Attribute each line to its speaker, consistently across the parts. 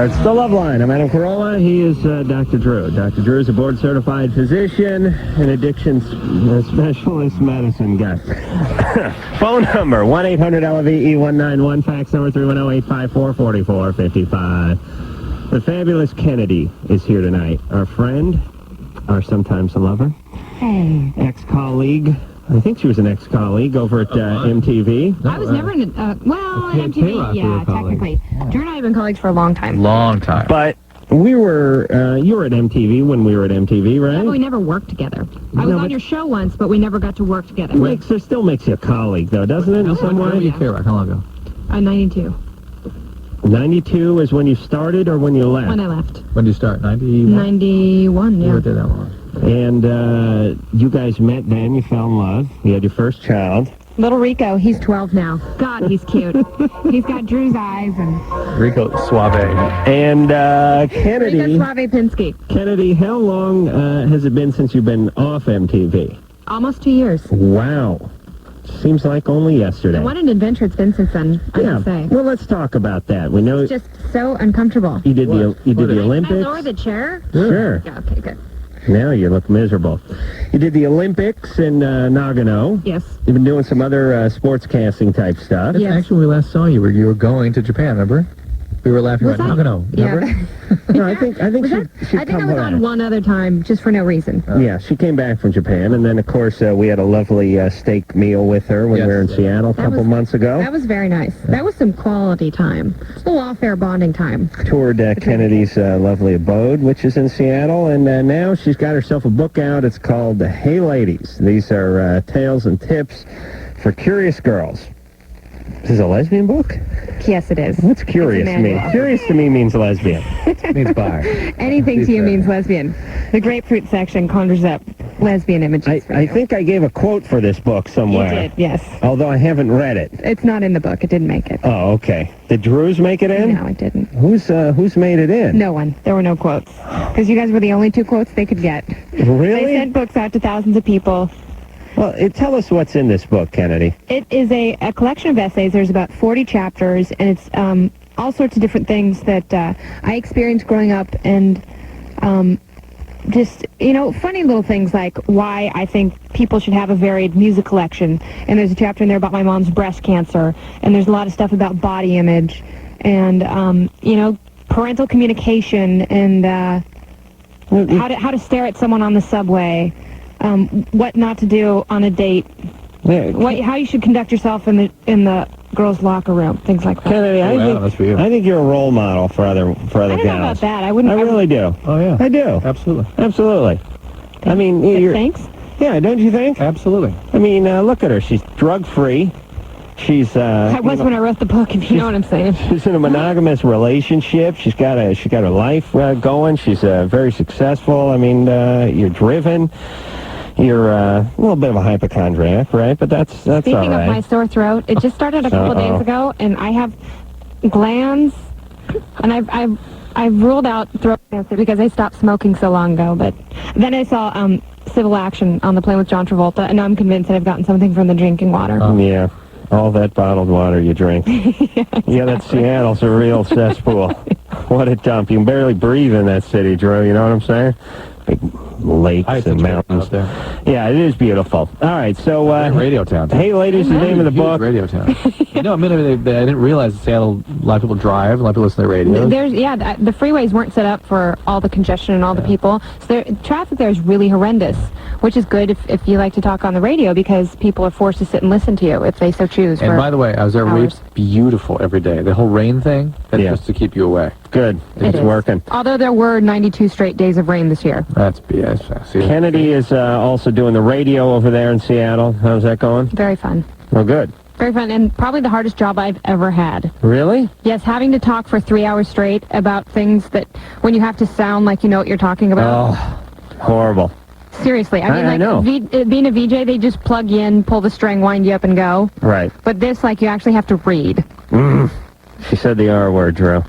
Speaker 1: there. It's the Loveline. I'm Adam Carolla. He is Dr. Drew. Dr. Drew is a board-certified physician and addiction specialist medicine guy. Phone number, 1-800-LVE-191. Fax number, 310-854-4455. The fabulous Kennedy is here tonight. Our friend, our sometimes lover, ex-colleague. I think she was an ex-colleague over at MTV.
Speaker 2: I was never in MTV, yeah, technically. Drew and I have been colleagues for a long time.
Speaker 3: Long time.
Speaker 1: But we were, you were at MTV when we were at MTV, right?
Speaker 2: Yeah, but we never worked together. I was on your show once, but we never got to work together.
Speaker 1: It still makes you a colleague, though, doesn't it, in some way?
Speaker 3: What do you care about? How long ago?
Speaker 2: 92.
Speaker 1: 92 is when you started or when you left?
Speaker 2: When I left.
Speaker 3: When did you start? 91?
Speaker 2: 91, yeah.
Speaker 3: You were there that long.
Speaker 1: And you guys met then, you fell in love, you had your first child.
Speaker 2: Little Rico, he's 12 now. God, he's cute. He's got Drew's eyes and...
Speaker 3: Rico Suave.
Speaker 1: And Kennedy...
Speaker 2: Rico Suave Pinsky.
Speaker 1: Kennedy, how long has it been since you've been off MTV?
Speaker 2: Almost 2 years.
Speaker 1: Wow. Seems like only yesterday.
Speaker 2: And what an adventure it's been since then, I have to say.
Speaker 1: Well, let's talk about that. We know...
Speaker 2: It's just so uncomfortable.
Speaker 1: You did the Olympics.
Speaker 2: Can I lower the chair?
Speaker 1: Sure.
Speaker 2: Yeah, okay, good.
Speaker 1: Now you look miserable. You did the Olympics in Nagano.
Speaker 2: Yes.
Speaker 1: You've been doing some other sports casting type stuff.
Speaker 3: Yes. Actually, when we last saw you, you were going to Japan, remember? We were laughing about Nagano.
Speaker 2: Yeah.
Speaker 1: No, I think
Speaker 2: I think I was on one other time, just for no reason.
Speaker 1: Yeah, she came back from Japan, and then, of course, we had a lovely steak meal with her when we were in Seattle a couple months ago.
Speaker 2: That was very nice. That was some quality time. It's a little off-air bonding time.
Speaker 1: Toured Kennedy's lovely abode, which is in Seattle, and now she's got herself a book out. It's called Hey Ladies. These are tales and tips for curious girls. Is this a lesbian book?
Speaker 2: Yes, it is.
Speaker 1: What's curious mean? Curious to me means lesbian.
Speaker 3: Means bi.
Speaker 2: Anything to you means lesbian. The grapefruit section conjures up lesbian images for you.
Speaker 1: I think I gave a quote for this book somewhere.
Speaker 2: You did, yes.
Speaker 1: Although I haven't read it.
Speaker 2: It's not in the book. It didn't make it.
Speaker 1: Oh, okay. Did Drew's make it in?
Speaker 2: No, it didn't.
Speaker 1: Who's made it in?
Speaker 2: No one. There were no quotes. Because you guys were the only two quotes they could get.
Speaker 1: Really?
Speaker 2: They sent books out to thousands of people.
Speaker 1: Well, tell us what's in this book, Kennedy.
Speaker 2: It is a collection of essays. There's about 40 chapters, and it's all sorts of different things that I experienced growing up, and just, funny little things like why I think people should have a varied music collection. And there's a chapter in there about my mom's breast cancer, and there's a lot of stuff about body image, and, parental communication, and how to stare at someone on the subway. What not to do on a date, how you should conduct yourself in the girls' locker room, things like that.
Speaker 1: Kennedy, I think you're a role model for other gals.
Speaker 2: I don't know about that. I
Speaker 1: really do.
Speaker 3: Oh yeah,
Speaker 1: I do.
Speaker 3: Absolutely.
Speaker 1: I mean,
Speaker 2: thanks.
Speaker 1: Yeah, don't you think?
Speaker 3: Absolutely.
Speaker 1: I mean, look at her. She's drug-free. She's.
Speaker 2: I was when I wrote the book, if you know what I'm saying.
Speaker 1: She's in a monogamous relationship. She's got her life going. She's very successful. I mean, you're driven. You're a little bit of a hypochondriac, right? But that's all right.
Speaker 2: Speaking of my sore throat, it just started a couple of days ago, and I have glands, and I've ruled out throat cancer because I stopped smoking so long ago. But then I saw Civil Action on the plane with John Travolta, and now I'm convinced that I've gotten something from the drinking water.
Speaker 1: Yeah, all that bottled water you drink. Yeah, that Seattle's a real cesspool. What a dump. You can barely breathe in that city, Drew, you know what I'm saying? Big lakes and mountains.
Speaker 3: There.
Speaker 1: Yeah, it is beautiful. All right, so...
Speaker 3: radio town.
Speaker 1: Hey, ladies, the name of the book.
Speaker 3: Radio town. I didn't realize Seattle, a lot of people drive, a lot of people listen to radio.
Speaker 2: The freeways weren't set up for all the congestion and all the people. So traffic there is really horrendous, which is good if you like to talk on the radio because people are forced to sit and listen to you if they so choose.
Speaker 3: And by the way, I was there. It's beautiful every day. The whole rain thing, that's just to keep you away.
Speaker 1: Good. It's working.
Speaker 2: Although there were 92 straight days of rain this year.
Speaker 3: That's BS.
Speaker 1: Kennedy is also doing the radio over there in Seattle. How's that going?
Speaker 2: Very fun.
Speaker 1: Oh, good.
Speaker 2: Very fun, and probably the hardest job I've ever had.
Speaker 1: Really?
Speaker 2: Yes, having to talk for 3 hours straight about things that when you have to sound like you know what you're talking about.
Speaker 1: Oh, horrible.
Speaker 2: Seriously. I know. Being a VJ, they just plug you in, pull the string, wind you up, and go.
Speaker 1: Right.
Speaker 2: But this, you actually have to read.
Speaker 1: She said the R word, Drew.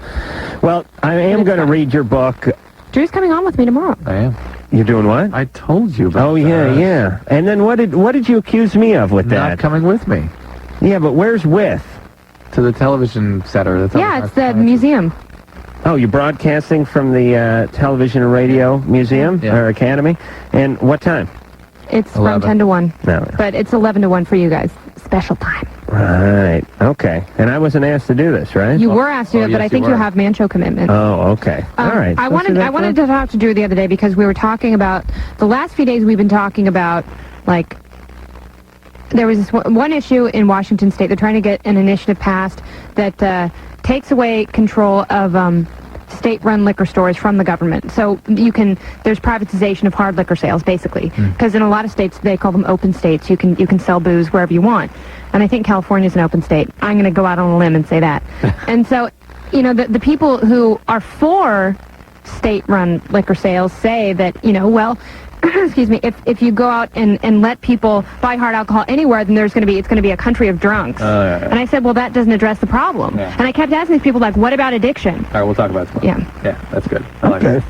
Speaker 1: Well, I am going to read your book.
Speaker 2: Drew's coming on with me tomorrow.
Speaker 3: I am.
Speaker 1: You're doing what?
Speaker 3: I told you about that.
Speaker 1: Yeah. And then what did you accuse me of with that?
Speaker 3: Not coming with me.
Speaker 1: Yeah, but where's with?
Speaker 3: To the television center.
Speaker 2: Yeah, it's the museum.
Speaker 1: Oh, you're broadcasting from the Television and Radio Museum or Academy? And what time?
Speaker 2: It's
Speaker 3: 11.
Speaker 2: from 10 to 1.
Speaker 1: No.
Speaker 2: But it's 11 to 1 for you guys. Special time.
Speaker 1: Right. Okay. And I wasn't asked to do this, right?
Speaker 2: You were asked to do it, but
Speaker 3: yes,
Speaker 2: I think
Speaker 3: you
Speaker 2: you
Speaker 3: were.
Speaker 2: have man-show commitment.
Speaker 1: Oh, okay. All right.
Speaker 2: I wanted to talk to Drew the other day because we were talking about the last few days. We've been talking about like there was this one issue in Washington State. They're trying to get an initiative passed that takes away control of state-run liquor stores from the government. So there's privatization of hard liquor sales, basically, because in a lot of states they call them open states. You can sell booze wherever you want, and I think California is an open state. I'm going to go out on a limb and say that. And so, the people who are for state-run liquor sales say that, well, excuse me, if you go out and let people buy hard alcohol anywhere, then it's going to be a country of drunks. And I said, well, that doesn't address the problem.
Speaker 3: Yeah.
Speaker 2: And I kept asking these people, like, what about addiction?
Speaker 3: All right, we'll talk about it tomorrow. Yeah, that's good. I like it.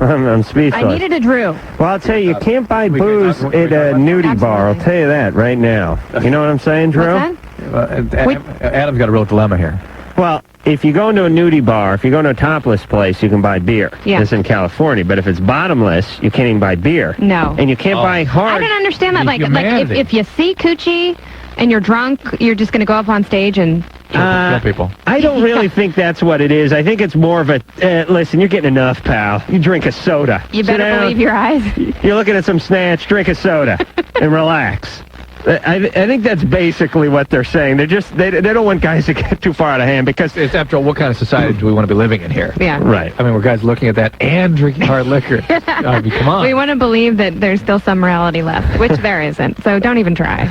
Speaker 1: I'm speechless.
Speaker 2: I needed a Drew.
Speaker 1: Well, I'll tell you, you can't buy
Speaker 3: we
Speaker 1: booze
Speaker 3: can talk-
Speaker 1: at a nudie bar. I'll
Speaker 2: Absolutely.
Speaker 1: tell you that right now. You know what I'm saying, Drew?
Speaker 2: What's that?
Speaker 3: Adam's got a real dilemma here.
Speaker 1: Well, if you go into a nudie bar, if you go into a topless place, you can buy beer.
Speaker 2: Yeah.
Speaker 1: This is in California. But if it's bottomless, you can't even buy beer.
Speaker 2: No.
Speaker 1: And you can't buy
Speaker 2: I
Speaker 1: hard.
Speaker 2: don't understand that. Like
Speaker 3: Humanity.
Speaker 2: if you see coochie and you're drunk, you're just going to go up on stage and...
Speaker 3: Kill people.
Speaker 1: I don't really think that's what it is. I think it's more of a, listen, you're getting enough, pal. You drink a soda.
Speaker 2: You
Speaker 1: Sit
Speaker 2: better
Speaker 1: down.
Speaker 2: believe your eyes.
Speaker 1: You're looking at some snatch, drink a soda, and relax. I think that's basically what they're saying. They don't want guys to get too far out of hand because
Speaker 3: It's after all, what kind of society do we want to be living in here?
Speaker 2: Yeah.
Speaker 1: right.
Speaker 3: I mean, we're guys looking at that and drinking hard liquor. I mean, come on.
Speaker 2: We want to believe that there's still some morality left, which there isn't. So don't even try.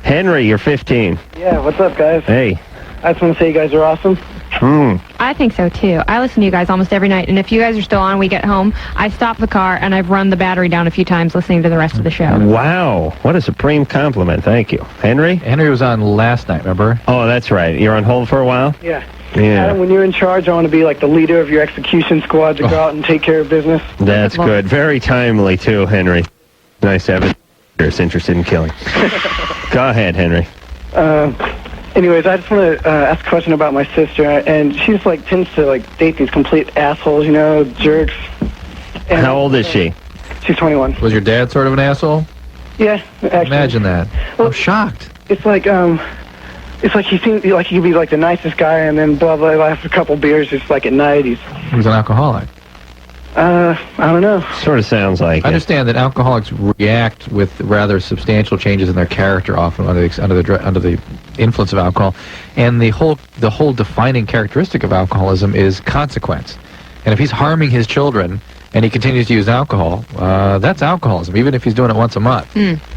Speaker 1: Henry, you're 15.
Speaker 4: Yeah, what's up, guys?
Speaker 1: Hey.
Speaker 4: I just want to say you guys are awesome.
Speaker 2: I think so, too. I listen to you guys almost every night, and if you guys are still on, we get home, I stop the car, and I've run the battery down a few times listening to the rest of the show.
Speaker 1: Wow. What a supreme compliment. Thank you. Henry?
Speaker 3: Henry was on last night, remember?
Speaker 1: Oh, that's right. You're on hold for a while?
Speaker 4: Yeah.
Speaker 1: Yeah.
Speaker 4: Adam, when you're in charge, I want to be like the leader of your execution squad to go out and take care of business.
Speaker 1: That's
Speaker 2: Well-
Speaker 1: good. Very timely, too, Henry. Nice to have it. Interested in killing. Go ahead, Henry.
Speaker 4: Anyways, I just want to ask a question about my sister, and she just like tends to like date these complete assholes, jerks. And,
Speaker 1: How old is she?
Speaker 4: She's 21.
Speaker 3: Was your dad sort of an asshole?
Speaker 4: Yeah, actually.
Speaker 3: Imagine that.
Speaker 4: Well-
Speaker 3: I'm shocked.
Speaker 4: It's like he seems like he could be like the nicest guy, and then blah blah. After a couple beers, just like at night, he's
Speaker 3: He was an alcoholic.
Speaker 4: I don't know.
Speaker 1: Sort of sounds like
Speaker 3: I
Speaker 1: it.
Speaker 3: understand that alcoholics react with rather substantial changes in their character, often under the influence of alcohol, and the whole defining characteristic of alcoholism is consequence. And if he's harming his children and he continues to use alcohol, that's alcoholism, even if he's doing it once a month.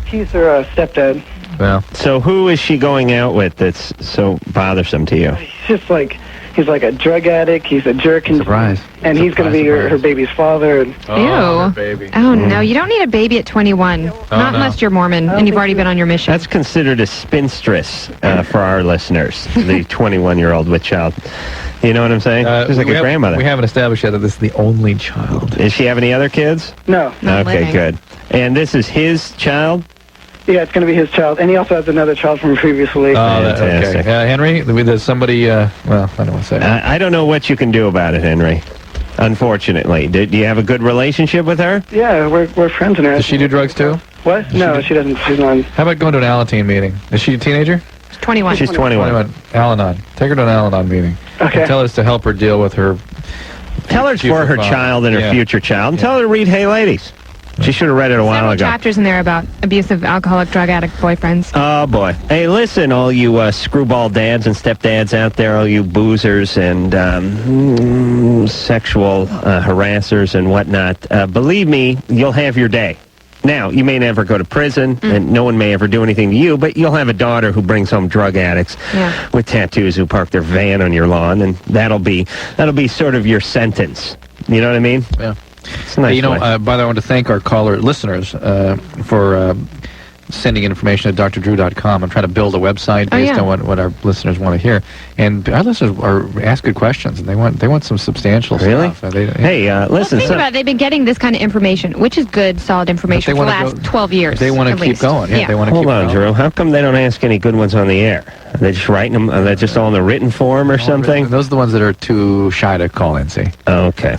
Speaker 4: He's her stepdad.
Speaker 3: Well,
Speaker 1: So who is she going out with that's so bothersome to you?
Speaker 4: He's just like he's like a drug addict. He's a jerk, and
Speaker 3: surprise.
Speaker 4: and he's going to be her baby's father. And
Speaker 2: Ew.
Speaker 3: baby.
Speaker 2: Oh, no, you don't need a baby at 21. Not
Speaker 3: no.
Speaker 2: unless you're Mormon and you've already been on your mission.
Speaker 1: That's considered a spinstress for our listeners, the 21-year-old with child. You know what I'm saying? Just like a grandmother.
Speaker 3: We haven't established yet that this is the only child.
Speaker 1: Does she have any other kids?
Speaker 4: no,
Speaker 2: Not
Speaker 1: Okay,
Speaker 2: living.
Speaker 1: good. And this is his child?
Speaker 4: yeah, it's going to be his child, and he also has another child from a previous relationship.
Speaker 3: Okay.
Speaker 1: Fantastic.
Speaker 3: Henry, there's somebody, well, I don't want to say.
Speaker 1: I don't know what you can do about it, Henry. Unfortunately. Do you have a good relationship with her?
Speaker 4: Yeah, we're friends and everything.
Speaker 3: Does she do drugs too?
Speaker 4: What? No, she doesn't. She's not.
Speaker 3: How about going to an Alateen meeting? Is she a teenager?
Speaker 2: 21.
Speaker 1: She's 21.
Speaker 3: Al-Anon. Take her to an Al-Anon meeting.
Speaker 4: Okay.
Speaker 3: And tell us to help her deal with her.
Speaker 1: Tell her it's for her
Speaker 3: Future
Speaker 1: child and her
Speaker 3: yeah.
Speaker 1: future child. And tell her to read Hey Ladies. She should have read it a while
Speaker 2: Several
Speaker 1: ago.
Speaker 2: chapters in there about abusive alcoholic drug addict boyfriends.
Speaker 1: Oh, boy. Hey, listen, all you screwball dads and stepdads out there, all you boozers and sexual harassers and whatnot, believe me, you'll have your day. Now, you may never go to prison, and no one may ever do anything to you, but you'll have a daughter who brings home drug addicts
Speaker 2: Yeah.
Speaker 1: with tattoos who park their van on your lawn, and that'll be sort of your sentence. You know what I mean?
Speaker 3: Yeah.
Speaker 1: It's a nice
Speaker 3: Hey,
Speaker 1: way.
Speaker 3: by the way, I want to thank our caller listeners for sending information at drdrew.com. I'm trying to build a website based on what our listeners want to hear, and our listeners ask good questions, and they want some substantial stuff.
Speaker 1: Hey, listen.
Speaker 2: Think about it. They've been getting this kind of information, which is good, solid information for the last 12 years.
Speaker 3: They want to keep going. Yeah, they want to keep going.
Speaker 1: Hold on, Drew. How come they don't ask any good ones on the air? Are they just writing them? Are they just all in the written form or something?
Speaker 3: Those are the ones that are too shy to call in, see?
Speaker 1: Okay.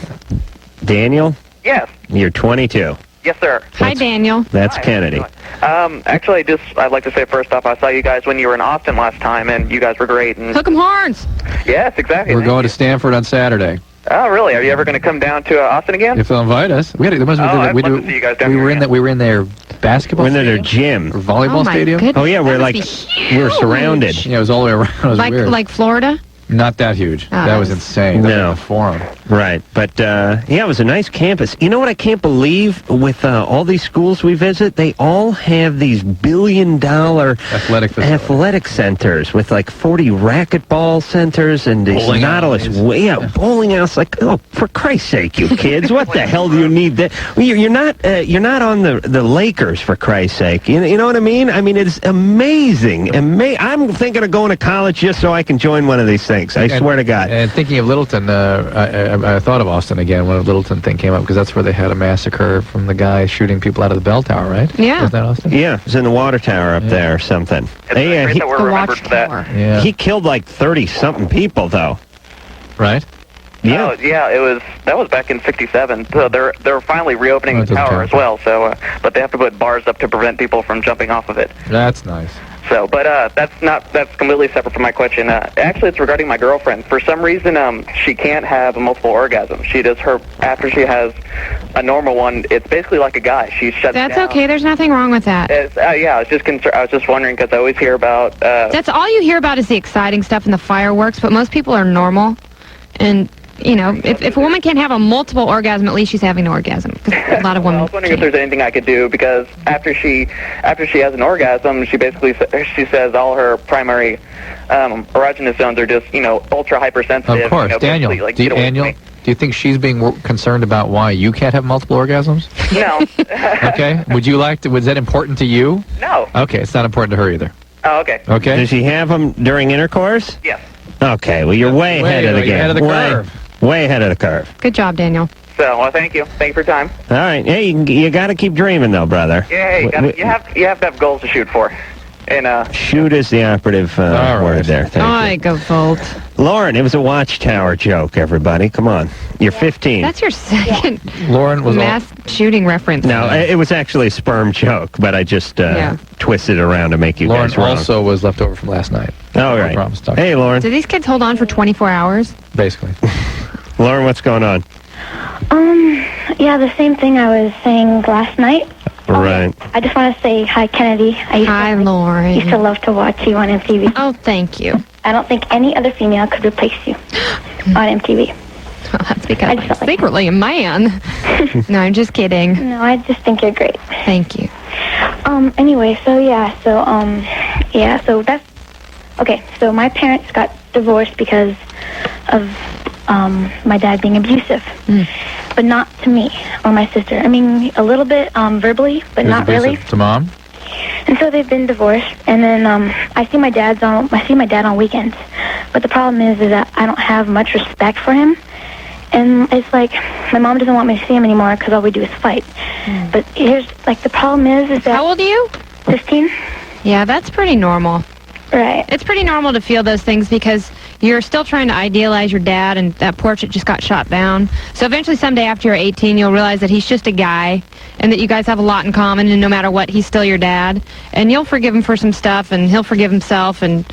Speaker 1: Daniel?
Speaker 5: Yes.
Speaker 1: You're 22.
Speaker 5: Yes, sir.
Speaker 2: Hi, Daniel.
Speaker 1: That's
Speaker 5: Hi,
Speaker 1: Kennedy.
Speaker 5: Actually, I'd like to say first off, I saw you guys when you were in Austin last time, and you guys were great. And
Speaker 2: Hook 'em horns.
Speaker 5: yes, exactly.
Speaker 3: We're going to Stanford on Saturday.
Speaker 5: Oh, really? Are you ever going to come down to Austin again?
Speaker 3: If they'll invite us, we had.
Speaker 5: I'd love to see you guys down
Speaker 3: we
Speaker 5: here
Speaker 3: were in
Speaker 5: again.
Speaker 3: that. We were in their basketball.
Speaker 1: We're in their
Speaker 3: stadium?
Speaker 1: gym.
Speaker 3: Or volleyball
Speaker 2: Oh, my
Speaker 3: stadium.
Speaker 2: goodness.
Speaker 1: Oh yeah, we're
Speaker 2: That
Speaker 1: like
Speaker 2: must be
Speaker 1: we were
Speaker 2: huge.
Speaker 1: surrounded.
Speaker 3: Yeah, it was all the way around. It was weird.
Speaker 2: Like Florida?
Speaker 3: Not that huge. That was insane.
Speaker 1: No.
Speaker 3: The forum.
Speaker 1: Right, but yeah, it was a nice campus. You know what I can't believe with all these schools we visit? They all have these billion-dollar athletic centers with like 40 racquetball centers and these Nautilus. Bowling alleys. Like, oh, for Christ's sake, you kids! What the hell do you need that? You're not on the Lakers, for Christ's sake. You know what I mean? I mean, it's amazing. I'm thinking of going to college just so I can join one of these things. I swear to God.
Speaker 3: And thinking of Littleton, I thought of Austin again when the Littleton thing came up, because that's where they had a massacre from the guy shooting people out of the bell tower, right?
Speaker 2: Yeah.
Speaker 3: Wasn't that Austin?
Speaker 1: Yeah, it was in the water tower up there or something.
Speaker 5: It's great that we're remembered for that.
Speaker 3: Yeah.
Speaker 1: He killed like 30-something people, though.
Speaker 3: Right?
Speaker 1: Yeah.
Speaker 5: Oh, yeah, that was back in '67. So they're finally reopening the tower as well. So, but they have to put bars up to prevent people from jumping off of it.
Speaker 3: That's nice.
Speaker 5: So, but that's completely separate from my question. Actually, it's regarding my girlfriend. For some reason, she can't have multiple orgasms. She does after she has a normal one. It's basically like a guy. She shuts down.
Speaker 2: That's okay. There's nothing wrong with that.
Speaker 5: Yeah, I was just concerned. I was just wondering because I always hear about.
Speaker 2: That's all you hear about is the exciting stuff and the fireworks, but most people are normal. And, you know, if a woman can't have a multiple orgasm, at least she's having an orgasm. 'Cause a lot of women.
Speaker 5: I was wondering if there's anything I could do, because after she has an orgasm, she says all her primary erogenous zones are just ultra hypersensitive.
Speaker 3: Of course, Daniel. Do you think she's being concerned about why you can't have multiple orgasms?
Speaker 5: No.
Speaker 3: Okay. Was that important to you?
Speaker 5: No.
Speaker 3: Okay, it's not important to her either.
Speaker 5: Oh, okay.
Speaker 3: Okay.
Speaker 1: Does she have them during intercourse?
Speaker 5: Yes.
Speaker 1: Okay, well, you're way ahead of the game.
Speaker 3: Ahead of the curve.
Speaker 1: Way ahead of the curve.
Speaker 2: Good job, Daniel.
Speaker 5: So, well, thank you. Thank you for your time.
Speaker 1: All right. Hey, you got to keep dreaming, though, brother.
Speaker 5: Yeah, you have to have goals to shoot for. And
Speaker 1: shoot is the operative word there.
Speaker 2: I go Volt.
Speaker 1: Lauren, it was a Watchtower joke, everybody. Come on. You're 15.
Speaker 2: That's your second
Speaker 3: Lauren was
Speaker 2: mass shooting reference.
Speaker 1: No, it was actually a sperm joke, but I just twisted it around to make you
Speaker 3: Lauren
Speaker 1: guys wrong.
Speaker 3: also was left over from last night.
Speaker 1: Oh, right. Hey, Lauren.
Speaker 2: Do these kids hold on for 24 hours?
Speaker 3: Basically.
Speaker 1: Lauren, what's going on?
Speaker 6: Yeah, the same thing I was saying last night.
Speaker 1: Right.
Speaker 6: I just want to say hi, Kennedy.
Speaker 2: Hi, Lauren.
Speaker 6: I used to love to watch you on MTV.
Speaker 2: Oh, thank you.
Speaker 6: I don't think any other female could replace you on MTV.
Speaker 2: Well, that's because I'm secretly a man. No, I'm just kidding.
Speaker 6: No, I just think you're great.
Speaker 2: Thank you.
Speaker 6: Anyway, so that's okay. So my parents got divorced because of my dad being abusive, but not to me or my sister. I mean, a little bit verbally, but not really.
Speaker 3: To mom?
Speaker 6: And so they've been divorced, and then I see my dad on weekends. But the problem is that I don't have much respect for him, and it's like my mom doesn't want me to see him anymore because all we do is fight. But here's the problem is that
Speaker 2: how old are you?
Speaker 6: 15.
Speaker 2: Yeah, that's pretty normal.
Speaker 6: Right.
Speaker 2: It's pretty normal to feel those things because you're still trying to idealize your dad, and that portrait just got shot down. So eventually someday after you're 18, you'll realize that he's just a guy and that you guys have a lot in common, and no matter what, he's still your dad. And you'll forgive him for some stuff, and he'll forgive himself, and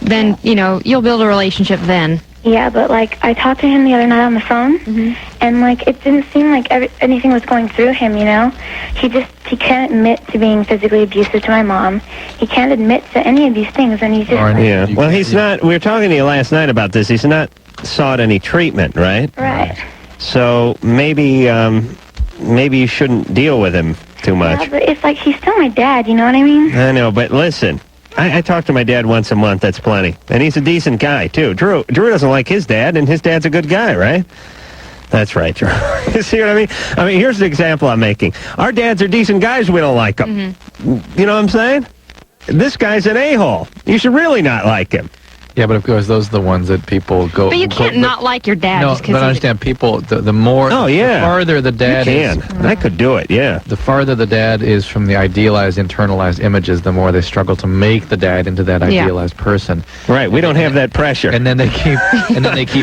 Speaker 2: then, you'll build a relationship then.
Speaker 6: Yeah, but I talked to him the other night on the phone, and it didn't seem like anything was going through him, He can't admit to being physically abusive to my mom. He can't admit to any of these things, and he's just
Speaker 1: yeah. Well, he's not. We were talking to you last night about this. He's not sought any treatment, right?
Speaker 6: Right.
Speaker 1: So maybe you shouldn't deal with him too much.
Speaker 6: Yeah, but it's he's still my dad. You know what I mean?
Speaker 1: I know, but listen. I talk to my dad once a month. That's plenty. And he's a decent guy, too. Drew doesn't like his dad, and his dad's a good guy, right? That's right, Drew. You see what I mean? I mean, here's the example I'm making. Our dads are decent guys. We don't like them. You know what I'm saying? This guy's an a-hole. You should really not like him.
Speaker 3: Yeah, but of course, those are the ones that people go...
Speaker 2: But you can't not like your dad
Speaker 3: No,
Speaker 2: just because
Speaker 3: but I understand people, the more...
Speaker 1: Oh, yeah.
Speaker 3: The farther the dad
Speaker 1: You can.
Speaker 3: is...
Speaker 1: I could do it, yeah.
Speaker 3: The farther the dad is from the idealized, internalized images, the more they struggle to make the dad into that idealized person.
Speaker 1: Right, we don't have that pressure.
Speaker 3: And then they keep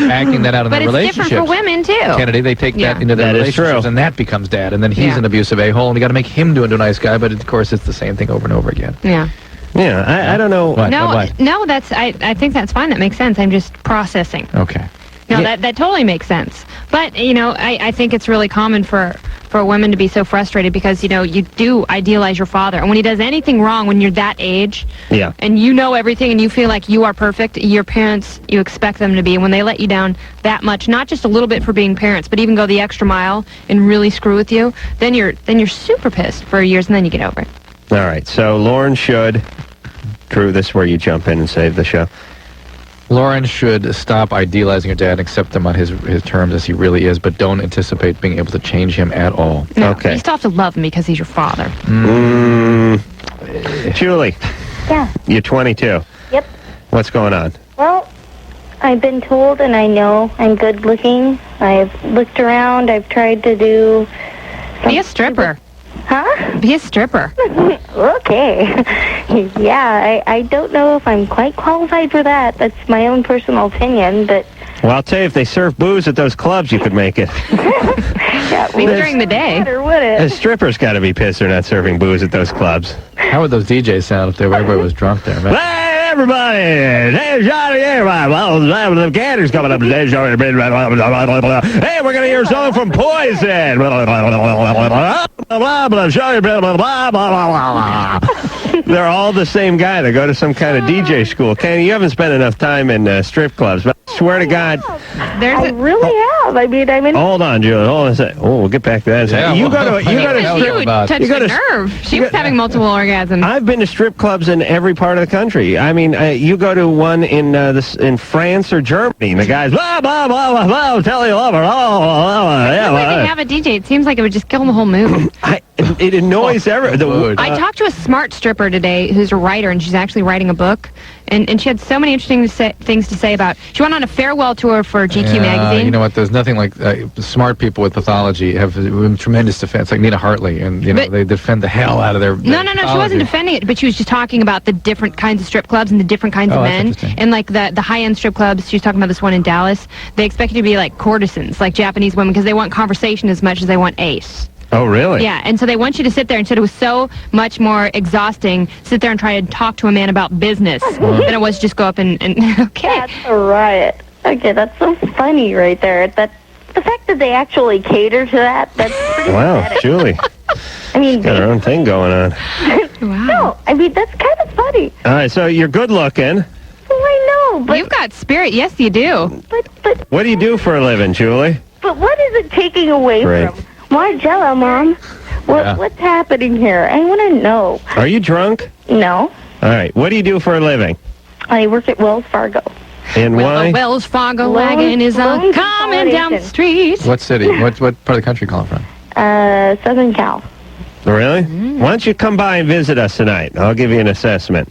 Speaker 3: acting that out in
Speaker 2: But
Speaker 3: their
Speaker 2: it's
Speaker 3: relationships.
Speaker 2: different for women, too.
Speaker 3: Kennedy, they take that into their
Speaker 1: That is
Speaker 3: relationships,
Speaker 1: true.
Speaker 3: and that becomes dad, and then he's an abusive a-hole, and we got to make him into a nice guy, but of course it's the same thing over and over again.
Speaker 2: Yeah.
Speaker 1: Yeah, I don't know.
Speaker 3: What? What?
Speaker 2: No, that's I think that's fine. That makes sense. I'm just processing.
Speaker 3: Okay.
Speaker 2: No, that totally makes sense. But, you know, I think it's really common for women to be so frustrated because, you know, you do idealize your father. And when he does anything wrong when you're that age, and you know everything and you feel like you are perfect, your parents, you expect them to be. And when they let you down that much, not just a little bit for being parents, but even go the extra mile and really screw with you, then you're super pissed for years and then you get over it.
Speaker 1: All right, so Lauren should... Drew, this is where you jump in and save the show.
Speaker 3: Lauren should stop idealizing her dad and accept him on his terms as he really is, but don't anticipate being able to change him at all.
Speaker 2: No,
Speaker 1: Okay.
Speaker 2: you still have to love him because he's your father.
Speaker 1: Julie,
Speaker 6: Yeah.
Speaker 1: you're 22.
Speaker 6: Yep.
Speaker 1: What's going on?
Speaker 6: Well, I've been told and I know I'm good looking. I've looked around. I've tried to do...
Speaker 2: Be a stripper.
Speaker 6: Huh?
Speaker 2: Be a stripper.
Speaker 6: Okay. Yeah, I don't know if I'm quite qualified for that. That's my own personal opinion, but...
Speaker 1: Well, I'll tell you, if they serve booze at those clubs, you could make it.
Speaker 6: Yeah,
Speaker 2: Maybe during the day.
Speaker 6: Or would it?
Speaker 1: The strippers got to be pissed they're not serving booze at those clubs.
Speaker 3: How would those DJs sound if everybody was drunk there, man?
Speaker 1: Hey, everybody! Hey, Johnny, everybody! Well, the Candy's coming up today. Hey, we're going to hear a song from Poison. They're all the same guy. They go to some kind of DJ school. Kenny, you haven't spent enough time in strip clubs, but I swear to God.
Speaker 6: I really have. I mean, I'm in...
Speaker 1: Hold on, Julie. Hold on a second. Oh, we'll get back to that.
Speaker 3: Yeah,
Speaker 1: you go to
Speaker 2: You touched
Speaker 1: You go
Speaker 2: a
Speaker 1: to-
Speaker 2: nerve. She was having multiple orgasms.
Speaker 1: I've been to strip clubs in every part of the country. I mean, you go to one in France or Germany, and the guys blah blah blah blah blah, tell you lover.
Speaker 2: It seems like they have a DJ. It seems like it would just kill the whole mood.
Speaker 1: It annoys everyone.
Speaker 2: I talked to a smart stripper today who's a writer, and she's actually writing a book. And she had so many interesting things to say about... She went on a farewell tour for GQ magazine.
Speaker 3: You know what? There's nothing like smart people with pathology have tremendous defense. Like Nina Hartley, and they defend the hell out of their.
Speaker 2: No, she wasn't defending it, but she was just talking about the different kinds of strip clubs and the different kinds of men, and like the high-end strip clubs. She was talking about this one in Dallas. They expect you to be like courtesans, like Japanese women, because they want conversation as much as they want ace.
Speaker 1: Oh, really?
Speaker 2: Yeah, and so they want you to sit there, and said it was so much more exhausting sit there and try to talk to a man about business than it was just go up and okay.
Speaker 6: That's a riot. Okay, that's so funny right there. The fact that they actually cater to that's pretty pathetic.
Speaker 1: Julie.
Speaker 6: I mean,
Speaker 1: Got her own thing going on.
Speaker 2: Wow.
Speaker 6: No, I mean, that's kind of funny.
Speaker 1: All right, so you're good looking.
Speaker 6: Well, I know, but...
Speaker 2: You've got spirit. Yes, you do.
Speaker 6: But
Speaker 1: What do you do for a living, Julie?
Speaker 6: But what is it taking away
Speaker 1: Right.
Speaker 6: from? More Jello, Mom. What's happening here? I want to know.
Speaker 1: Are you drunk?
Speaker 6: No.
Speaker 1: All right, what do you do for a living?
Speaker 6: I work at Wells Fargo.
Speaker 1: And
Speaker 2: Well,
Speaker 1: why?
Speaker 2: the Wells Fargo wagon is
Speaker 6: Loan
Speaker 2: coming down the
Speaker 6: consolidation.
Speaker 2: street.
Speaker 3: What city? What part of the country calling from?
Speaker 6: Southern Cal.
Speaker 1: Really? Why don't you come by and visit us tonight? I'll give you an assessment.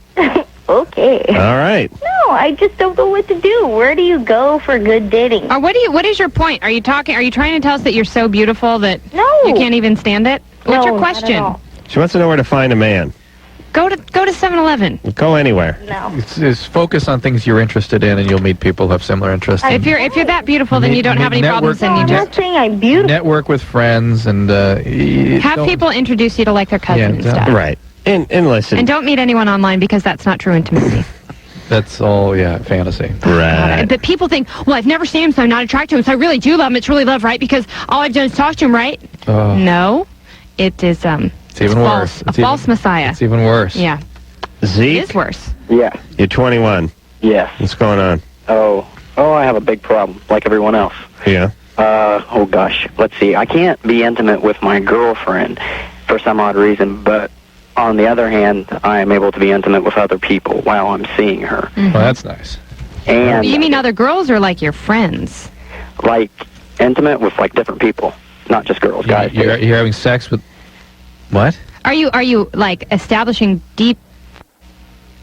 Speaker 6: Okay.
Speaker 1: All right.
Speaker 6: No, I just don't know what to do. Where do you go for good dating?
Speaker 2: What is your point? Are you trying to tell us that you're so beautiful that
Speaker 6: No.
Speaker 2: you can't even stand it? What's
Speaker 6: No,
Speaker 2: your
Speaker 6: not at
Speaker 2: question?
Speaker 6: all.
Speaker 1: She wants to know where to find a man.
Speaker 2: Go to 7-Eleven.
Speaker 1: Go anywhere.
Speaker 6: No.
Speaker 3: It's focus on things you're interested in, and you'll meet people who have similar interests.
Speaker 2: If you're that beautiful, then you don't have any problems, and you
Speaker 6: I'm
Speaker 2: just
Speaker 6: not saying I'm beautiful.
Speaker 3: Network with friends and
Speaker 2: have people introduce you to like their cousin and stuff.
Speaker 1: Right. And listen.
Speaker 2: And don't meet anyone online because that's not true intimacy.
Speaker 3: That's all, fantasy.
Speaker 1: Right.
Speaker 2: But people think, well, I've never seen him, so I'm not attracted to him. So I really do love him. It's really love, right? Because all I've done is talk to him, right? No, it is
Speaker 3: It's even worse.
Speaker 2: A false messiah.
Speaker 3: It's even worse.
Speaker 2: Yeah,
Speaker 1: Zeke?
Speaker 2: it is worse.
Speaker 7: Yeah.
Speaker 1: You're 21.
Speaker 7: Yes.
Speaker 1: What's going on?
Speaker 7: Oh, I have a big problem, like everyone else.
Speaker 1: Yeah.
Speaker 7: Oh gosh. Let's see. I can't be intimate with my girlfriend for some odd reason, but on the other hand, I am able to be intimate with other people while I'm seeing her.
Speaker 3: Well, that's nice.
Speaker 7: And
Speaker 2: You mean other girls or like your friends?
Speaker 7: like intimate with like different people, not just girls, guys.
Speaker 3: You're having sex with what?
Speaker 2: Are you like establishing deep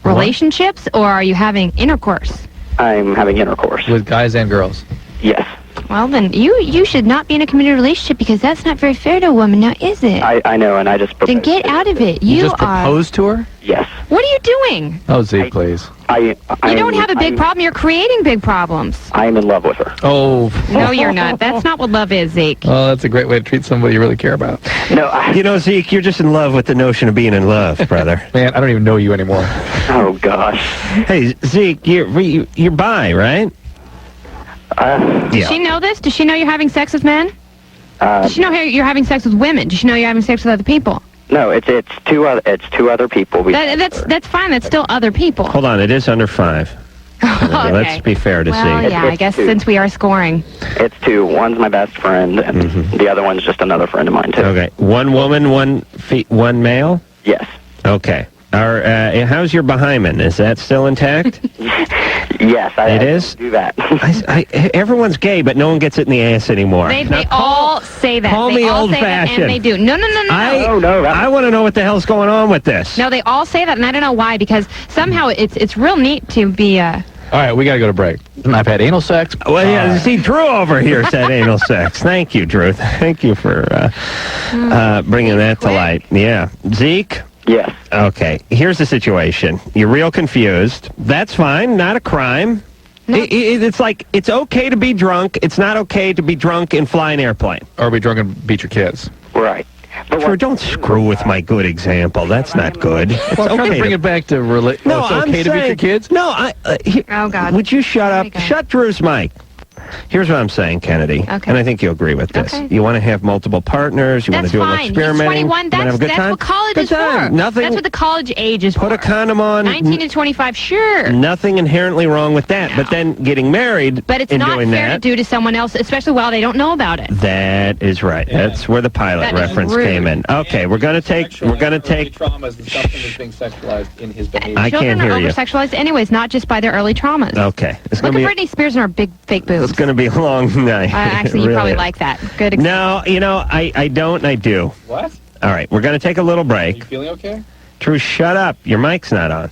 Speaker 2: relationships, or are you having intercourse?
Speaker 7: I'm having intercourse.
Speaker 3: With guys and girls?
Speaker 7: Yes.
Speaker 2: Well, then you should not be in a committed relationship, because that's not very fair to a woman, now is it?
Speaker 7: I know, and I just
Speaker 2: Then
Speaker 7: proposed.
Speaker 2: get out of it.
Speaker 3: You just proposed to her?
Speaker 7: Yes.
Speaker 2: What are you doing?
Speaker 3: Oh, Zeke, please.
Speaker 2: You don't have a big problem. You're creating big problems.
Speaker 7: I am in love with her.
Speaker 3: Oh.
Speaker 2: No, you're not. That's not what love is, Zeke.
Speaker 3: Oh, that's a great way to treat somebody you really care about.
Speaker 7: No,
Speaker 1: You know, Zeke, you're just in love with the notion of being in love, brother.
Speaker 3: Man, I don't even know you anymore.
Speaker 7: Oh gosh.
Speaker 1: Hey, Zeke, you're bi, right?
Speaker 2: Does she know this? Does she know you're having sex with men? Does she know you're having sex with women? Does she know you're having sex with other people?
Speaker 7: No, it's two other people.
Speaker 2: That's fine. That's still other people.
Speaker 1: Hold on, it is under 5.
Speaker 2: Okay.
Speaker 1: Let's be fair to
Speaker 2: Well,
Speaker 1: see.
Speaker 2: yeah, I guess since we are scoring.
Speaker 7: It's 2. One's my best friend, and the other one's just another friend of mine too.
Speaker 1: Okay, one woman, one male?
Speaker 7: Yes.
Speaker 1: Okay. How's your behymen? Is that still intact?
Speaker 7: Yes, I
Speaker 1: is?
Speaker 7: do that.
Speaker 1: Everyone's gay, but no one gets it in the ass anymore.
Speaker 2: They all say that.
Speaker 1: Call
Speaker 2: they
Speaker 1: me
Speaker 2: all say that,
Speaker 1: old-fashioned.
Speaker 2: and they do. No.
Speaker 1: I want to know what the hell's going on with this.
Speaker 2: No, they all say that, and I don't know why, because somehow it's real neat to be...
Speaker 3: All right, we got to go to break. I've had anal sex.
Speaker 1: Well, yeah, see, Drew over here said anal sex. Thank you, Drew. Thank you for bringing that to light. Yeah. Zeke?
Speaker 7: Yes.
Speaker 1: Okay, here's the situation. You're real confused. That's fine, not a crime.
Speaker 2: No.
Speaker 1: It's like, it's okay to be drunk. It's not okay to be drunk and fly an airplane.
Speaker 3: Or be drunk and beat your kids.
Speaker 7: Right.
Speaker 1: Drew, don't screw with my good example. That's not good. It's
Speaker 3: Well, I'm trying
Speaker 1: okay
Speaker 3: to bring it back to
Speaker 1: No,
Speaker 3: it's okay to beat your kids?
Speaker 1: No,
Speaker 2: Oh, God.
Speaker 1: would you shut up?
Speaker 2: Okay.
Speaker 1: Shut Drew's mic. Here's what I'm saying, Kennedy,
Speaker 2: Okay.
Speaker 1: and I think you agree with this.
Speaker 2: Okay.
Speaker 1: You want to have multiple partners. You want
Speaker 2: That's
Speaker 1: to do a little
Speaker 2: fine.
Speaker 1: experimenting.
Speaker 2: He's 21.
Speaker 1: You wanna have a good
Speaker 2: That's
Speaker 1: time?
Speaker 2: what college
Speaker 1: Good
Speaker 2: is
Speaker 1: time.
Speaker 2: for.
Speaker 1: Nothing.
Speaker 2: That's what the college age is
Speaker 1: Put
Speaker 2: for.
Speaker 1: a condom on.
Speaker 2: 19 to 25, sure.
Speaker 1: Nothing inherently wrong with that.
Speaker 2: No.
Speaker 1: But then getting married
Speaker 2: But it's
Speaker 1: and
Speaker 2: not
Speaker 1: doing
Speaker 2: fair to
Speaker 1: that.
Speaker 2: do to someone else, especially while they don't know about it.
Speaker 1: That is right. That's where the pilot
Speaker 2: That is
Speaker 1: reference
Speaker 2: rude.
Speaker 1: came in. Okay, we're gonna take.
Speaker 3: traumas and something is being sexualized in his behavior.
Speaker 1: I
Speaker 2: Children
Speaker 1: can't hear
Speaker 2: are
Speaker 1: you.
Speaker 2: over-sexualized anyways, not just by their early traumas.
Speaker 1: Okay, it's
Speaker 2: Look
Speaker 1: gonna
Speaker 2: at
Speaker 1: be.
Speaker 2: Britney Spears and her big fake boobs.
Speaker 1: It's gonna be a long night.
Speaker 2: Actually,
Speaker 1: It
Speaker 2: you
Speaker 1: really
Speaker 2: probably
Speaker 1: is.
Speaker 2: like that. Good.
Speaker 1: No, I don't, and I do.
Speaker 3: What?
Speaker 1: All right, we're going to take a little break.
Speaker 3: feeling okay?
Speaker 1: Drew, shut up. Your mic's not on.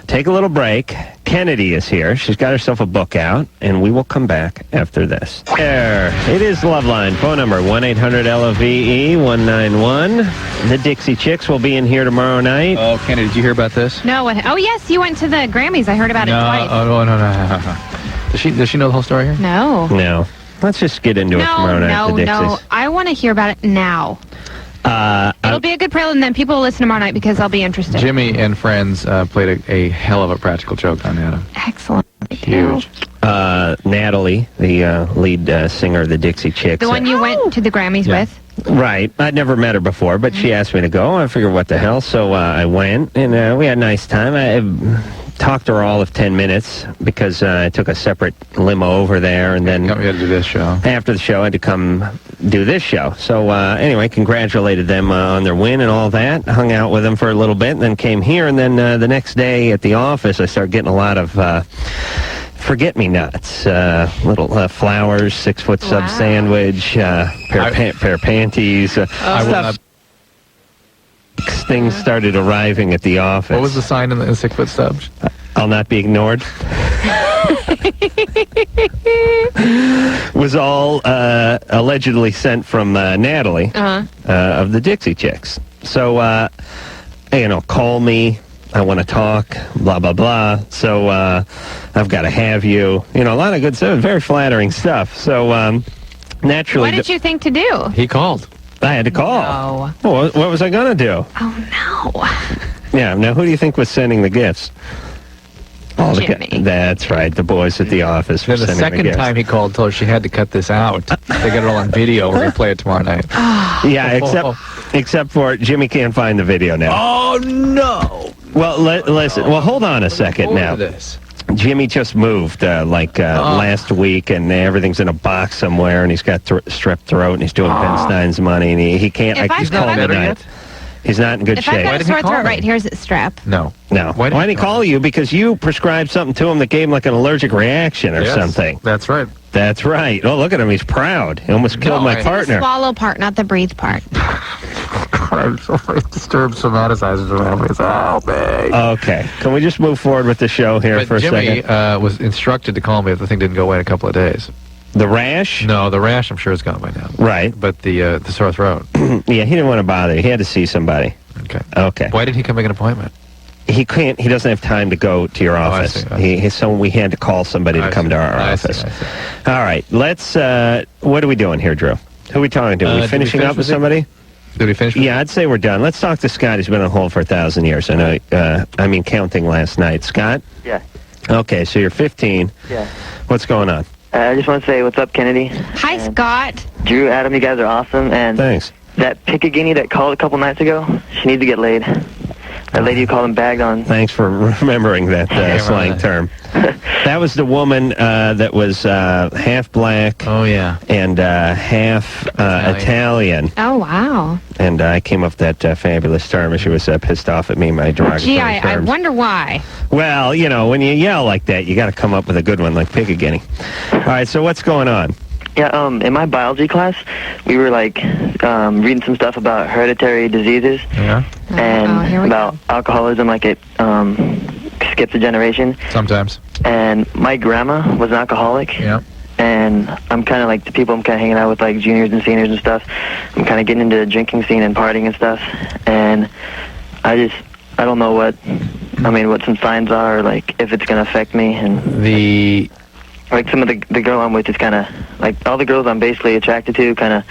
Speaker 1: Take a little break. Kennedy is here. She's got herself a book out, and we will come back after this. There. It is Loveline. Phone number 1-800-LOVE-191. The Dixie Chicks will be in here tomorrow night.
Speaker 3: Oh, Kenny, did you hear about this?
Speaker 2: No. Oh, yes, you went to the Grammys. I heard about it twice.
Speaker 3: No. Does she know the whole story here?
Speaker 2: No.
Speaker 1: No. Let's just get into it tomorrow night. The Dixies.
Speaker 2: No. I want to hear about it now. It'll be a good prelude, and then people will listen tomorrow night because I'll be interested.
Speaker 3: Jimmy and friends played a hell of a practical joke on Adam.
Speaker 2: Excellent.
Speaker 3: Huge.
Speaker 1: Natalie, the lead singer of the Dixie Chicks.
Speaker 2: The one you went to the Grammys
Speaker 3: Yeah.
Speaker 2: with?
Speaker 1: Right. I'd never met her before, but she asked me to go. I figured, what the hell? So I went, and we had a nice time. I talked to her all of 10 minutes because I took a separate limo over there, and then
Speaker 3: We had to do this show.
Speaker 1: after the show, I had to come do this show. So anyway, congratulated them on their win and all that. Hung out with them for a little bit, and then came here. And then the next day at the office, I started getting a lot of forget-me-nots, little flowers, 6-foot sub sandwich, pair of panties,
Speaker 3: I will
Speaker 1: stuff.
Speaker 3: not-
Speaker 1: Things started arriving at the office.
Speaker 3: What was the sign in the 6-foot stubs?
Speaker 1: I'll not be ignored. Was all allegedly sent from Natalie of the Dixie Chicks. So, call me. I want to talk, blah, blah, blah. So I've got to have you. A lot of good stuff. Very flattering stuff. So naturally...
Speaker 2: What did you think to do?
Speaker 3: He called.
Speaker 1: I had to call.
Speaker 2: No.
Speaker 1: Well, what was I going to do?
Speaker 2: Oh, no.
Speaker 1: Yeah, now who do you think was sending the gifts?
Speaker 2: Jimmy.
Speaker 1: That's right, the boys at the office were
Speaker 3: Then the
Speaker 1: sending
Speaker 3: second
Speaker 1: gifts.
Speaker 3: time he called, told her she had to cut this out. They got it all on video. We're going to play it tomorrow night.
Speaker 1: Yeah, except for Jimmy can't find the video now.
Speaker 3: Oh, no.
Speaker 1: Well, listen. Well, hold on a second now.
Speaker 3: This.
Speaker 1: Jimmy just moved last week, and everything's in a box somewhere, and he's got strep throat, and he's doing Ben Stein's money, and he can't.
Speaker 2: If I
Speaker 1: He's
Speaker 2: could,
Speaker 1: called
Speaker 2: I would-
Speaker 1: tonight. He's not in good
Speaker 2: If
Speaker 1: shape.
Speaker 2: I've got a
Speaker 3: didn't he
Speaker 2: sore
Speaker 3: call
Speaker 2: throat
Speaker 3: me?
Speaker 2: right here's its strap.
Speaker 3: No.
Speaker 1: No. Why didn't he call you? Because you prescribed something to him that gave him like an allergic reaction or
Speaker 3: Yes,
Speaker 1: something.
Speaker 3: That's right.
Speaker 1: That's right. Oh, look at him. He's proud. He almost killed my
Speaker 2: The
Speaker 1: partner.
Speaker 2: swallow part, not the breathe part.
Speaker 3: I'm sorry. Disturbed somaticizers around me. Help me.
Speaker 1: Okay. Can we just move forward with the show here
Speaker 3: But
Speaker 1: for a
Speaker 3: Jimmy
Speaker 1: second?
Speaker 3: was instructed to call me if the thing didn't go away in a couple of days.
Speaker 1: The rash?
Speaker 3: No, the rash I'm sure is gone by now.
Speaker 1: Right.
Speaker 3: But the sore throat.
Speaker 1: Yeah, he didn't want to bother you. He had to see somebody.
Speaker 3: Okay.
Speaker 1: Okay.
Speaker 3: Why didn't he come make an appointment?
Speaker 1: He can't. He doesn't have time to go to your office. So we had to call somebody to come to our office.
Speaker 3: I see.
Speaker 1: All right. Let's. What are we doing here, Drew? Who are we talking to? Are we finishing up with somebody?
Speaker 3: Did we finish?
Speaker 1: Yeah, I'd say we're done. Let's talk to Scott. He's been on hold for 1,000 years. I know. Counting last night. Scott.
Speaker 7: Yeah.
Speaker 1: Okay, so you're 15.
Speaker 7: Yeah.
Speaker 1: What's going on?
Speaker 7: I just want to say what's up, Kennedy.
Speaker 2: Hi, Scott.
Speaker 7: Drew, Adam, you guys are awesome. And
Speaker 1: Thanks.
Speaker 7: that Pick-a-Guinea that called a couple nights ago, she needs to get laid. That lady you called him bagged on.
Speaker 1: Thanks for remembering that slang term. That was the woman that was half black.
Speaker 3: Oh, yeah.
Speaker 1: And half Italian.
Speaker 2: Oh, wow.
Speaker 1: And I came up with that fabulous term, and she was pissed off at me, my derogatory
Speaker 2: Gee, I
Speaker 1: terms.
Speaker 2: wonder why.
Speaker 1: Well, you know, when you yell like that, you got to come up with a good one, like Pick-a-Guinea. All right, so what's going on?
Speaker 7: Yeah, in my biology class, we were, reading some stuff about hereditary diseases.
Speaker 3: Yeah.
Speaker 7: And
Speaker 2: here we
Speaker 7: about
Speaker 2: go.
Speaker 7: alcoholism, like it skips a generation.
Speaker 3: Sometimes.
Speaker 7: And my grandma was an alcoholic.
Speaker 3: Yeah.
Speaker 7: And I'm kind of like the people I'm kind of hanging out with, like juniors and seniors and stuff. I'm kind of getting into the drinking scene and partying and stuff. And I don't know what some signs are, or like if it's going to affect me. And like some of the girl I'm with is kind of like all the girls I'm basically attracted to kind of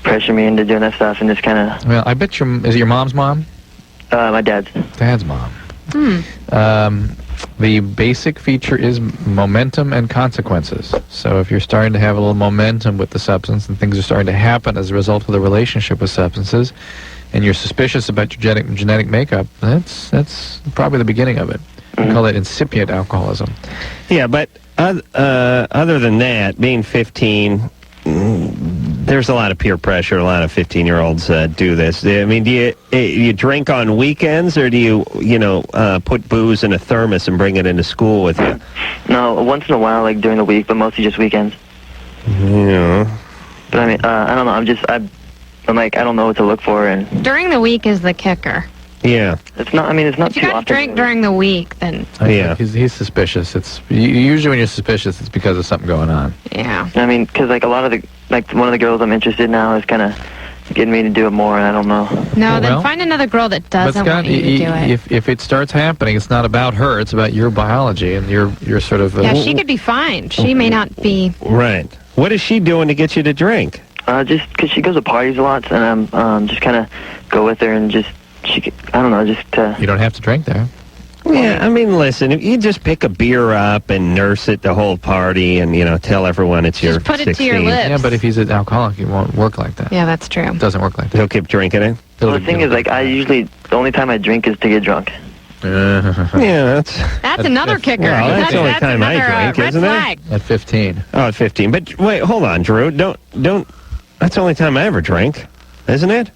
Speaker 7: pressure me into doing that stuff, and just kind of.
Speaker 3: Well, I bet is it your mom's mom?
Speaker 7: My dad's.
Speaker 3: Dad's mom. The basic feature is momentum and consequences. So if you're starting to have a little momentum with the substance and things are starting to happen as a result of the relationship with substances, and you're suspicious about your genetic makeup, that's probably the beginning of it. We call that incipient alcoholism.
Speaker 1: Yeah, but other than that, being 15, there's a lot of peer pressure. A lot of 15-year-olds do this. I mean, do you drink on weekends, or do you put booze in a thermos and bring it into school with you?
Speaker 7: No, once in a while, like during the week, but mostly just weekends.
Speaker 1: Yeah.
Speaker 7: But I mean, I don't know. I'm like, I don't know what to look for, and
Speaker 2: During the week is the kicker.
Speaker 1: Yeah.
Speaker 7: it's not. I mean, it's not
Speaker 2: If you
Speaker 7: too
Speaker 2: got
Speaker 7: often.
Speaker 2: to drink during the week, then
Speaker 1: Yeah.
Speaker 3: He's suspicious. It's usually when you're suspicious, it's because of something going on.
Speaker 2: yeah.
Speaker 7: I mean, because like a lot of one of the girls I'm interested in now is kind of getting me to do it more, and I don't know.
Speaker 2: No, then
Speaker 3: Well,
Speaker 2: find another girl that
Speaker 3: But
Speaker 2: doesn't
Speaker 3: Scott,
Speaker 2: want you to do it.
Speaker 3: if it starts happening, it's not about her. It's about your biology and your sort of.
Speaker 2: Yeah, she could be fine. She may not be.
Speaker 1: Right. What is she doing to get you to drink?
Speaker 7: Just because she goes to parties a lot, and I'm just kind of go with her and just I don't know, just
Speaker 3: You don't have to drink there.
Speaker 1: Yeah, I mean, listen, if you just pick a beer up and nurse it the whole party and, tell everyone it's your
Speaker 2: Just put
Speaker 1: 16.
Speaker 2: it to your lips.
Speaker 3: Yeah, but if he's an alcoholic, it won't work like that.
Speaker 2: Yeah, that's true.
Speaker 3: It doesn't work like that.
Speaker 1: He'll keep drinking it?
Speaker 7: Well, the thing is, like, the only time I drink is to get drunk.
Speaker 1: Yeah,
Speaker 2: That's another kicker.
Speaker 1: Well, that's the only time I
Speaker 2: another,
Speaker 1: drink,
Speaker 2: red
Speaker 1: isn't it?
Speaker 2: flag.
Speaker 3: At 15.
Speaker 1: Oh, at 15. But wait, hold on, Drew. Don't. That's the only time I ever drink, isn't it?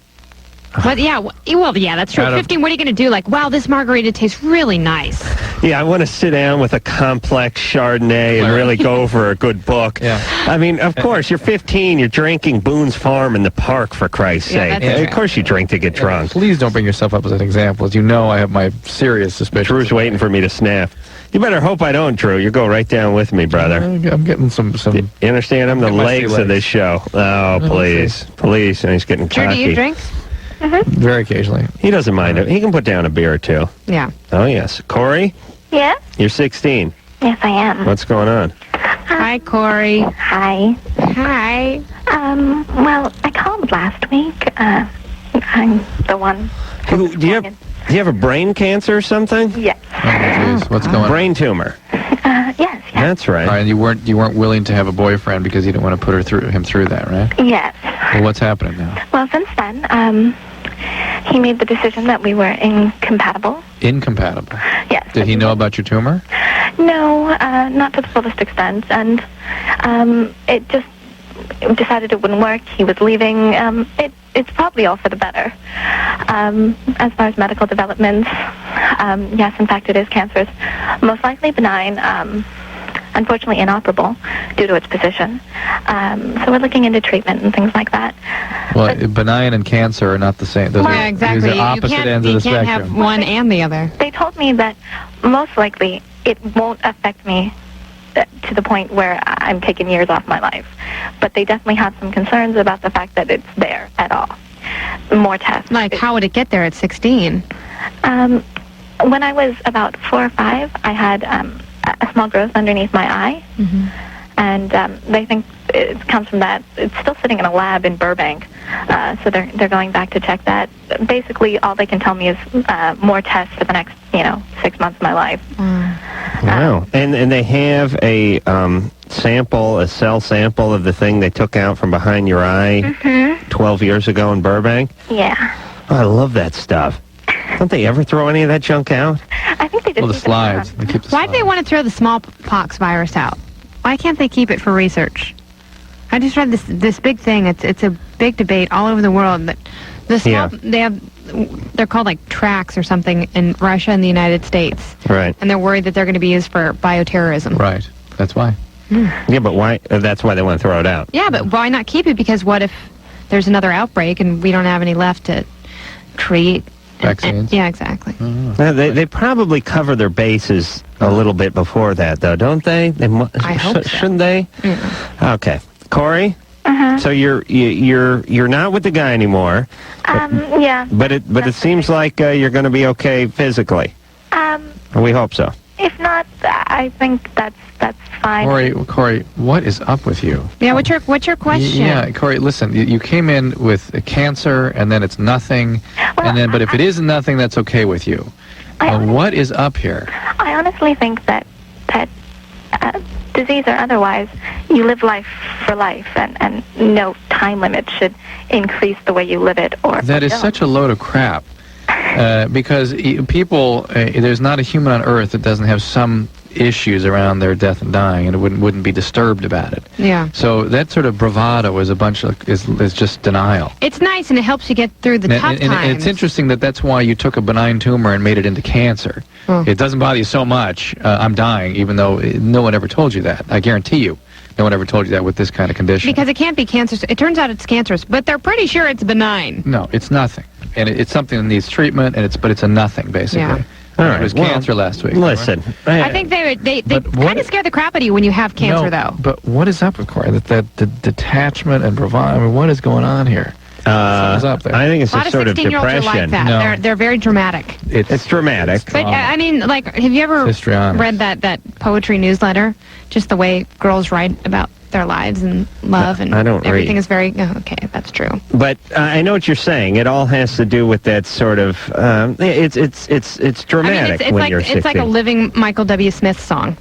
Speaker 2: But yeah, yeah, that's true.
Speaker 3: Out of-
Speaker 2: 15, what are you going to do? Like, wow, this margarita tastes really nice.
Speaker 1: Yeah, I want to sit down with a complex Chardonnay and really go over a good book.
Speaker 3: Yeah.
Speaker 1: I mean, of course, you're 15. You're drinking Boone's Farm in the park, for Christ's
Speaker 2: Yeah,
Speaker 1: sake.
Speaker 2: that's
Speaker 1: Of
Speaker 2: true.
Speaker 1: course you drink to get drunk.
Speaker 3: Please don't bring yourself up as an example. As you know, I have my serious suspicions.
Speaker 1: Drew's waiting for me to snap. You better hope I don't, Drew. You go right down with me, brother.
Speaker 3: I'm getting some.
Speaker 1: You understand? I'm the
Speaker 3: Get my sea
Speaker 1: legs of
Speaker 3: legs.
Speaker 1: this show. Oh, please. Please. And he's getting
Speaker 2: Drew,
Speaker 1: cocky.
Speaker 2: do you drink?
Speaker 3: Very occasionally.
Speaker 1: He doesn't mind it. He can put down a beer or two.
Speaker 2: Yeah.
Speaker 1: Oh, yes. Corey,
Speaker 6: Yes?
Speaker 1: you're 16.
Speaker 6: Yes, I am.
Speaker 1: What's going on?
Speaker 2: Hi, Corey.
Speaker 6: Hi.
Speaker 2: Hi.
Speaker 6: Well, I called last week. I'm the one.
Speaker 1: Do you have a brain cancer or something?
Speaker 6: Yes.
Speaker 3: Oh, jeez. What's going on?
Speaker 1: Brain tumor.
Speaker 6: Yes.
Speaker 1: That's right.
Speaker 3: All right, you weren't willing to have a boyfriend because you didn't want to put him through that, right?
Speaker 6: Yes.
Speaker 3: Well, what's happening now?
Speaker 6: Well, since then, he made the decision that we were incompatible.
Speaker 3: Incompatible.
Speaker 6: Yes.
Speaker 3: Did he know about your tumor?
Speaker 6: No, not to the fullest extent, and it just decided it wouldn't work. He was leaving.
Speaker 8: it's probably all for the better. As far as medical developments, yes, in fact, it is cancerous. Most likely benign, unfortunately inoperable due to its position. So we're looking into treatment and things like that.
Speaker 3: Well, benign and cancer are not the same. Those
Speaker 2: Yeah, exactly.
Speaker 3: These are opposite ends of the spectrum.
Speaker 2: You can't have one and the other.
Speaker 8: They told me that most likely it won't affect me to the point where I'm taking years off my life. But they definitely have some concerns about the fact that it's there at all. More tests.
Speaker 2: Like, how would it get there at 16?
Speaker 8: When I was about 4 or 5, I had a small growth underneath my eye.
Speaker 2: Mm-hmm.
Speaker 8: And they think it comes from that. It's still sitting in a lab in Burbank. So they're going back to check that. Basically, all they can tell me is more tests for the next, 6 months of my life.
Speaker 1: Wow. And they have a sample, a cell sample of the thing they took out from behind your eye 12 years ago in Burbank?
Speaker 8: Yeah.
Speaker 1: Oh, I love that stuff. Don't they ever throw any of that junk out?
Speaker 8: I think they just
Speaker 3: Well, the slides. They keep the
Speaker 2: Why do they want to throw the smallpox virus out? Why can't they keep it for research? I just read this big thing. It's a big debate all over the world that the small they're called like tracks or something in Russia and the United States.
Speaker 1: Right.
Speaker 2: And they're worried that they're going to be used for bioterrorism.
Speaker 3: Right. That's why.
Speaker 1: Yeah, but why? That's why they want to throw it out.
Speaker 2: Yeah, but why not keep it? Because what if there's another outbreak and we don't have any left to treat?
Speaker 3: Vaccines?
Speaker 2: Yeah, exactly.
Speaker 1: They probably cover their bases a little bit before that, though, don't they?
Speaker 2: I hope so.
Speaker 1: Shouldn't they?
Speaker 2: Yeah.
Speaker 1: Okay, Corey. So you're not with the guy anymore.
Speaker 8: Yeah.
Speaker 1: But it seems like you're going to be okay physically. We hope so.
Speaker 8: If not, I think that's fine.
Speaker 3: Corey, what is up with you?
Speaker 2: Yeah, what's your question?
Speaker 3: Yeah, Corey, listen, you came in with a cancer, and then it's nothing, but if it is nothing, that's okay with you. What is up here?
Speaker 8: I honestly think that disease or otherwise, you live life for life, and no time limit should increase the way you live it.
Speaker 3: That is such a load of crap. Because people, there's not a human on Earth that doesn't have some issues around their death and dying, and it wouldn't be disturbed about it.
Speaker 2: Yeah.
Speaker 3: So that sort of bravado is is just denial.
Speaker 2: It's nice, and it helps you get through the tough times.
Speaker 3: And it's interesting that's why you took a benign tumor and made it into cancer. It doesn't bother you so much. I'm dying, even though no one ever told you that. I guarantee you. No one ever told you that with this kind of condition.
Speaker 2: Because it can't be cancerous. It turns out it's cancerous, but they're pretty sure it's benign.
Speaker 3: No, it's nothing. And it's something that needs treatment, but it's a nothing, basically.
Speaker 2: Yeah.
Speaker 1: All right.
Speaker 3: It was cancer last week.
Speaker 1: Listen.
Speaker 2: I think they kind of scare the crap out of you when you have cancer, though.
Speaker 3: But what is up with Corey? That the detachment and bravado. I mean, what is going on here? Something's up there.
Speaker 1: I think it's a sort of depression.
Speaker 2: A lot of 16-year-olds are like that.
Speaker 3: No.
Speaker 2: They're very dramatic.
Speaker 1: It's dramatic.
Speaker 2: But I mean, like, have you ever read that poetry newsletter? Just the way girls write about their lives and love and
Speaker 1: I don't
Speaker 2: everything
Speaker 1: read.
Speaker 2: is very okay. That's true.
Speaker 1: But I know what you're saying. It all has to do with that sort of. It's dramatic
Speaker 2: it's
Speaker 1: when
Speaker 2: like,
Speaker 1: you're 16.
Speaker 2: It's like a living Michael W. Smith song.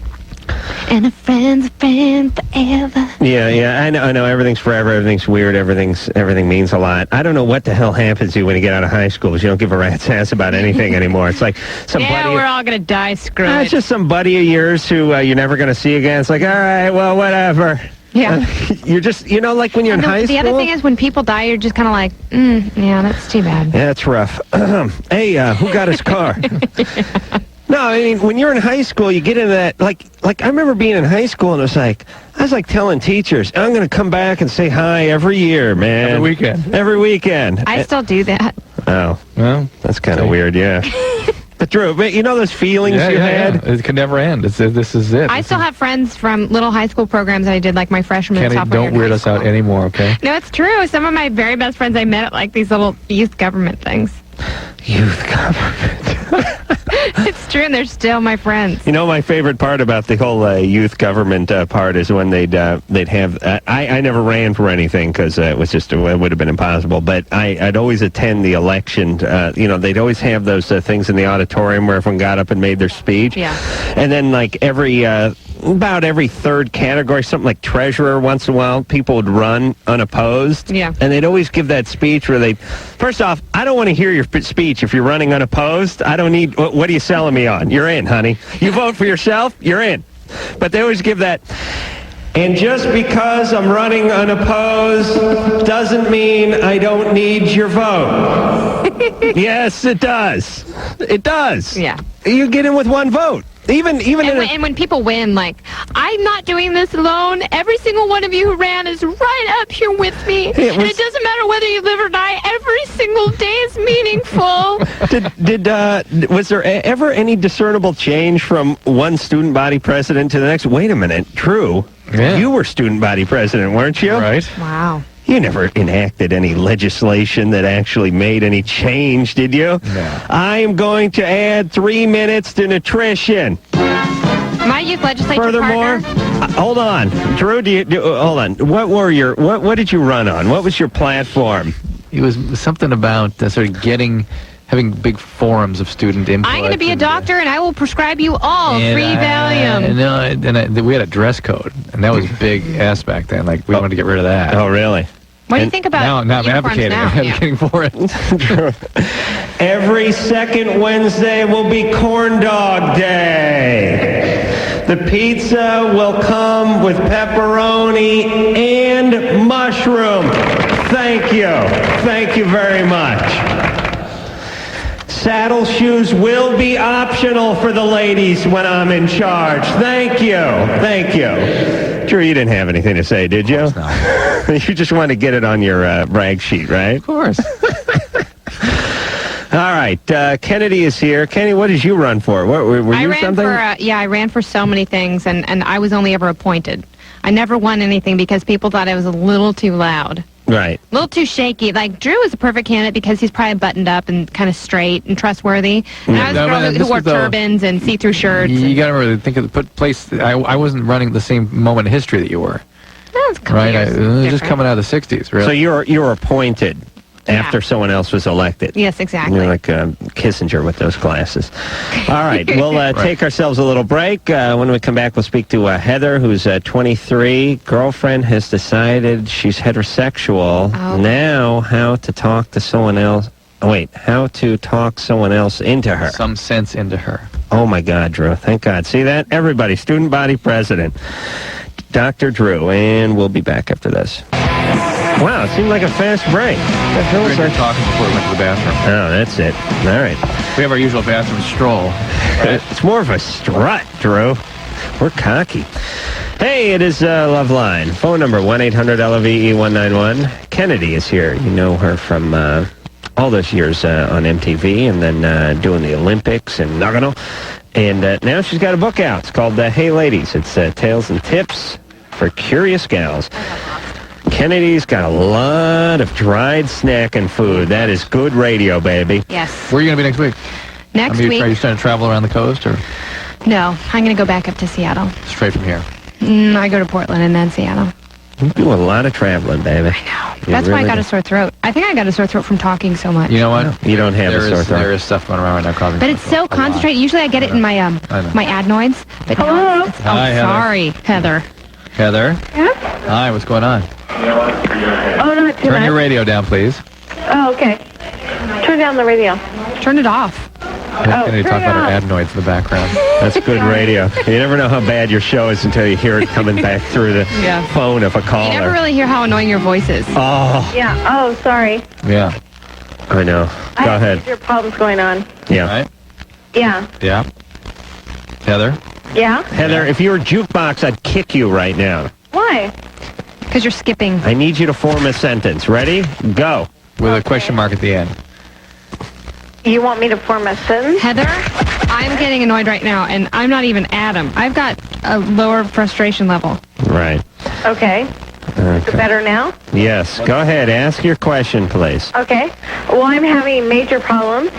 Speaker 2: And a friend's a friend forever.
Speaker 1: Yeah, I know. Everything's forever. Everything's weird. Everything means a lot. I don't know what the hell happens to you when you get out of high school. You don't give a rat's ass about anything anymore. It's like
Speaker 2: we're all gonna die. Screw it.
Speaker 1: It's just some buddy of yours who you're never gonna see again. It's like, all right, well, whatever.
Speaker 2: Yeah.
Speaker 1: You're just, like when you're in high school.
Speaker 2: The other thing is when people die, you're just kind of like, yeah, that's too bad.
Speaker 1: Yeah, that's rough. Hey, who got his car? No, I mean, when you're in high school, you get into that, like I remember being in high school, and I was like telling teachers, I'm going to come back and say hi every year, man. Every weekend.
Speaker 2: I still do that.
Speaker 1: Oh, well, that's kind of weird, yeah. But Drew, those feelings you had?
Speaker 3: It could never end. This is it.
Speaker 2: I still have friends from little high school programs that I did, like my freshman and sophomore year.
Speaker 3: Don't weird us out anymore, okay?
Speaker 2: No, it's true. Some of my very best friends I met at like these little youth government things.
Speaker 1: Youth government.
Speaker 2: It's true, and they're still my friends.
Speaker 1: My favorite part about the whole youth government part is when they'd have. I never ran for anything because it would have been impossible. But I'd always attend the election. They'd always have those things in the auditorium where everyone got up and made their speech.
Speaker 2: Yeah.
Speaker 1: And then about every third category, something like treasurer, once in a while, people would run unopposed.
Speaker 2: Yeah.
Speaker 1: And they'd always give that speech where first off, I don't want to hear your speech if you're running unopposed. I don't need, what are you selling me on? You're in, honey. You vote for yourself, you're in. But they always give that, And just because I'm running unopposed doesn't mean I don't need your vote. Yes, it does. It does.
Speaker 2: Yeah.
Speaker 1: You get in with one vote.
Speaker 2: And when people win, like, I'm not doing this alone. Every single one of you who ran is right up here with me. And it doesn't matter whether you live or die. Every single day is meaningful.
Speaker 1: Was there ever any discernible change from one student body president to the next? Wait a minute, Drew. Yeah. You were student body president, weren't you?
Speaker 3: Right.
Speaker 2: Wow.
Speaker 1: You never enacted any legislation that actually made any change, did you?
Speaker 3: No.
Speaker 1: I am going to add 3 minutes to nutrition.
Speaker 2: My youth legislature
Speaker 1: Furthermore,
Speaker 2: partner.
Speaker 1: Hold on, Drew. Hold on. What did you run on? What was your platform?
Speaker 3: It was something about sort of having big forums of student input.
Speaker 2: I'm going to be a doctor, and I will prescribe you all free Valium.
Speaker 3: We had a dress code, and that was a big aspect then. Like, we wanted to get rid of that.
Speaker 1: Oh, really?
Speaker 2: What do you think about
Speaker 3: now I'm advocating for it.
Speaker 1: Every second Wednesday will be corn dog day. The pizza will come with pepperoni and mushroom. Thank you. Thank you very much. Saddle shoes will be optional for the ladies when I'm in charge. Thank you. Thank you. Drew, you didn't have anything to say, did you?
Speaker 3: No.
Speaker 1: You just wanted to get it on your brag sheet, right?
Speaker 3: Of course.
Speaker 1: All right. Kennedy is here. Kenny, what did you run for? Were you something?
Speaker 2: I ran for so many things, and I was only ever appointed. I never won anything because people thought I was a little too loud.
Speaker 1: Right.
Speaker 2: A little too shaky. Like, Drew is a perfect candidate because he's probably buttoned up and kind of straight and trustworthy. And I was a girl who wore turbans and see-through shirts.
Speaker 3: You got to remember, think of the place. I wasn't running the same moment in history that you were.
Speaker 2: That's
Speaker 3: right. It was just coming out of the 60s, really.
Speaker 1: So you were appointed after someone else was elected.
Speaker 2: Yes, exactly.
Speaker 1: You're like Kissinger with those glasses. All right, we'll take ourselves a little break. When we come back, we'll speak to Heather, who's 23. Girlfriend has decided she's heterosexual.
Speaker 2: Oh.
Speaker 1: Now, how to talk someone else into her.
Speaker 3: Some sense into her.
Speaker 1: Oh, my God, Drew. Thank God. See that? Everybody, student body president. Dr. Drew, and we'll be back after this. Wow, it seemed like a fast break.
Speaker 3: We were talking before we went to the bathroom.
Speaker 1: Oh, that's it. All right.
Speaker 3: We have our usual bathroom stroll.
Speaker 1: Right? It's more of a strut, Drew. We're cocky. Hey, it is Loveline. Phone number 1-800-LOVE-191. Kennedy is here. You know her from all those years on MTV and then doing the Olympics and Nagano. And now she's got a book out. It's called Hey Ladies. It's Tales and Tips for Curious Gals. Kennedy's got a lot of dried snacking food. That is good radio, baby.
Speaker 2: Yes.
Speaker 3: Where are you going to be next week?
Speaker 2: Next week?
Speaker 3: Are you trying to travel around the coast, or?
Speaker 2: No, I'm going to go back up to Seattle.
Speaker 3: Straight from here?
Speaker 2: I go to Portland and then Seattle.
Speaker 1: You do a lot of traveling, baby.
Speaker 2: I know. That's why I got a sore throat. I think I got a sore throat from talking so much.
Speaker 3: You know what?
Speaker 1: No, you don't have a sore throat.
Speaker 3: There is stuff going around right now causing.
Speaker 2: But it's so concentrated. Usually I get it in my my adenoids. But
Speaker 6: Hello?
Speaker 3: Hi, Heather.
Speaker 2: Sorry, Heather.
Speaker 3: Heather?
Speaker 6: Yes?
Speaker 3: Hi, what's going on?
Speaker 6: Oh, not too
Speaker 3: Turn
Speaker 6: much.
Speaker 3: your radio down, please.
Speaker 6: Oh, okay. Turn down the radio.
Speaker 2: Turn it off.
Speaker 3: Kennedy talk about her adenoids in the background.
Speaker 1: That's good radio. You never know how bad your show is until you hear it coming back through the phone of a caller.
Speaker 2: You never really hear how annoying your voice is.
Speaker 1: Oh.
Speaker 6: Yeah. Oh, sorry.
Speaker 3: Yeah.
Speaker 1: I know. Go ahead.
Speaker 6: Major problems going on.
Speaker 1: Yeah.
Speaker 3: Right?
Speaker 6: Yeah.
Speaker 3: Yeah. Heather?
Speaker 6: Yeah?
Speaker 1: Heather, if you were jukebox, I'd kick you right now.
Speaker 6: Why?
Speaker 2: Because you're skipping.
Speaker 1: I need you to form a sentence. Ready? Go.
Speaker 3: With a question mark at the end.
Speaker 6: You want me to form a sentence?
Speaker 2: Heather, I'm getting annoyed right now, and I'm not even Adam. I've got a lower frustration level.
Speaker 1: Right.
Speaker 6: Okay. Is it better now?
Speaker 1: Yes. Go ahead. Ask your question, please.
Speaker 6: Okay. Well, I'm having major problems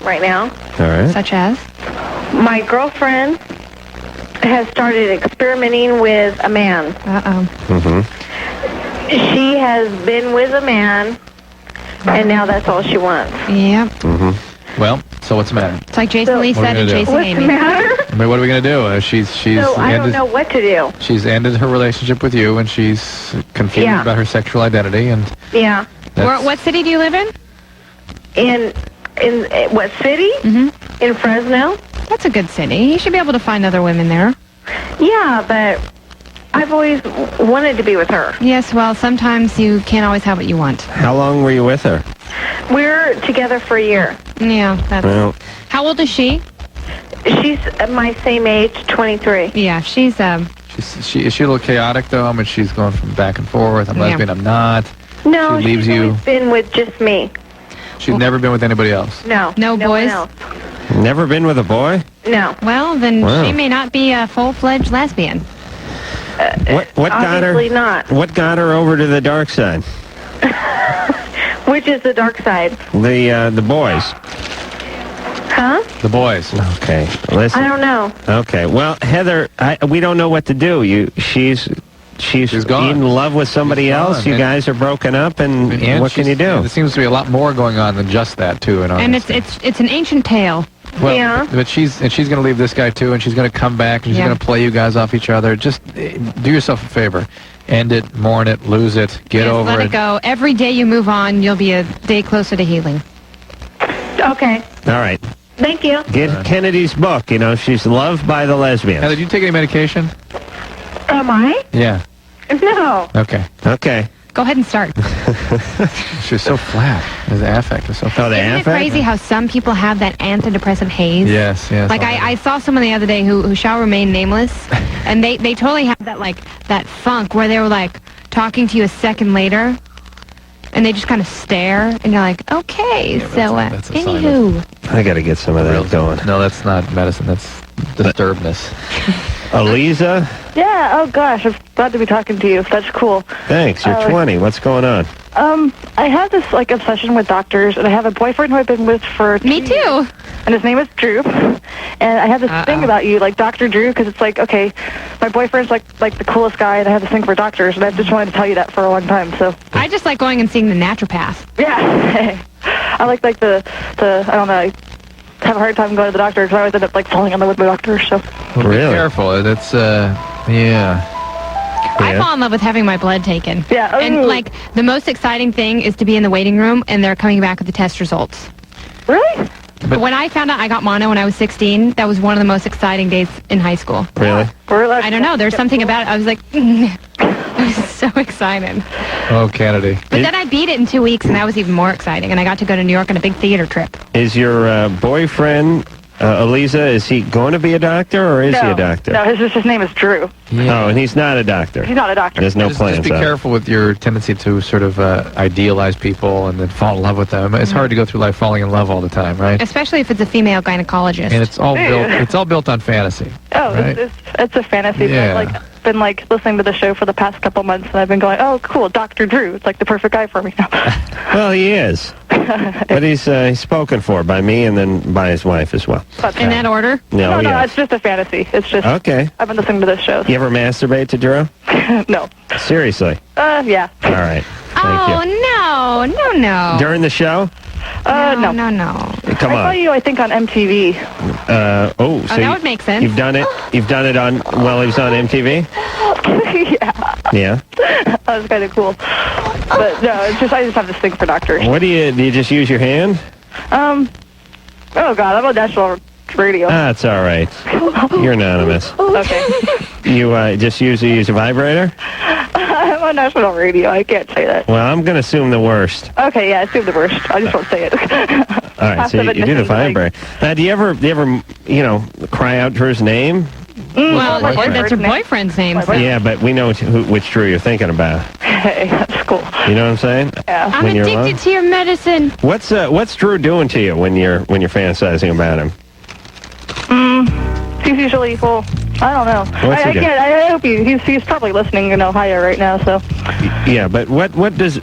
Speaker 6: right now.
Speaker 1: All right.
Speaker 2: Such as?
Speaker 6: My girlfriend has started experimenting with a man.
Speaker 2: Uh-oh.
Speaker 6: She has been with a man, and now that's all she wants.
Speaker 2: Yep.
Speaker 3: Well, so what's the matter?
Speaker 2: It's like Jason Lee said in Chasing
Speaker 6: What's
Speaker 2: Amy.
Speaker 6: the matter?
Speaker 3: I mean, what are we going to do? She's
Speaker 6: So I don't know what to do.
Speaker 3: She's ended her relationship with you, and she's confused about her sexual identity, and
Speaker 6: Yeah.
Speaker 2: What city do you live in?
Speaker 6: In what city? In Fresno.
Speaker 2: That's a good city. You should be able to find other women there.
Speaker 6: Yeah, but
Speaker 9: I've always wanted to be with her.
Speaker 2: Yes, well, sometimes you can't always have what you want.
Speaker 1: How long were you with her?
Speaker 9: We're together for a year.
Speaker 2: Yeah, that's...
Speaker 1: Well,
Speaker 2: How old is she?
Speaker 9: She's my same age, 23.
Speaker 2: Yeah, she's,
Speaker 3: Is she a little chaotic, though? I mean, she's going from back and forth. I'm lesbian, I'm not.
Speaker 9: No,
Speaker 3: She leaves
Speaker 9: she's
Speaker 3: you.
Speaker 9: always been with just me.
Speaker 3: She's never been with anybody else.
Speaker 9: No.
Speaker 2: No
Speaker 9: one
Speaker 2: boys?
Speaker 9: else.
Speaker 1: never been with a boy?
Speaker 9: No.
Speaker 2: well, then
Speaker 1: Wow.
Speaker 2: she may not be a full-fledged lesbian.
Speaker 1: What got her?
Speaker 9: Obviously not.
Speaker 1: What got her over to the dark side?
Speaker 9: Which is the dark side?
Speaker 1: The boys.
Speaker 9: Huh?
Speaker 3: The boys.
Speaker 1: Okay, listen.
Speaker 9: I don't know.
Speaker 1: Okay, well, Heather, we don't know what to do. She's
Speaker 3: gone.
Speaker 1: in love with somebody
Speaker 3: She's
Speaker 1: else.
Speaker 3: gone,
Speaker 1: You
Speaker 3: and-
Speaker 1: guys are broken up, and what can
Speaker 3: she's-
Speaker 1: you do?
Speaker 3: There seems to be a lot more going on than just that, too.
Speaker 2: And it's an ancient tale.
Speaker 3: Well,
Speaker 9: Yeah.
Speaker 3: but she's going to leave this guy too, and she's going to come back, and she's
Speaker 2: Yeah.
Speaker 3: going to play you guys off each other. Just do yourself a favor, end it, mourn it, lose it, get
Speaker 2: Yes,
Speaker 3: over
Speaker 2: let it go. Every day you move on, you'll be a day closer to healing.
Speaker 9: Okay.
Speaker 1: All right,
Speaker 9: Thank you.
Speaker 1: get Kennedy's book. You know, she's loved by the lesbians.
Speaker 3: Heather, do you take any medication?
Speaker 9: Am I?
Speaker 3: Yeah.
Speaker 9: No.
Speaker 3: Okay.
Speaker 1: Okay.
Speaker 2: Go ahead and start.
Speaker 3: She's so flat. The affect is so
Speaker 1: Oh,
Speaker 3: flat.
Speaker 1: the
Speaker 2: Isn't it
Speaker 1: affect?
Speaker 2: crazy how some people have that antidepressant haze?
Speaker 3: Yes.
Speaker 2: Like I saw someone the other day who shall remain nameless, and they totally have that funk where they were like talking to you a second later, and they just kind of stare, and you're like, okay,
Speaker 3: Yeah,
Speaker 2: so
Speaker 3: that's a sign
Speaker 2: anywho.
Speaker 1: I got to get some of that going.
Speaker 3: No, that's not medicine. That's disturbedness.
Speaker 1: Eliza,
Speaker 4: Yeah, oh gosh, I'm glad to be talking to you. That's cool.
Speaker 1: thanks. You're 20. What's going on?
Speaker 4: I have this, obsession with doctors, and I have a boyfriend who I've been with for 2
Speaker 2: Me
Speaker 4: years,
Speaker 2: too.
Speaker 4: and his name is Drew. And I have this thing about you, like Dr. Drew, because it's like, okay, my boyfriend's like the coolest guy, and I have this thing for doctors, and I've just wanted to tell you that for a long time, so.
Speaker 2: I just like going and seeing the naturopath.
Speaker 4: Yeah. I like the I don't know, I have a hard time going to the doctor, because I always end up, falling in love with my doctor, so.
Speaker 3: Well,
Speaker 1: Really?
Speaker 3: Be careful. That's yeah.
Speaker 2: I
Speaker 1: Yeah.
Speaker 2: fall in love with having my blood taken.
Speaker 4: Yeah.
Speaker 2: And
Speaker 4: ooh.
Speaker 2: the most exciting thing is to be in the waiting room and they're coming back with the test results.
Speaker 4: Really?
Speaker 3: But-
Speaker 2: When I found out I got mono when I was 16, that was one of the most exciting days in high school.
Speaker 1: Really?
Speaker 2: I don't know. There's something about it. I was like, I was so excited.
Speaker 3: Oh, Kennedy.
Speaker 2: But then I beat it in 2 weeks, and that was even more exciting. And I got to go to New York on a big theater trip.
Speaker 1: Is your boyfriend, Eliza, is he going to be a doctor, or is he a doctor?
Speaker 4: No, his name is Drew.
Speaker 1: Oh, and he's not a doctor.
Speaker 4: He's not a doctor.
Speaker 1: There's no
Speaker 3: Just
Speaker 1: plans
Speaker 3: be
Speaker 1: on it.
Speaker 3: careful with your tendency to sort of idealize people and then fall in love with them. It's hard to go through life falling in love all the time, right?
Speaker 2: Especially if it's a female gynecologist.
Speaker 3: And it's all built on fantasy.
Speaker 4: Oh,
Speaker 3: right?
Speaker 4: it's a fantasy.
Speaker 3: Yeah.
Speaker 4: I've been listening to the show for the past couple months, and I've been going, oh, cool, Dr. Drew. It's like the perfect guy for me now.
Speaker 1: Well, he is. But he's spoken for by me and then by his wife as well.
Speaker 2: In that order?
Speaker 1: No,
Speaker 4: no,
Speaker 1: yeah.
Speaker 4: it's just a fantasy. It's just
Speaker 1: Okay.
Speaker 4: I've been listening to this show.
Speaker 1: You ever masturbate to Drew?
Speaker 4: No.
Speaker 1: Seriously?
Speaker 4: Yeah.
Speaker 1: All right. Thank you.
Speaker 2: No.
Speaker 1: During the show?
Speaker 4: No.
Speaker 2: No.
Speaker 1: Come
Speaker 4: I saw
Speaker 1: on.
Speaker 4: you, I think, on MTV.
Speaker 1: So
Speaker 2: that would make sense.
Speaker 1: You've done it on, while he was on MTV?
Speaker 4: Yeah.
Speaker 1: Yeah.
Speaker 4: That was kind of cool. But no, I just have this thing for doctors.
Speaker 1: What do you just use your hand?
Speaker 4: Oh God, I'm on national radio.
Speaker 1: That's all right. You're anonymous.
Speaker 4: Okay.
Speaker 1: You just use a vibrator?
Speaker 4: I'm on national radio. I can't say that.
Speaker 1: Well, I'm going to assume the worst.
Speaker 4: Okay, yeah, assume the worst. I just won't say it.
Speaker 1: All right, so you do the vibrator. Now, do you ever, cry out Drew's name?
Speaker 2: Well,
Speaker 1: boyfriend.
Speaker 2: that's your boyfriend's name. so-
Speaker 1: Yeah, but we know which Drew you're thinking about.
Speaker 4: Hey, that's cool.
Speaker 1: You know what I'm saying?
Speaker 4: Yeah.
Speaker 2: I'm
Speaker 1: When you're
Speaker 2: addicted
Speaker 1: alone?
Speaker 2: to your medicine.
Speaker 1: What's Drew doing to you when you're fantasizing about him?
Speaker 4: He's usually, well, I don't know.
Speaker 1: What's he
Speaker 4: I
Speaker 1: do?
Speaker 4: can't. I hope he's probably listening in Ohio right now. So.
Speaker 1: Yeah, but what does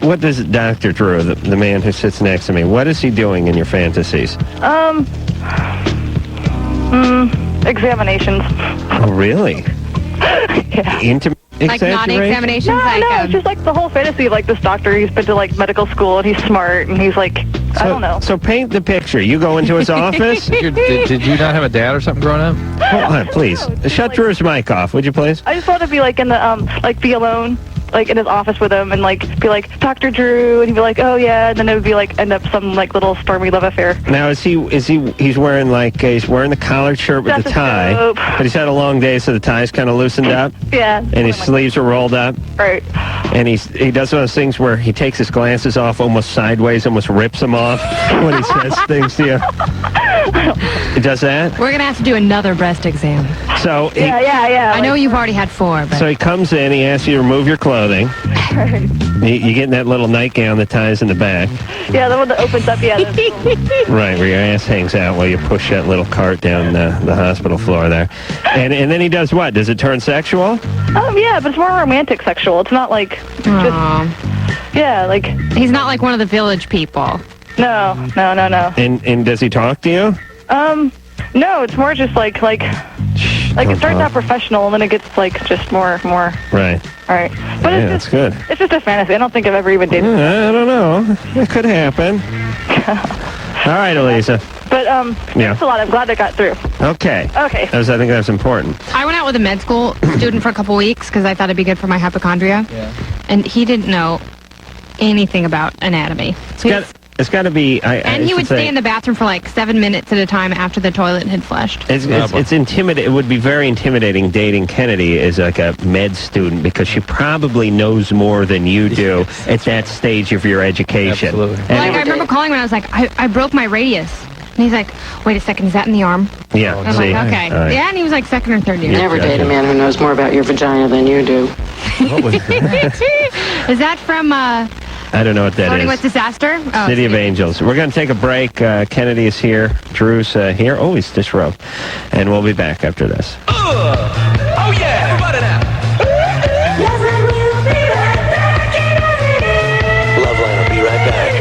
Speaker 1: Dr. Drew, the man who sits next to me, what is he doing in your fantasies?
Speaker 4: Examinations.
Speaker 1: Oh, really?
Speaker 4: Yeah.
Speaker 1: Intimate
Speaker 2: Like naughty examinations?
Speaker 4: No, just like the whole fantasy of this doctor. He's been to medical school and he's smart and he's I don't know.
Speaker 1: So paint the picture. You go into his office.
Speaker 3: Did you not have a dad or something growing up?
Speaker 1: Hold on, please.
Speaker 4: No,
Speaker 1: Shut Drew's mic off, would you please?
Speaker 4: I just want to be in the be alone like in his office with him and like be like, Dr. Drew, and he'd be like, oh yeah, and then it would be like end up some like little stormy love affair.
Speaker 1: Now he's wearing like he's wearing the collared shirt with the tie, but he's had a long day, so the tie's kind of loosened up.
Speaker 4: Yeah.
Speaker 1: And his sleeves are rolled up.
Speaker 4: Right.
Speaker 1: And he does one of those things where he takes his glasses off almost sideways, almost rips them off when he says things to you. He does that?
Speaker 2: We're going to have to do another breast exam.
Speaker 1: So
Speaker 4: yeah.
Speaker 2: I know you've already had 4, but...
Speaker 1: So he comes in, he asks you to remove your clothing. You get in that little nightgown that ties in the back.
Speaker 4: Yeah, the one that opens up, yeah.
Speaker 1: Right, where your ass hangs out while you push that little cart down the hospital floor there. And then he does what? Does it turn sexual?
Speaker 4: Yeah, but it's more romantic sexual. It's not like just... Yeah, like...
Speaker 2: He's not like one of the village people.
Speaker 4: No.
Speaker 1: And does he talk to you?
Speaker 4: No, it's more just like it starts out professional and then it gets like just more.
Speaker 1: Right.
Speaker 4: Right. But
Speaker 1: Yeah, that's good.
Speaker 4: It's just a fantasy. I don't think I've ever even dated.
Speaker 1: I don't know. It could happen. All right, Elisa.
Speaker 4: But thanks a lot. I'm glad I got through.
Speaker 1: Okay.
Speaker 4: Okay.
Speaker 1: I think that's important.
Speaker 2: I went out with a med school student for a couple weeks because I thought it'd be good for my hypochondria.
Speaker 3: Yeah.
Speaker 2: And he didn't know anything about anatomy. So
Speaker 1: it's got to be...
Speaker 2: and he would stay in the bathroom for like 7 minutes at a time after the toilet had flushed.
Speaker 1: It's intimidating. It would be very intimidating dating Kennedy as like a med student because she probably knows more than you do at that stage of your education.
Speaker 3: Absolutely.
Speaker 2: Like I remember calling when I was like, I broke my radius. And he's like, wait a second, is that in the arm?
Speaker 1: Yeah.
Speaker 2: I was like, okay.
Speaker 1: Right.
Speaker 2: Yeah, and he was like 2nd or 3rd year.
Speaker 10: Never date a man who knows more about your vagina than you do.
Speaker 3: What was that?
Speaker 2: Is that from...
Speaker 1: I don't know what that
Speaker 2: Flirting
Speaker 1: is.
Speaker 2: with Disaster? Oh,
Speaker 1: City of Angels. We're going to take a break. Kennedy is here. Drew's here. Oh, he's disrobed. And we'll be back after this.
Speaker 11: Oh, yeah. Everybody now. Loveline will be right back.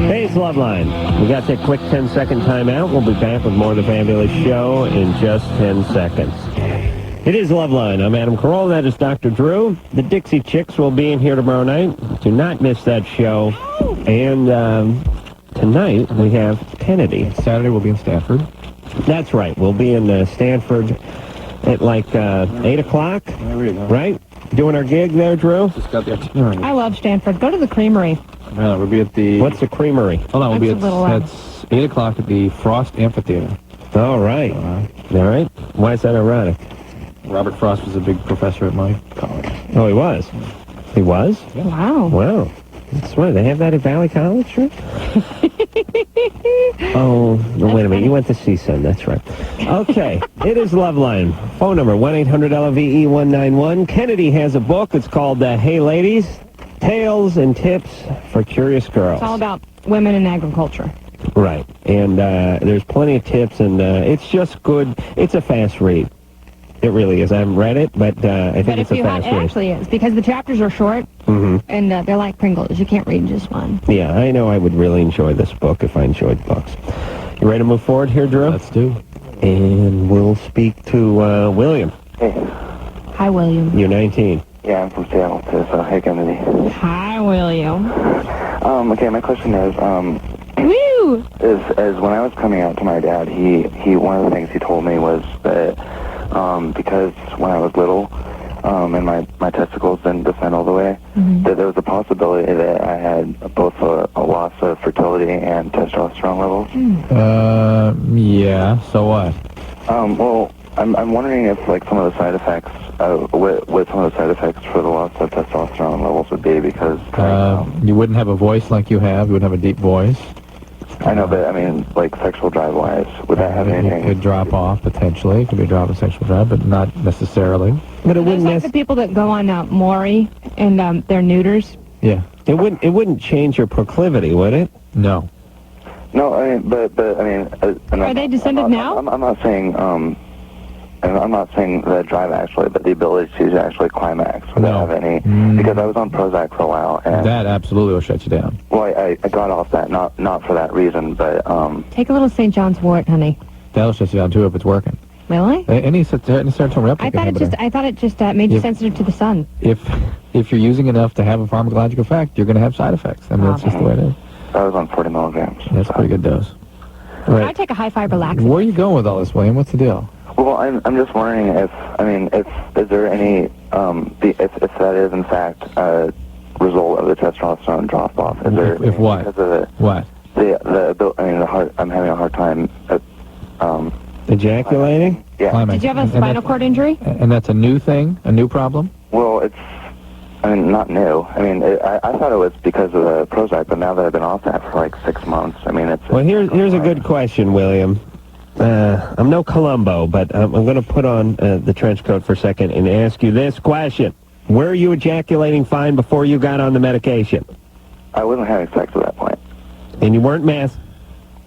Speaker 1: Hey, it's Loveline. We got that quick 10-second timeout. We'll be back with more of the fabulous show in just 10 seconds. It is Loveline. I'm Adam Carolla. That is Dr. Drew. The Dixie Chicks will be in here tomorrow night. Do not miss that show. And tonight we have Kennedy.
Speaker 3: Saturday we'll be in Stanford.
Speaker 1: That's right. We'll be in Stanford at like 8 o'clock.
Speaker 3: There you go.
Speaker 1: Right? Doing our gig there, Drew?
Speaker 3: Just got the itinerary.
Speaker 2: I love Stanford. Go to the Creamery.
Speaker 3: We'll be at the...
Speaker 1: What's the Creamery?
Speaker 3: Hold on, we'll be
Speaker 2: That's a little loud.
Speaker 3: at 8 o'clock at the Frost Amphitheater.
Speaker 1: All right. All right. Why is that ironic?
Speaker 3: Robert Frost was a big professor at my college.
Speaker 1: Oh, he was? He was?
Speaker 2: Wow.
Speaker 1: Wow. That's right. They have that at Valley College, right? Oh, no, wait a minute. You went to CSUN. That's right. Okay. It is Loveline. Phone number 1-800-LOVE-191. Kennedy has a book. It's called Hey Ladies, Tales and Tips for Curious Girls.
Speaker 2: It's all about women in agriculture.
Speaker 1: Right. And there's plenty of tips, and it's just good. It's a fast read. It really is. I haven't read it, but I think it's a fast read.
Speaker 2: It actually is, because the chapters are short, and they're like Pringles. You can't read just one.
Speaker 1: Yeah, I know I would really enjoy this book if I enjoyed books. You ready to move forward here, Drew?
Speaker 3: Let's do.
Speaker 1: And we'll speak to William.
Speaker 12: Hey.
Speaker 2: Hi, William.
Speaker 1: You're 19.
Speaker 12: Yeah, I'm from Seattle, too, so hey, Kennedy.
Speaker 2: Hi, William.
Speaker 12: Okay, my question is,
Speaker 2: Woo!
Speaker 12: is when I was coming out to my dad, he one of the things he told me was that, because when I was little, and my testicles didn't descend all the way, that there was a possibility that I had both a loss of fertility and testosterone levels.
Speaker 3: Yeah, so what?
Speaker 12: Well, I'm wondering if, like, some of the side effects, what some of the side effects for the loss of testosterone levels would be, because...
Speaker 3: you wouldn't have a voice like you have. You wouldn't have a deep voice.
Speaker 12: I know, but, I mean, like, sexual drive-wise, would that have anything...
Speaker 3: It could drop off, potentially. It could be a drop in sexual drive, but not necessarily.
Speaker 1: But it wouldn't...
Speaker 2: Like the people that go on Maury and they're neuters.
Speaker 3: Yeah.
Speaker 1: It wouldn't change your proclivity, would it?
Speaker 3: No.
Speaker 12: No, I mean, but I mean...
Speaker 2: Are they descended now?
Speaker 12: I'm not saying, I'm not saying the drive actually, but the ability to actually climax without have any... Because I was on Prozac for a while, and...
Speaker 3: That absolutely will shut you down.
Speaker 12: Well, I got off that, not for that reason, but...
Speaker 2: Take a little St. John's wort, honey.
Speaker 3: That'll shut you down, too, if it's working.
Speaker 2: Really?
Speaker 3: Any serotonin replica inhibitor.
Speaker 2: I thought it just made you sensitive to the sun.
Speaker 3: If you're using enough to have a pharmacological effect, you're going to have side effects. I mean, that's just the way it is.
Speaker 12: on 40 milligrams.
Speaker 3: That's a pretty good dose.
Speaker 2: I take a high-fiber laxative.
Speaker 3: Where are you going with all this, William? What's the deal?
Speaker 12: Well, I'm just wondering is there any, if that is in fact a result of the testosterone drop off? Is there
Speaker 3: If what?
Speaker 12: Because of the,
Speaker 3: What?
Speaker 12: I'm having a hard time
Speaker 1: ejaculating?
Speaker 12: Yeah.
Speaker 3: Climbing.
Speaker 2: Did you have a spinal cord injury?
Speaker 3: And that's a new thing? A new problem?
Speaker 12: Well, it's, not new. I thought it was because of the Prozac, but now that I've been off that for like 6 months, it's...
Speaker 1: Well, here's a good question, William. I'm no Columbo, but I'm going to put on the trench coat for a second and ask you this question. Were you ejaculating fine before you got on the medication?
Speaker 12: I wasn't having sex at that point.
Speaker 1: And you weren't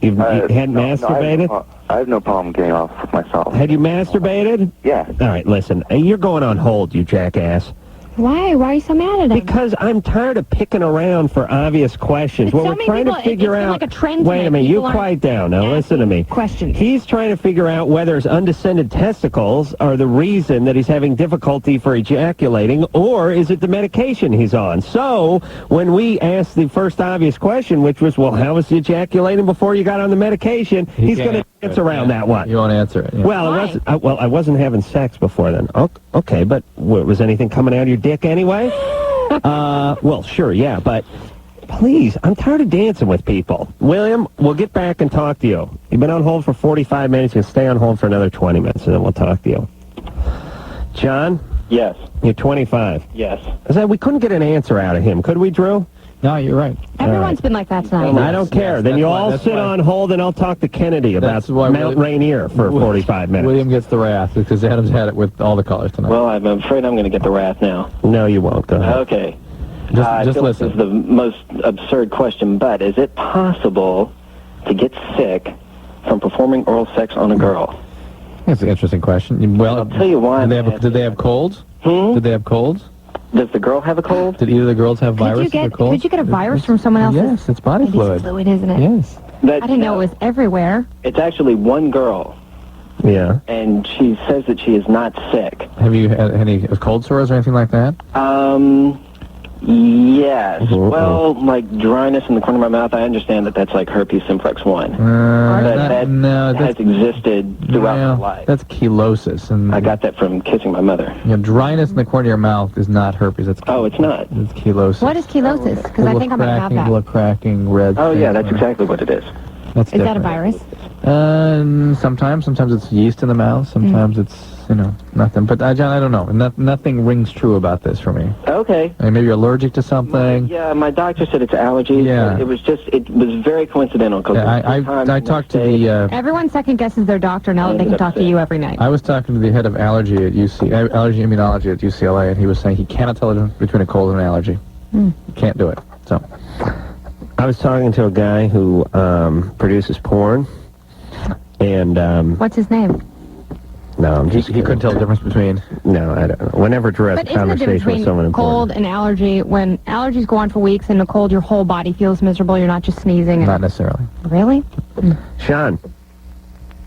Speaker 1: you hadn't masturbated?
Speaker 12: I have no problem getting off with myself.
Speaker 1: Had you masturbated?
Speaker 12: Yeah.
Speaker 1: All right, listen. You're going on hold, you jackass.
Speaker 2: Why? Why are you so mad at him?
Speaker 1: Because I'm tired of picking around for obvious questions.
Speaker 2: But so
Speaker 1: we're
Speaker 2: many
Speaker 1: trying
Speaker 2: people,
Speaker 1: to figure
Speaker 2: it's been
Speaker 1: out.
Speaker 2: like a trend
Speaker 1: Wait a
Speaker 2: tonight.
Speaker 1: minute, you
Speaker 2: People
Speaker 1: quiet down. Now listen to me.
Speaker 2: Questions.
Speaker 1: He's trying to figure out whether his undescended testicles are the reason that he's having difficulty for ejaculating, or is it the medication he's on? So when we asked the first obvious question, which was, well, how was you ejaculating before you got on the medication? He's going to dance around that one.
Speaker 3: You won't answer it. Yeah.
Speaker 1: Well, I wasn't having sex before then. Okay, but was anything coming out of your dick anyway? Well, sure, yeah, but please, I'm tired of dancing with people. William, we'll get back and talk to you. You've been on hold for 45 minutes. You can stay on hold for another 20 minutes, and then we'll talk to you. John?
Speaker 13: Yes.
Speaker 1: You're 25.
Speaker 13: Yes.
Speaker 1: We couldn't get an answer out of him, could we, Drew?
Speaker 3: No, you're right.
Speaker 2: Everyone's been like that tonight.
Speaker 1: I don't care. Then you all sit on hold, and I'll talk to Kennedy about Mount Rainier for 45 minutes.
Speaker 3: William gets the wrath because Adam's had it with all the callers tonight.
Speaker 13: Well, I'm afraid I'm going to get the wrath now.
Speaker 1: No, you won't. Go ahead.
Speaker 13: Okay.
Speaker 3: Just listen.
Speaker 13: This is the most absurd question, but is it possible to get sick from performing oral sex on a girl?
Speaker 3: That's an interesting question. Well,
Speaker 13: I'll tell you why.
Speaker 3: Did they have colds? Did they have colds?
Speaker 13: Does the girl have a cold?
Speaker 3: Did either of the girls have viruses or colds?
Speaker 2: Could you get a virus from someone else's?
Speaker 3: Yes, it's body fluid.
Speaker 2: It's fluid, isn't it?
Speaker 3: Yes.
Speaker 2: I didn't know it was everywhere.
Speaker 13: It's actually one girl.
Speaker 1: Yeah.
Speaker 13: And she says that she is not sick.
Speaker 3: Have you had any cold sores or anything like that?
Speaker 13: Yes. Well, like dryness in the corner of my mouth, I understand that that's like herpes simplex 1. That has existed throughout my life.
Speaker 3: That's chelosis. And
Speaker 13: I got that from kissing my mother.
Speaker 3: Dryness in the corner of your mouth is not herpes. It's
Speaker 13: it's not.
Speaker 3: It's chelosis.
Speaker 2: What is chelosis? Because I think I might have that.
Speaker 3: Little cracking, red.
Speaker 13: Oh, yeah, that's exactly what it is.
Speaker 3: That's
Speaker 2: Is that a virus?
Speaker 3: Sometimes it's yeast in the mouth. Sometimes it's nothing. But John, I don't know. Nothing rings true about this for me.
Speaker 13: Okay.
Speaker 3: Maybe you're allergic to something.
Speaker 13: My doctor said it's allergies.
Speaker 3: Yeah.
Speaker 13: It was very coincidental. Cause
Speaker 3: I talked to the.
Speaker 2: Everyone second guesses their doctor now that they can talk to you every night.
Speaker 3: I was talking to the head of allergy at allergy immunology at UCLA, and he was saying he cannot tell the difference between a cold and an allergy. He can't do it. So.
Speaker 1: I was talking to a guy who produces porn, and
Speaker 2: what's his name?
Speaker 1: No, I'm just
Speaker 3: he couldn't tell the difference between.
Speaker 1: No, I don't know. Whenever Drew has a conversation with someone important.
Speaker 2: Cold and allergy, when allergies go on for weeks and a cold, your whole body feels miserable. You're not just sneezing.
Speaker 3: Not necessarily.
Speaker 2: Really?
Speaker 1: Sean.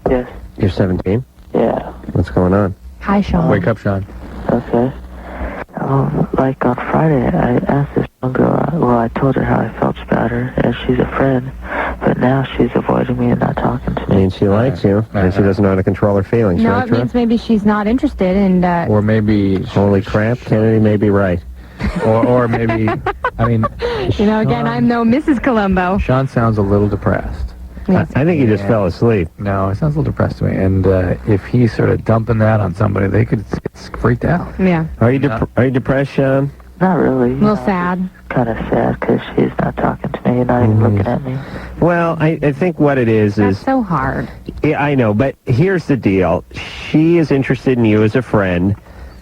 Speaker 7: Yes.
Speaker 1: You're 17.
Speaker 7: Yeah.
Speaker 1: What's going on?
Speaker 2: Hi, Sean.
Speaker 3: Wake up, Sean.
Speaker 7: Okay. Like on Friday, I asked this young girl, I told her how I felt about her, and she's a friend, but now she's avoiding me and not talking to me.
Speaker 1: I mean, she likes you, and she doesn't know how to control her feelings,
Speaker 2: No,
Speaker 1: right,
Speaker 2: it means maybe she's not interested, and...
Speaker 3: Or maybe...
Speaker 1: Holy crap, Kennedy may be right.
Speaker 3: or maybe, I mean...
Speaker 2: again, I'm no Mrs. Columbo.
Speaker 3: Sean sounds a little depressed.
Speaker 1: I think he just fell asleep.
Speaker 3: No, it sounds a little depressed to me. And if he's sort of dumping that on somebody, they could get freaked out.
Speaker 2: Yeah.
Speaker 1: Are you depressed, Sean?
Speaker 7: Not really.
Speaker 2: A little sad.
Speaker 7: Kind of sad because she's not talking to me, not even looking at me.
Speaker 1: Well, I think what it is
Speaker 2: That's so hard.
Speaker 1: Yeah, I know, but here's the deal. She is interested in you as a friend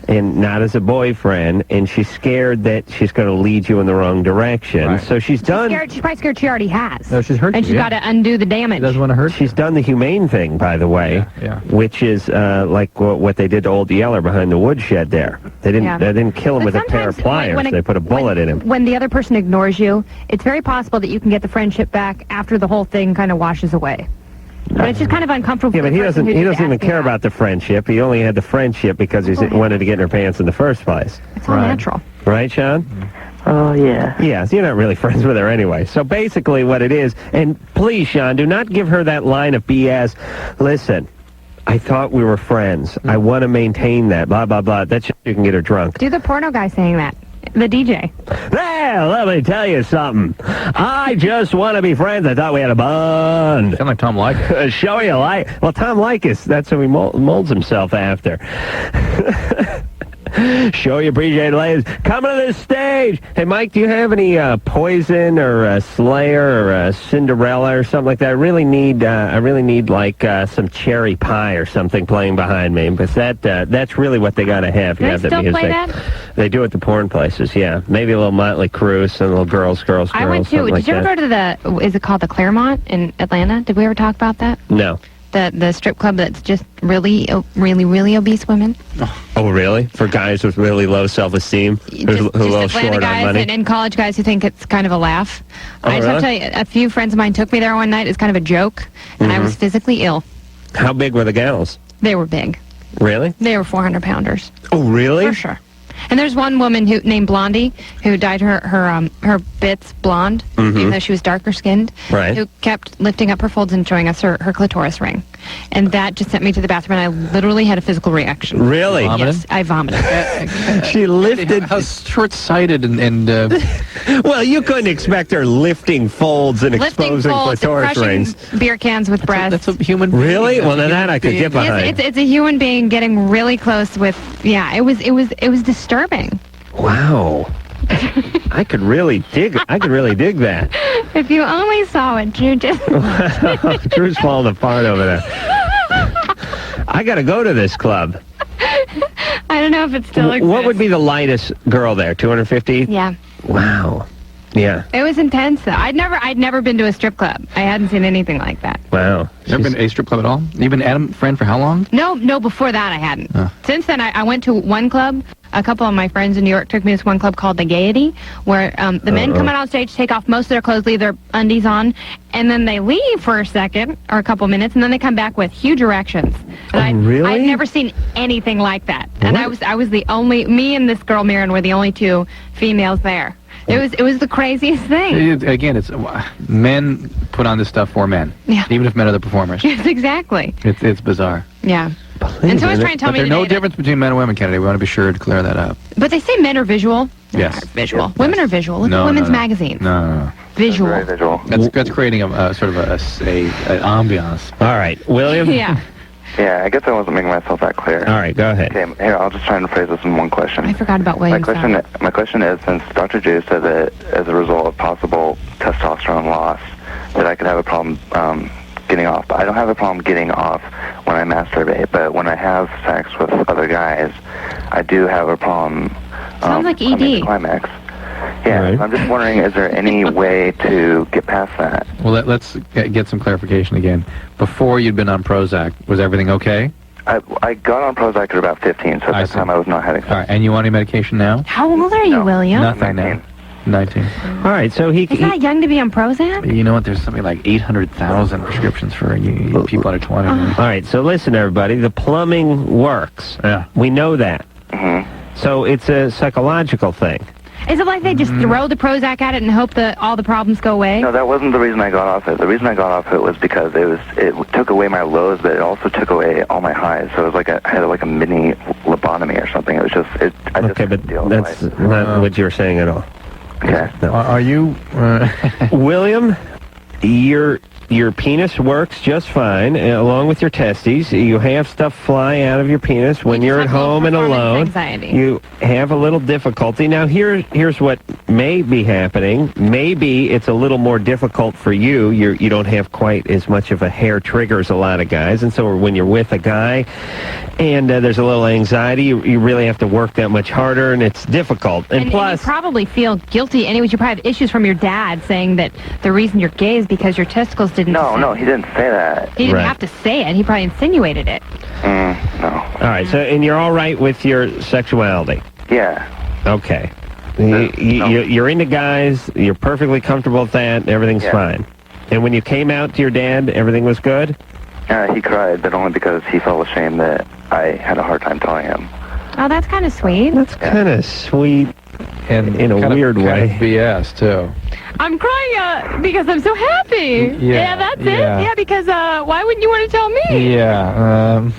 Speaker 1: and not as a boyfriend, and she's scared that she's going to lead you in the wrong direction. Right. So she's done...
Speaker 2: She's probably scared she already has.
Speaker 1: No, she's hurt
Speaker 2: and she's got to undo the damage.
Speaker 3: She doesn't want to hurt
Speaker 1: She's done the humane thing, by the way, which is like what they did to old Yeller behind the woodshed there. They didn't kill him with a pair of pliers. They put a bullet in him.
Speaker 2: When the other person ignores you, it's very possible that you can get the friendship back after the whole thing kind of washes away. But it's just kind of uncomfortable.
Speaker 1: Yeah, but he doesn't even care about the friendship. He only had the friendship because he wanted to get in her pants in the first place.
Speaker 2: It's all natural.
Speaker 1: Right, Sean?
Speaker 7: Oh, yeah.
Speaker 1: Yeah, so you're not really friends with her anyway. So basically what it is, and please, Sean, do not give her that line of BS. Listen, I thought we were friends. I want to maintain that, blah, blah, blah. That shit, you can get her drunk.
Speaker 2: Do the porno guy saying that. The DJ.
Speaker 1: Well, let me tell you something. I just want to be friends. I thought we had a bond.
Speaker 3: Sound like Tom Likas.
Speaker 1: Show you like. Well, Tom Likas, that's who he molds himself after. Show you appreciate it, ladies. Coming to this stage. Hey, Mike, do you have any Poison or Slayer or Cinderella or something like that? I really need like some cherry pie or something playing behind me, because that's really what they got to have.
Speaker 2: Do they still play that?
Speaker 1: They do at the porn places, yeah. Maybe a little Motley Crue, some little girls.
Speaker 2: I went to. Did you ever go to the? Is it called the Claremont in Atlanta? Did we ever talk about that?
Speaker 1: No.
Speaker 2: The strip club that's just really obese women.
Speaker 1: Oh, really? For guys with really low self-esteem, who are a little
Speaker 2: Atlanta
Speaker 1: short
Speaker 2: guys
Speaker 1: on money?
Speaker 2: and college guys who think it's kind of a laugh.
Speaker 1: Oh,
Speaker 2: I just have to tell you, a few friends of mine took me there one night. It's kind of a joke, and I was physically ill.
Speaker 1: How big were the gals?
Speaker 2: They were big.
Speaker 1: Really?
Speaker 2: They were 400-pounders.
Speaker 1: Oh, really?
Speaker 2: For sure. And there's one woman named Blondie who dyed her bits blonde, even though she was darker skinned,
Speaker 1: Right.
Speaker 2: who kept lifting up her folds and showing us her clitoris ring. And that just sent me to the bathroom, and I literally had a physical reaction.
Speaker 1: Really?
Speaker 2: Yes, I vomited.
Speaker 1: She lifted.
Speaker 3: How short-sighted and
Speaker 1: Well, you couldn't expect her lifting folds and
Speaker 2: Lifting
Speaker 1: exposing
Speaker 2: folds,
Speaker 1: clitoris
Speaker 2: crushing
Speaker 1: rings.
Speaker 2: beer cans with breasts.
Speaker 3: that's a human being.
Speaker 1: Really? Well,
Speaker 3: That's
Speaker 1: now
Speaker 3: a
Speaker 1: that I could
Speaker 3: human
Speaker 1: get
Speaker 3: being.
Speaker 1: behind.
Speaker 2: It's a human being getting really close with. Yeah, it was disturbing.
Speaker 1: Wow. I could really dig that.
Speaker 2: If you only saw it, Drew just.
Speaker 1: Drew's falling apart over there. I got to go to this club.
Speaker 2: I don't know if it still exists.
Speaker 1: What would be the lightest girl there? 250?
Speaker 2: Yeah.
Speaker 1: Wow. Yeah.
Speaker 2: It was intense, though. I'd never been to a strip club. I hadn't seen anything like that.
Speaker 1: Wow.
Speaker 3: Never been to a strip club at all? You've been Adam friend for how long?
Speaker 2: No, before that I hadn't. Since then, I went to one club. A couple of my friends in New York took me to this one club called the Gaiety, where the men come out on stage, take off most of their clothes, leave their undies on, and then they leave for a second or a couple minutes, and then they come back with huge erections. And
Speaker 1: really?
Speaker 2: I'd never seen anything like that. And I was the only, me and this girl Mirren were the only two females there. It was the craziest thing.
Speaker 3: Again, it's men put on this stuff for men.
Speaker 2: Yeah.
Speaker 3: Even if men are the performers.
Speaker 2: Yes, exactly.
Speaker 3: It's bizarre.
Speaker 2: Yeah. And someone's trying to tell
Speaker 3: But
Speaker 2: me
Speaker 3: there's
Speaker 2: today
Speaker 3: no difference between men and women, Kennedy. We want to be sure to clear that up.
Speaker 2: But they say men are visual.
Speaker 3: Yes.
Speaker 2: Visual.
Speaker 3: Yes.
Speaker 2: Women are visual. Look at women's magazines.
Speaker 3: No.
Speaker 2: Visual.
Speaker 12: Very visual.
Speaker 3: That's creating a sort of an ambiance.
Speaker 1: All right. William?
Speaker 2: Yeah.
Speaker 12: Yeah, I guess I wasn't making myself that clear.
Speaker 1: All right, go ahead.
Speaker 12: Okay, here, I'll just try and phrase this in one question.
Speaker 2: I forgot about William.
Speaker 12: My question is, since Dr. Drew said that as a result of possible testosterone loss, that I could have a problem getting off. But I don't have a problem getting off when I masturbate, but when I have sex with other guys, I do have a problem
Speaker 2: Sounds like ED.
Speaker 12: coming to climax. Yeah,
Speaker 1: Right.
Speaker 12: I'm just wondering, is there any way to get past that?
Speaker 3: Well, let's get some clarification again. Before you'd been on Prozac, was everything okay?
Speaker 12: I got on Prozac at about 15, so at that time I was not having sex.
Speaker 3: All right, and you want any medication now?
Speaker 2: How old are you, William?
Speaker 3: Nothing
Speaker 12: 19.
Speaker 3: now. 19.
Speaker 1: All right, so
Speaker 2: Is that young to be on Prozac?
Speaker 3: You know what? There's something like 800,000 prescriptions for you people under 20.
Speaker 1: All right, so listen, everybody. The plumbing works.
Speaker 3: Yeah.
Speaker 1: We know that.
Speaker 12: Mm-hmm.
Speaker 1: So it's a psychological thing.
Speaker 2: Is it like they just throw the Prozac at it and hope that all the problems go away?
Speaker 12: No, that wasn't the reason I got off it. The reason I got off it was because it took away my lows, but it also took away all my highs. So it was like I had like a mini lobotomy or something. It was just I just couldn't deal with
Speaker 1: That's
Speaker 12: life.
Speaker 1: not what you're saying at all.
Speaker 12: Okay.
Speaker 1: No.
Speaker 3: Are you...
Speaker 1: William, your penis works just fine, along with your testes. You have stuff fly out of your penis when you're at home and alone.
Speaker 2: Anxiety.
Speaker 1: You have a little difficulty. Now, here's what may be happening. Maybe it's a little more difficult for you. You don't have quite as much of a hair trigger as a lot of guys, and so when you're with a guy and there's a little anxiety, you really have to work that much harder, and it's difficult. And plus...
Speaker 2: you probably feel guilty. Anyways, you probably have issues from your dad saying that the reason you're gay is because your testicles didn't...
Speaker 12: No, he didn't say that.
Speaker 2: He didn't have to say it. He probably insinuated it.
Speaker 12: No.
Speaker 1: All right, so, and you're all right with your sexuality?
Speaker 12: Yeah.
Speaker 1: Okay. You're into guys, you're perfectly comfortable with that, everything's fine. And when you came out to your dad, everything was good?
Speaker 12: He cried, but only because he felt ashamed that I had a hard time telling him.
Speaker 2: Oh, that's kind of sweet.
Speaker 1: That's kind of sweet.
Speaker 3: and
Speaker 1: in a
Speaker 3: kind
Speaker 1: weird
Speaker 3: of
Speaker 1: way.
Speaker 3: BS too.
Speaker 2: I'm crying because I'm so happy.
Speaker 3: Yeah,
Speaker 2: That's
Speaker 3: yeah.
Speaker 2: it. Yeah, because why wouldn't you want to tell me?
Speaker 3: Yeah.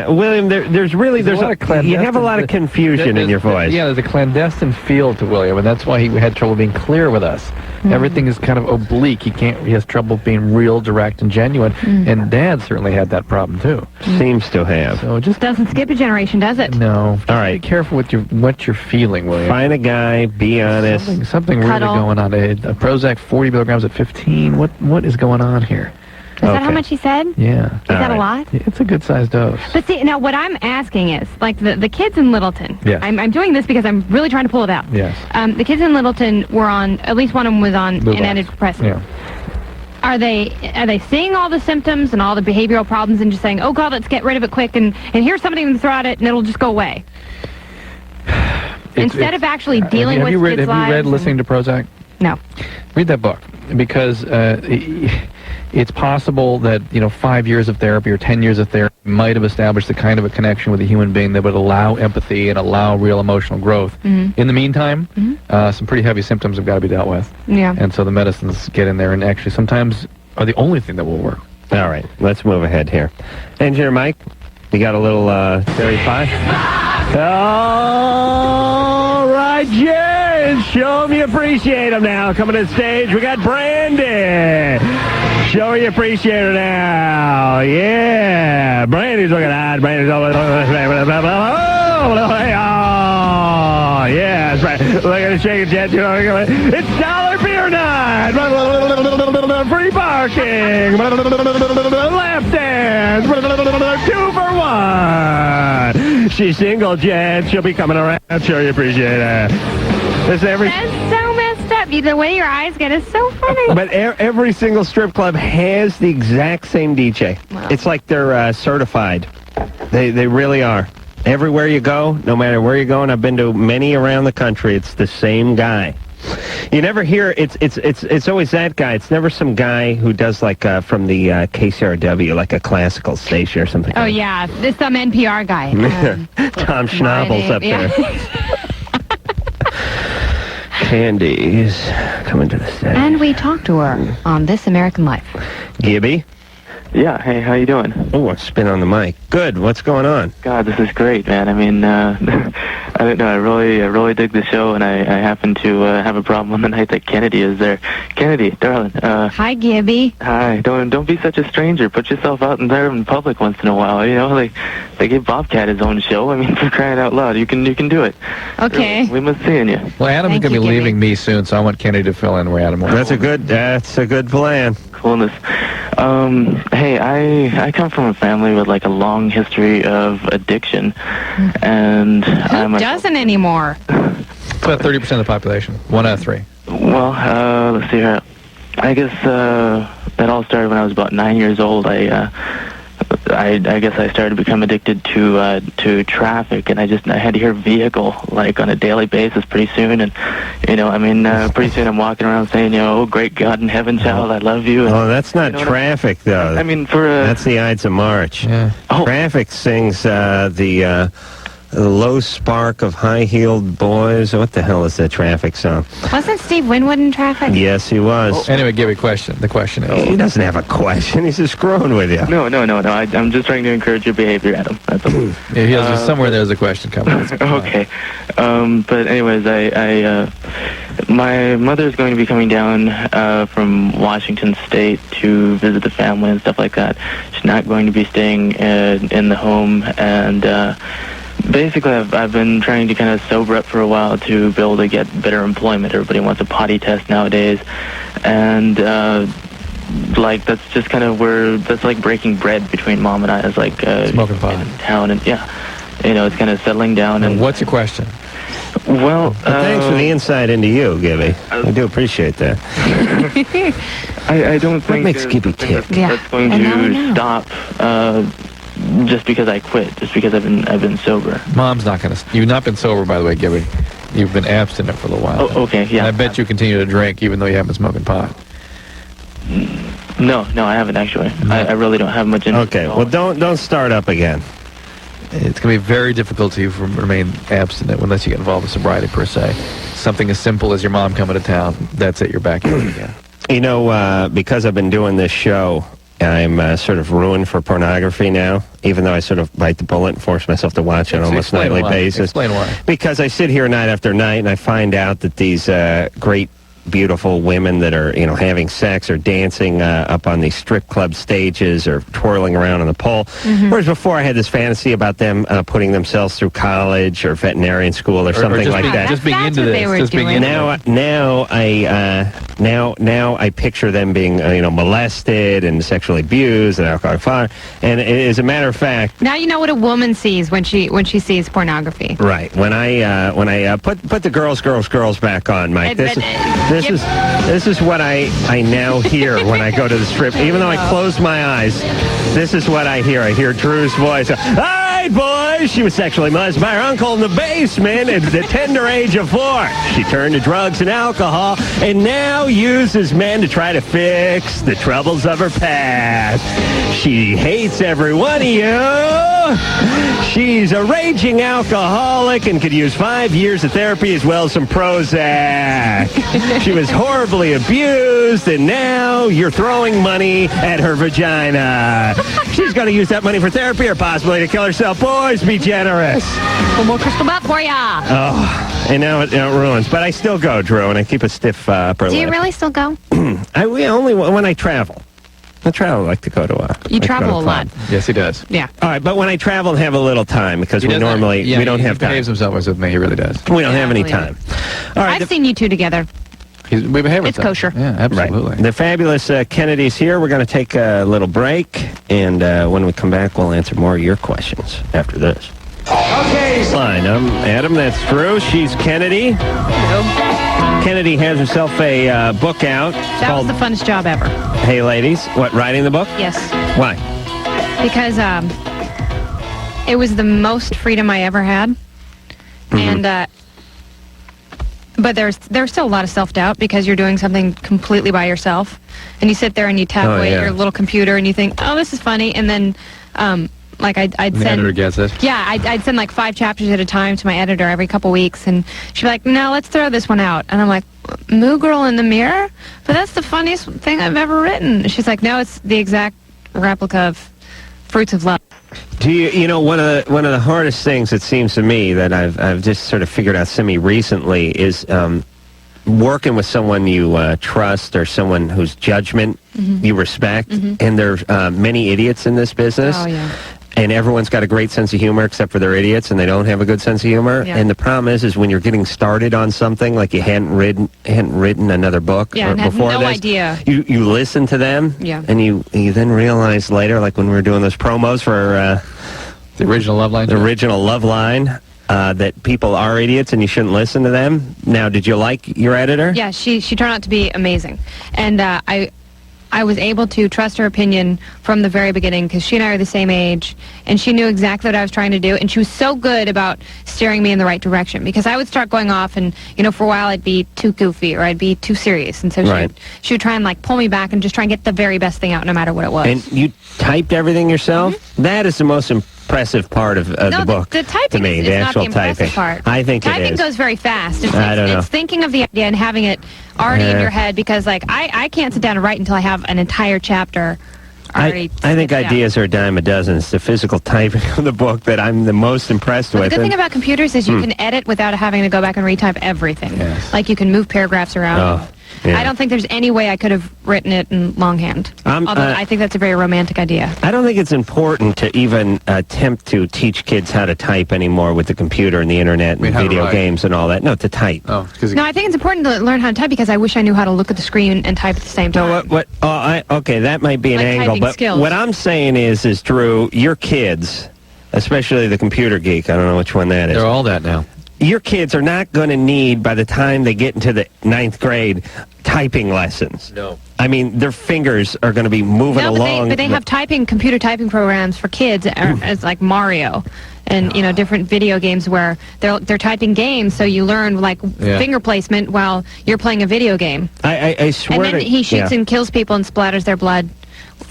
Speaker 1: William, there's
Speaker 3: a lot of
Speaker 1: you have a lot of confusion in your voice.
Speaker 3: Yeah, there's a clandestine feel to William, and that's why he had trouble being clear with us. Everything is kind of oblique. He has trouble being real, direct, and genuine. And Dad certainly had that problem too.
Speaker 1: Seems to have.
Speaker 3: So just
Speaker 2: Doesn't skip a generation, does it?
Speaker 3: no.
Speaker 1: All right.
Speaker 3: Be careful with what you're feeling, William.
Speaker 1: Find a guy, be honest.
Speaker 3: Something really
Speaker 2: Cuddle.
Speaker 3: going on. A Prozac 40 milligrams at 15. What is going on here?
Speaker 2: Is that how much he said?
Speaker 3: Yeah.
Speaker 2: Is that a lot?
Speaker 3: It's a good sized dose.
Speaker 2: But see, now what I'm asking is, like the kids in Littleton.
Speaker 3: Yes.
Speaker 2: I'm doing this because I'm really trying to pull it out.
Speaker 3: Yes.
Speaker 2: The kids in Littleton were on, at least one of them was on an antidepressant.
Speaker 3: Yeah.
Speaker 2: Are they seeing all the symptoms and all the behavioral problems and just saying, oh God, let's get rid of it quick and here's something to throw at it and it'll just go away? Instead of actually dealing with kids' lives.
Speaker 3: Have you read Listening to Prozac?
Speaker 2: No.
Speaker 3: Read that book, because it's possible that 5 years of therapy or 10 years of therapy might have established the kind of a connection with a human being that would allow empathy and allow real emotional growth. In the meantime, some pretty heavy symptoms have got to be dealt with.
Speaker 2: Yeah.
Speaker 3: And so the medicines get in there and actually sometimes are the only thing that will work.
Speaker 1: All right, let's move ahead here. Engineer Mike, you got a little Terry Pie? All right, Jared, show me you appreciate him now. Coming to the stage, we got Brandy. Show me you appreciate her now. Yeah, Brandy's looking hot. Brandy's all oh, yeah, that's right. Look at the shaking jet. It's dollar beer night. Free parking. Lap dance. 2 for 1. She's single, Jen. She'll be coming around. Sure you appreciate that.
Speaker 2: That's so messed up. The way your eyes get is so funny.
Speaker 1: But every single strip club has the exact same DJ. Wow. It's like they're certified. They really are. Everywhere you go, no matter where you go, and I've been to many around the country, it's the same guy. You never hear it's always that guy. It's never some guy who does like from the KCRW, like a classical station or something.
Speaker 2: Oh yeah, this some NPR guy.
Speaker 1: Tom Schnabel's up there. Candy's coming to the stage.
Speaker 2: And we talked to her on This American Life.
Speaker 1: Gibby?
Speaker 14: Yeah, hey, how you doing?
Speaker 1: Oh, I spin on the mic. Good, what's going on?
Speaker 14: God, this is great, man. I mean, I don't know, I really dig the show, and I happen to have a problem on the night that Kennedy is there. Kennedy, darling.
Speaker 2: Hi, Gibby.
Speaker 14: Hi, don't be such a stranger. Put yourself out there in public once in a while. You know, like they gave Bobcat his own show. I mean, for crying out loud, you can do it.
Speaker 2: Okay.
Speaker 14: Really, we must seeing you.
Speaker 3: Well, Adam's going to be leaving me soon, so I want Kennedy to fill in where Adam was.
Speaker 1: That's a good plan.
Speaker 14: Coolness. Hey, I come from a family with like a long history of addiction, and
Speaker 2: Who doesn't anymore?
Speaker 3: It's about 30% of the population. 1 out of 3.
Speaker 14: Well, let's see here. I guess that all started when I was about 9 years old. I guess I started to become addicted to traffic, and I had to hear vehicle like on a daily basis pretty soon, and pretty soon I'm walking around saying, oh great God in heaven, child, I love you. And,
Speaker 1: that's not traffic though.
Speaker 14: I mean,
Speaker 1: that's the Ides of March.
Speaker 3: Yeah.
Speaker 1: Traffic sings the low spark of high-heeled boys. What the hell is that Traffic song?
Speaker 2: Wasn't Steve Winwood in Traffic?
Speaker 1: Yes, he was.
Speaker 3: Anyway, give me a question. The question is...
Speaker 1: He doesn't have a question. He's just screwing with you.
Speaker 14: No. I'm just trying to encourage your behavior, Adam. That's all.
Speaker 3: Yeah, somewhere there's a question coming.
Speaker 14: Okay. But anyways, my mother's going to be coming down from Washington State to visit the family and stuff like that. She's not going to be staying in the home, and basically I've been trying to kind of sober up for a while to be able to get better employment. Everybody wants a potty test nowadays, and like that's just kind of that's like breaking bread between Mom and I, as like
Speaker 3: smoking pot
Speaker 14: in town, and it's kind of settling down. And
Speaker 3: what's your question?
Speaker 14: Well,
Speaker 1: thanks for the insight into you, Gibby. I do appreciate that.
Speaker 14: I don't think
Speaker 1: what makes Gibby tick?
Speaker 14: That's going to stop just because I quit, just because I've been sober.
Speaker 3: Mom's not going to. You've not been sober, by the way, Gibby. You've been abstinent for a little while.
Speaker 14: Oh, okay, yeah.
Speaker 3: And I bet you continue to drink even though you haven't been smoking pot.
Speaker 14: No, I haven't actually. I really don't have much interest.
Speaker 1: Okay, well, don't start up again.
Speaker 3: It's going to be very difficult to remain abstinent unless you get involved with sobriety per se. something as simple as your mom coming to town, that's it, you're back in again.
Speaker 1: You know, because I've been doing this show, I'm sort of ruined for pornography now, even though I sort of bite the bullet and force myself to watch it on almost nightly basis.
Speaker 3: Explain why.
Speaker 1: Because I sit here night after night and I find out that these great, beautiful women that are, you know, having sex or dancing up on these strip club stages or twirling around on the pole. Whereas before I had this fantasy about them putting themselves through college or veterinarian school or something like that.
Speaker 3: Just being into this. Just being into
Speaker 1: Now I picture them being, molested and sexually abused and alcoholic father. And as a matter of fact,
Speaker 2: Now you know what a woman sees when she sees pornography.
Speaker 1: right, when I put the girls back on, Mike, this is what I now hear when I go to the strip. Even though I close my eyes, this is what I hear. I hear Drew's voice. All right, boys. She was sexually molested by her uncle in the basement at the tender age of 4. She turned to drugs and alcohol and now uses men to try to fix the troubles of her past. She hates every one of you. She's a raging alcoholic and could use 5 years of therapy as well as some Prozac. She was horribly abused, and now you're throwing money at her vagina. She's going to use that money for therapy or possibly to kill herself. Boys, be generous.
Speaker 2: One more crystal ball for ya.
Speaker 1: Oh, and now it ruins. But I still go, Drew, and I keep a stiff upper lip.
Speaker 2: Do you really still go?
Speaker 1: Only when I travel. I like to go to
Speaker 2: You travel a lot.
Speaker 3: Yes, he does.
Speaker 2: Yeah.
Speaker 1: All right, but when I travel and have a little time, because we don't have time.
Speaker 3: He behaves himself with me. He really does.
Speaker 1: We don't have any time. All right,
Speaker 2: I've seen you two together.
Speaker 3: We behave
Speaker 2: It's
Speaker 3: ourselves.
Speaker 2: kosher.
Speaker 3: Yeah, absolutely.
Speaker 1: Right. The fabulous Kennedy's here. We're going to take a little break, and when we come back, we'll answer more of your questions after this. Okay, fine. I'm Adam. That's Drew. She's Kennedy. Kennedy has herself a book out.
Speaker 2: That was the funnest job ever.
Speaker 1: Hey, ladies. What, writing the book?
Speaker 2: Yes.
Speaker 1: Why?
Speaker 2: Because it was the most freedom I ever had. And but there's still a lot of self-doubt because you're doing something completely by yourself. And you sit there and you tap away at your little computer and you think, oh, this is funny. And then I'd send...
Speaker 3: The editor gets it.
Speaker 2: Yeah, I'd send like 5 chapters at a time to my editor every couple weeks, and she'd be like, no, let's throw this one out. And I'm like, Moo Girl in the Mirror? But that's the funniest thing I've ever written. She's like, no, it's the exact replica of Fruits of Love.
Speaker 1: Do you know one of the hardest things it seems to me that I've just sort of figured out semi-recently is working with someone you trust or someone whose judgment you respect, and there's many idiots in this business.
Speaker 2: Oh, yeah.
Speaker 1: And everyone's got a great sense of humor except for they're idiots and they don't have a good sense of humor.
Speaker 2: Yeah.
Speaker 1: And the problem is when you're getting started on something, like you hadn't written another book
Speaker 2: and had
Speaker 1: before
Speaker 2: no
Speaker 1: this,
Speaker 2: idea.
Speaker 1: You listen to them, and you then realize later, like when we were doing those promos for
Speaker 3: the original
Speaker 1: Loveline, that people are idiots and you shouldn't listen to them. Now, did you like your editor?
Speaker 2: Yeah, she turned out to be amazing. And I was able to trust her opinion from the very beginning because she and I are the same age, and she knew exactly what I was trying to do, and she was so good about steering me in the right direction because I would start going off, and for a while I'd be too goofy or I'd be too serious, and so she would try and like pull me back and just try and get the very best thing out no matter what it was.
Speaker 1: And you typed everything yourself? That is the most impressive part of the book.
Speaker 2: The typing
Speaker 1: to me,
Speaker 2: is
Speaker 1: the
Speaker 2: not
Speaker 1: actual
Speaker 2: the impressive
Speaker 1: typing.
Speaker 2: part.
Speaker 1: I think
Speaker 2: typing
Speaker 1: it is.
Speaker 2: goes very fast.
Speaker 1: I don't know.
Speaker 2: It's thinking of the idea and having it already in your head because like I can't sit down and write until I have an entire chapter already.
Speaker 1: I think ideas are a dime a dozen. It's the physical typing of the book that I'm the most impressed with.
Speaker 2: The good thing about computers is you can edit without having to go back and retype everything.
Speaker 1: Yes.
Speaker 2: Like you can move paragraphs around.
Speaker 1: Oh, yeah.
Speaker 2: I don't think there's any way I could have written it in longhand. Although I think that's a very romantic idea.
Speaker 1: I don't think it's important to even attempt to teach kids how to type anymore with the computer and the internet and video games and all that. No, to type.
Speaker 2: No, I think it's important to learn how to type because I wish I knew how to look at the screen and type at the same time.
Speaker 1: No, okay, that might be an
Speaker 2: Like
Speaker 1: angle,
Speaker 2: typing
Speaker 1: but
Speaker 2: skills.
Speaker 1: what I'm saying is, Drew, your kids, especially the computer geek, I don't know which one that is.
Speaker 3: They're all that now.
Speaker 1: Your kids are not going to need, by the time they get into the 9th grade, typing lessons.
Speaker 3: No.
Speaker 1: I mean, their fingers are going to be moving along.
Speaker 2: But they have computer typing programs for kids as like Mario and, different video games where they're typing games so you learn like finger placement while you're playing a video game.
Speaker 1: I swear
Speaker 2: And then he shoots and kills people and splatters their blood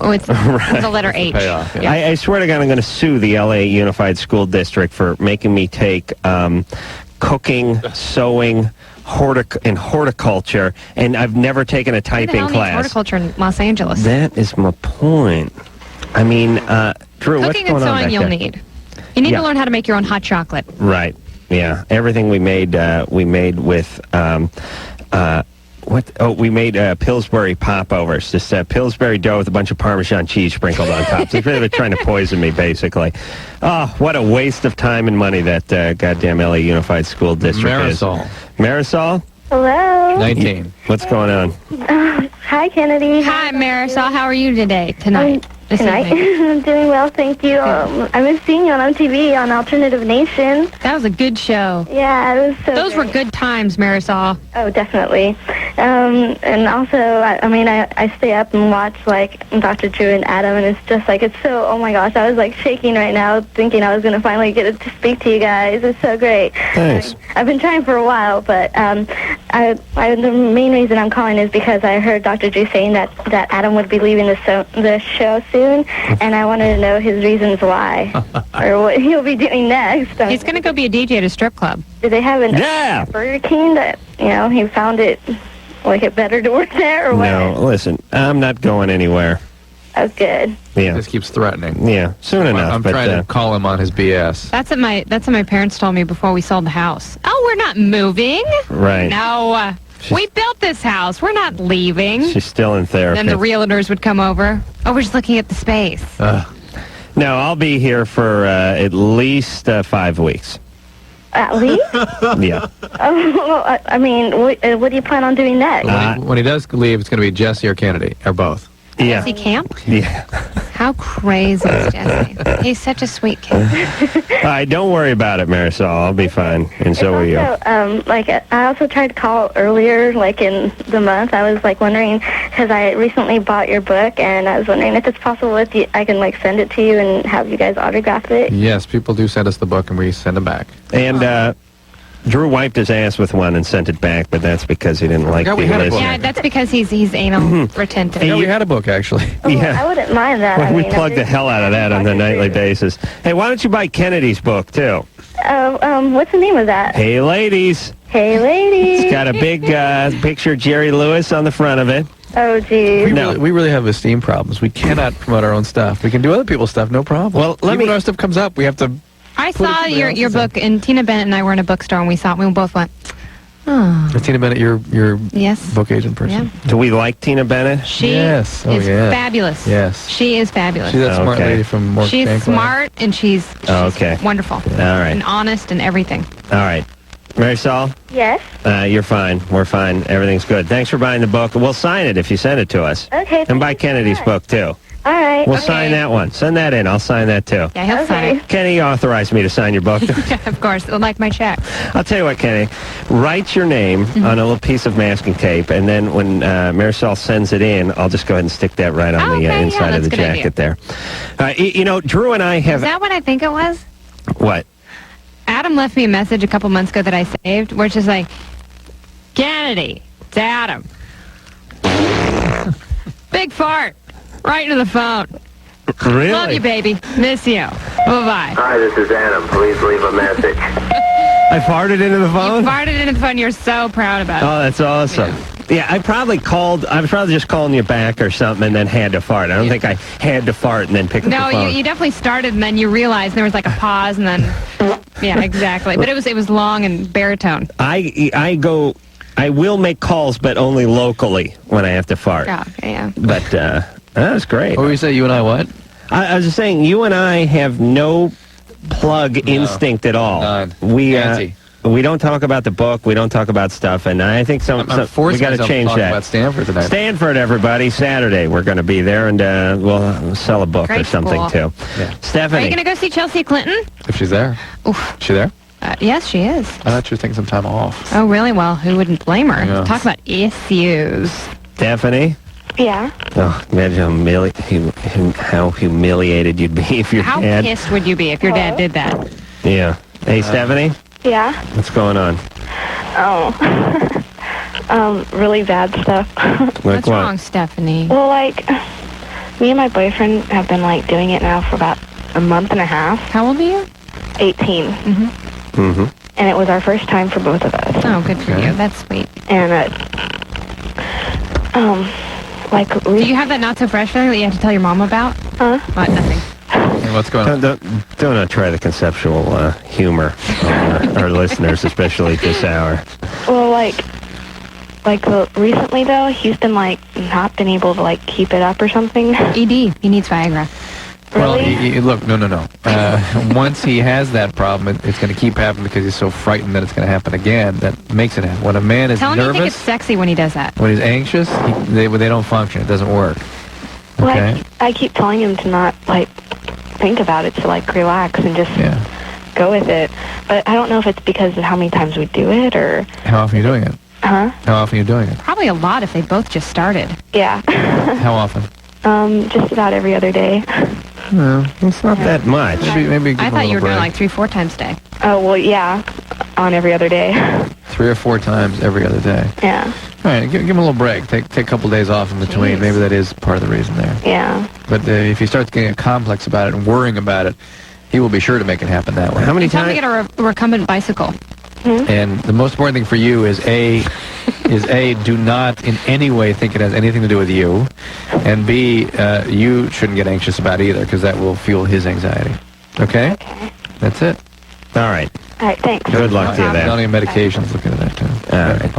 Speaker 2: with the letter H.
Speaker 3: Payoff, yeah.
Speaker 1: I swear to God, I'm going to sue the L.A. Unified School District for making me take cooking, sewing, in horticulture, and I've never taken a typing
Speaker 2: Who the hell needs
Speaker 1: class.
Speaker 2: horticulture in Los Angeles?
Speaker 1: That is my point. I mean, Drew, what's
Speaker 2: Cooking
Speaker 1: going
Speaker 2: and
Speaker 1: on
Speaker 2: sewing
Speaker 1: back
Speaker 2: you'll
Speaker 1: there?
Speaker 2: need. You need to learn how to make your own hot chocolate.
Speaker 1: Right. Yeah. Everything we made with we made Pillsbury popovers. Just Pillsbury dough with a bunch of Parmesan cheese sprinkled on top. So they're trying to poison me, basically. Oh, what a waste of time and money that goddamn LA Unified School District
Speaker 3: Marisol.
Speaker 1: is. Marisol?
Speaker 15: Hello.
Speaker 3: 19.
Speaker 1: What's going on?
Speaker 15: Hi, Kennedy.
Speaker 2: Hi, Marisol. How are you tonight?
Speaker 15: Tonight. I'm doing well, thank you. I was seeing you on MTV on Alternative Nation.
Speaker 2: That was a good show.
Speaker 15: Yeah, it was so
Speaker 2: Those were good times, Marisol.
Speaker 15: Oh, definitely. And also, I stay up and watch, like, Dr. Drew and Adam, and it's just, like, it's so, oh, my gosh, I was, like, shaking right now, thinking I was going to finally get to speak to you guys. It's so great.
Speaker 1: Thanks.
Speaker 15: I've been trying for a while, but the main reason I'm calling is because I heard Dr. Drew saying that Adam would be leaving the show soon, and I wanted to know his reasons why, or what he'll be doing next.
Speaker 2: He's going to go be a DJ at a strip club.
Speaker 15: Do they have a Burger King that, he found it, like, it better to work there, or what?
Speaker 1: No, listen, I'm not going anywhere.
Speaker 15: Oh, good.
Speaker 1: Yeah.
Speaker 3: He just keeps threatening.
Speaker 1: Yeah, soon enough.
Speaker 3: I'm trying to call him on his BS.
Speaker 2: That's what my parents told me before we sold the house. Oh, we're not moving.
Speaker 1: Right.
Speaker 2: No, we built this house. We're not leaving.
Speaker 1: She's still in therapy.
Speaker 2: Then the realtors would come over. Oh, we're just looking at the space.
Speaker 1: No, I'll be here for at least 5 weeks.
Speaker 15: At least?
Speaker 1: Yeah.
Speaker 15: What do you plan on doing next?
Speaker 3: When he does leave, it's going to be Jesse or Kennedy, or both.
Speaker 1: Yeah.
Speaker 2: Jesse Camp?
Speaker 1: Yeah.
Speaker 2: How crazy is Jesse? He's such a sweet kid.
Speaker 1: All right, don't worry about it, Marisol. I'll be fine, and so will you.
Speaker 15: I also tried to call earlier, like in the month. I was like wondering, because I recently bought your book, and I was wondering if it's possible I can like send it to you and have you guys autograph it.
Speaker 3: Yes, people do send us the book, and we send them back.
Speaker 1: And Drew wiped his ass with one and sent it back, but that's because he didn't like the list.
Speaker 2: Yeah, that's because he's anal retentive.
Speaker 3: Yeah, we had a book, actually.
Speaker 1: Yeah.
Speaker 15: I wouldn't mind that.
Speaker 1: Well, we plug the hell out of that on a nightly basis. Hey, why don't you buy Kennedy's book, too?
Speaker 15: What's the name of that?
Speaker 1: Hey, ladies.
Speaker 15: Hey, ladies.
Speaker 1: It's got a big picture of Jerry Lewis on the front of it.
Speaker 15: Oh, geez.
Speaker 3: We really have esteem problems. We cannot promote our own stuff. We can do other people's stuff, no problem.
Speaker 1: Well,
Speaker 3: when our stuff comes up, we have to...
Speaker 2: I saw your book, and Tina Bennett and I were in a bookstore, and we saw it, and we both went, oh.
Speaker 3: Is Tina Bennett your
Speaker 2: Yes.
Speaker 3: book agent person?
Speaker 2: Yeah.
Speaker 1: Do we like Tina Bennett?
Speaker 2: She
Speaker 3: is
Speaker 2: fabulous.
Speaker 3: Yes.
Speaker 2: She is fabulous.
Speaker 3: She's that smart lady from Morgan
Speaker 2: She's smart, and she's wonderful.
Speaker 1: All right.
Speaker 2: And honest and everything.
Speaker 1: All right. Marisol?
Speaker 15: Yes?
Speaker 1: You're fine. We're fine. Everything's good. Thanks for buying the book. We'll sign it if you send it to us.
Speaker 15: Okay.
Speaker 1: And buy Kennedy's book, too.
Speaker 15: All right.
Speaker 1: We'll sign that one. Send that in. I'll sign that, too.
Speaker 2: Yeah, he'll sign it.
Speaker 1: Kenny authorized me to sign your book.
Speaker 2: Yeah, of course. Like my check.
Speaker 1: I'll tell you what, Kenny. Write your name on a little piece of masking tape, and then when Marisol sends it in, I'll just go ahead and stick that right on the inside of the jacket there. Drew and I have...
Speaker 2: Is that what I think it was?
Speaker 1: What?
Speaker 2: Adam left me a message a couple months ago that I saved, where it's just like, Kennedy, it's Adam. Big fart. Right into the phone.
Speaker 1: Really?
Speaker 2: Love you, baby. Miss you. Bye-bye.
Speaker 11: Hi, this is Adam. Please leave a message.
Speaker 1: I farted into the phone?
Speaker 2: You farted into the phone. You're so proud about it.
Speaker 1: Oh, that's awesome. Yeah, I was probably just calling you back or something and then had to fart. I don't think I had to fart and then pick up the phone.
Speaker 2: No, you definitely started and then you realized there was like a pause and then... Yeah, exactly. But it was long and baritone.
Speaker 1: I will make calls, but only locally when I have to fart.
Speaker 2: Oh, okay, yeah.
Speaker 1: But that was great.
Speaker 3: What were you saying? You and I what?
Speaker 1: I was just saying, you and I have no plug instinct at all.
Speaker 3: None.
Speaker 1: We don't talk about the book. We don't talk about stuff, and I think we got to change that.
Speaker 3: About Stanford tonight.
Speaker 1: Stanford, everybody, Saturday. We're going to be there, and we'll sell a book
Speaker 2: Great
Speaker 1: or something
Speaker 2: school.
Speaker 1: too. Yeah. Stephanie,
Speaker 2: Are you going to go see Chelsea Clinton?
Speaker 3: If she's there.
Speaker 2: Oof.
Speaker 3: She there?
Speaker 2: Yes, she is.
Speaker 3: I thought she was taking some time off.
Speaker 2: Oh, really? Well, who wouldn't blame her?
Speaker 3: Yeah.
Speaker 2: Talk about issues.
Speaker 1: Stephanie.
Speaker 15: Yeah.
Speaker 1: Oh, imagine how humiliated you'd be if your
Speaker 2: How
Speaker 1: dad...
Speaker 2: pissed would you be if your dad did that?
Speaker 1: Yeah. Hey, Stephanie?
Speaker 15: Yeah.
Speaker 1: What's going on?
Speaker 15: Oh. Really bad stuff.
Speaker 2: What's wrong, Stephanie?
Speaker 15: Well, like, me and my boyfriend have been, like, doing it now for about a month and a half.
Speaker 2: How old are you?
Speaker 15: 18.
Speaker 2: Mm-hmm.
Speaker 1: Mm-hmm.
Speaker 9: and it was our first time for both of us.
Speaker 2: Oh, good for you. That's sweet.
Speaker 9: And,
Speaker 2: do you have that not so fresh feeling that you have to tell your mom about?
Speaker 9: Huh?
Speaker 2: Nothing.
Speaker 3: Hey, what's going on?
Speaker 1: Don't try the conceptual humor of our listeners, especially at this hour.
Speaker 9: Well, recently, though, he's been, not been able to, keep it up or something.
Speaker 2: ED. He needs Viagra.
Speaker 3: Well,
Speaker 9: Really?
Speaker 3: look, no. Once he has that problem, it's going to keep happening because he's so frightened that it's going to happen again. That makes it happen. When a man is
Speaker 2: Tell him you think
Speaker 3: nervous,
Speaker 2: it's sexy when he does that.
Speaker 3: when he's anxious, they don't function. It doesn't work.
Speaker 9: Well,
Speaker 3: Okay?
Speaker 9: I keep telling him to not, think about it, to, relax and just go with it. But I don't know if it's because of how many times we do it, or...
Speaker 3: How often are you doing it?
Speaker 9: Huh?
Speaker 3: How often are you doing it?
Speaker 2: Probably a lot if they both just started.
Speaker 9: Yeah.
Speaker 3: How often?
Speaker 9: Just about every other day.
Speaker 1: No, it's not that much.
Speaker 3: Maybe give
Speaker 2: I
Speaker 3: him a
Speaker 2: thought you were
Speaker 3: little
Speaker 2: doing
Speaker 3: break.
Speaker 2: 3-4 times a day.
Speaker 9: Oh, well, yeah, on every other day.
Speaker 3: 3 or 4 times every other day.
Speaker 9: Yeah.
Speaker 3: All right, give him a little break. Take a couple days off in between.
Speaker 2: Jeez.
Speaker 3: Maybe that is part of the reason there.
Speaker 9: Yeah.
Speaker 3: But if he starts getting a complex about it and worrying about it, he will be sure to make it happen that way.
Speaker 1: How many
Speaker 2: Tell him to
Speaker 1: times?
Speaker 2: get a recumbent bicycle.
Speaker 3: And the most important thing for you is do not in any way think it has anything to do with you, and B, you shouldn't get anxious about it either, because that will fuel his anxiety. Okay? That's it.
Speaker 1: All right.
Speaker 9: All right, thanks.
Speaker 1: Good luck to you there.
Speaker 3: Not any medications. Look into that too.
Speaker 1: All right.